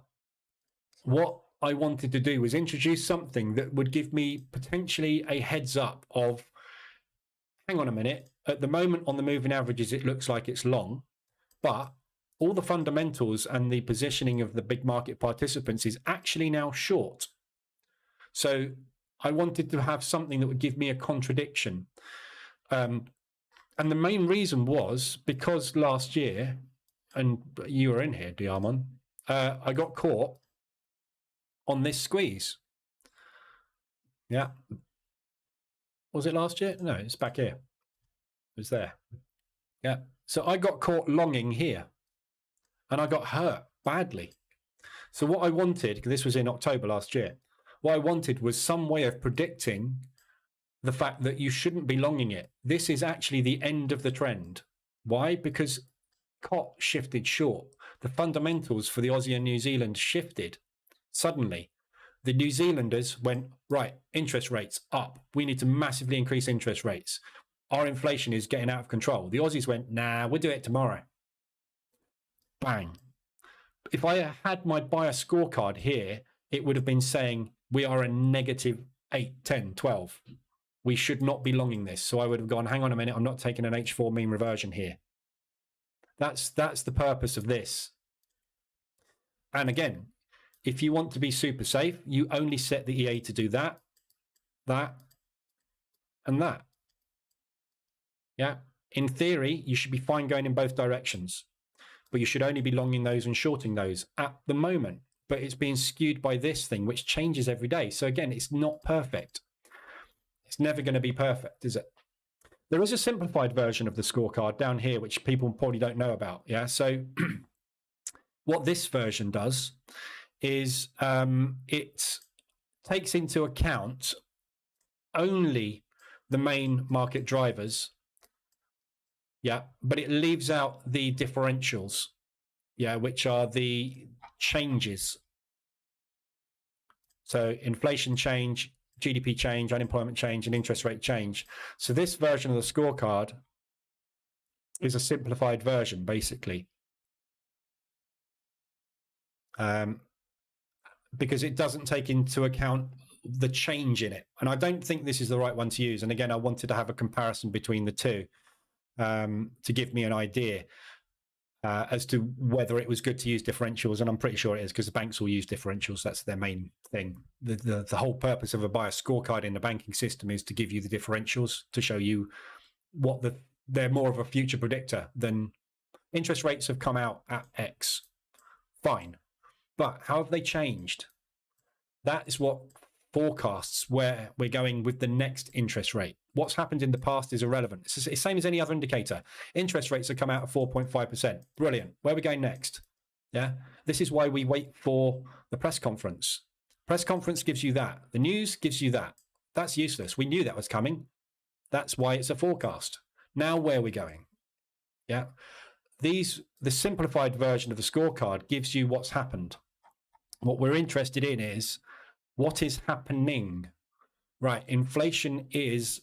what I wanted to do was introduce something that would give me potentially a heads up of, hang on a minute, at the moment on the moving averages, it looks like it's long, but all the fundamentals and the positioning of the big market participants is actually now short. So I wanted to have something that would give me a contradiction. And the main reason was because last year, and you were in here, Diamond, I got caught on this squeeze. Yeah. Was it last year? No, it's back here. It was there. Yeah. So I got caught longing here and I got hurt badly. So what I wanted, because this was in October last year, what I wanted was some way of predicting the fact that you shouldn't be longing it. This is actually the end of the trend. Why? Because COT shifted short. The fundamentals for the Aussie and New Zealand shifted suddenly. The New Zealanders went, right, interest rates up. We need to massively increase interest rates. Our inflation is getting out of control. The Aussies went, nah, we'll do it tomorrow. Bang. If I had my buyer scorecard here, it would have been saying we are a negative 8, 10, 12. We should not be longing this. So I would have gone, hang on a minute, I'm not taking an H4 mean reversion here. That's the purpose of this. And again, if you want to be super safe, you only set the EA to do that, and that. Yeah. In theory, you should be fine going in both directions, but you should only be longing those and shorting those at the moment. But it's being skewed by this thing, which changes every day. So again, it's not perfect. It's never going to be perfect, is it? There is a simplified version of the scorecard down here, which people probably don't know about. Yeah. So what this version does is it takes into account only the main market drivers. Yeah. But it leaves out the differentials. Yeah. Which are the changes. So inflation change, GDP change, unemployment change, and interest rate change. So this version of the scorecard is a simplified version, basically. Because it doesn't take into account the change in it. And I don't think this is the right one to use. And again, I wanted to have a comparison between the two to give me an idea as to whether it was good to use differentials. And I'm pretty sure it is, because the banks will use differentials. That's their main thing. The whole purpose of a buyer scorecard in the banking system is to give you the differentials to show you what they're more of a future predictor than interest rates have come out at X. Fine. But how have they changed? That is what forecasts where we're going with the next interest rate. What's happened in the past is irrelevant. It's the same as any other indicator. Interest rates have come out at 4.5%. Brilliant. Where are we going next? Yeah. This is why we wait for the press conference. Press conference gives you that. The news gives you that. That's useless. We knew that was coming. That's why it's a forecast. Now where are we going? Yeah. The simplified version of the scorecard gives you what's happened. What we're interested in is what is happening. Right. Inflation is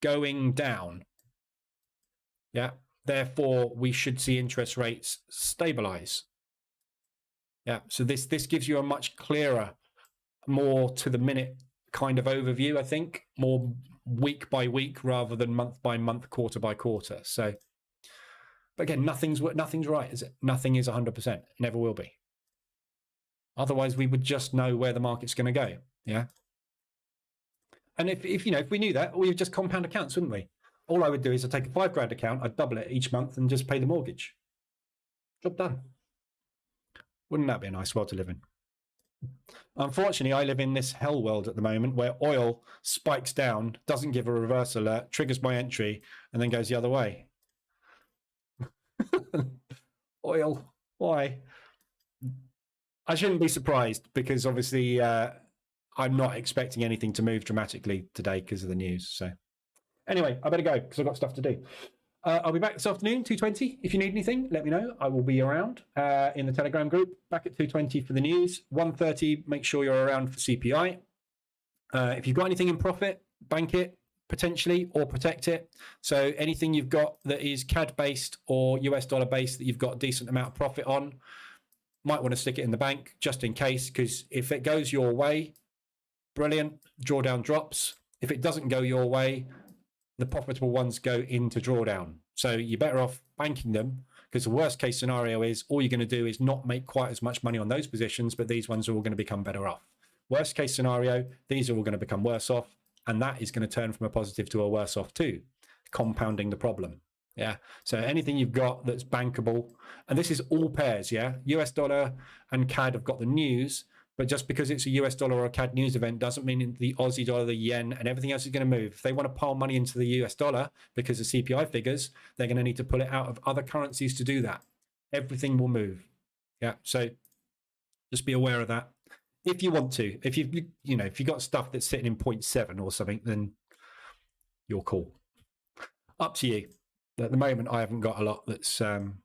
going down. Yeah. Therefore, we should see interest rates stabilize. Yeah. So this gives you a much clearer, more to the minute kind of overview, I think, more week by week rather than month by month, quarter by quarter. So, but again, nothing's right, is it? Nothing is 100%. Never will be. Otherwise, we would just know where the market's going to go. Yeah. And if we knew that, we would just compound accounts, wouldn't we? All I would do is I'd take a $5,000 account, I'd double it each month and just pay the mortgage. Job done. Wouldn't that be a nice world to live in? Unfortunately, I live in this hell world at the moment where oil spikes down, doesn't give a reverse alert, triggers my entry, and then goes the other way. Oil, why? I shouldn't be surprised because obviously I'm not expecting anything to move dramatically today because of the news. So anyway, I better go because I've got stuff to do. I'll be back this afternoon, 2:20. If you need anything, let me know. I will be around in the Telegram group, back at 2:20 for the news. 1:30, make sure you're around for CPI. If you've got anything in profit, bank it, potentially, or protect it. So anything you've got that is CAD-based or US dollar-based that you've got a decent amount of profit on, might want to stick it in the bank just in case, because if it goes your way, brilliant, drawdown drops. If it doesn't go your way, the profitable ones go into drawdown. So you're better off banking them, because the worst case scenario is all you're going to do is not make quite as much money on those positions, but these ones are all going to become better off. Worst case scenario, these are all going to become worse off, and that is going to turn from a positive to a worse off too, compounding the problem. Yeah. So anything you've got that's bankable, and this is all pairs. Yeah. US dollar and CAD have got the news, but just because it's a US dollar or a CAD news event doesn't mean the Aussie dollar, the yen, and everything else is going to move. If they want to pile money into the US dollar because of CPI figures, they're going to need to pull it out of other currencies to do that. Everything will move. Yeah. So just be aware of that. If you want to, if you've got stuff that's sitting in 0.7 or something, then you're cool. Up to you. At the moment, I haven't got a lot that's bankable,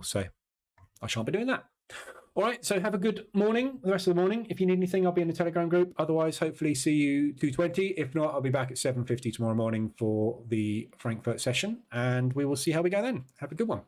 so I shan't be doing that. All right, so have a good morning, the rest of the morning. If you need anything, I'll be in the Telegram group. Otherwise, hopefully see you 2:20. If not, I'll be back at 7:50 tomorrow morning for the Frankfurt session, and we will see how we go then. Have a good one.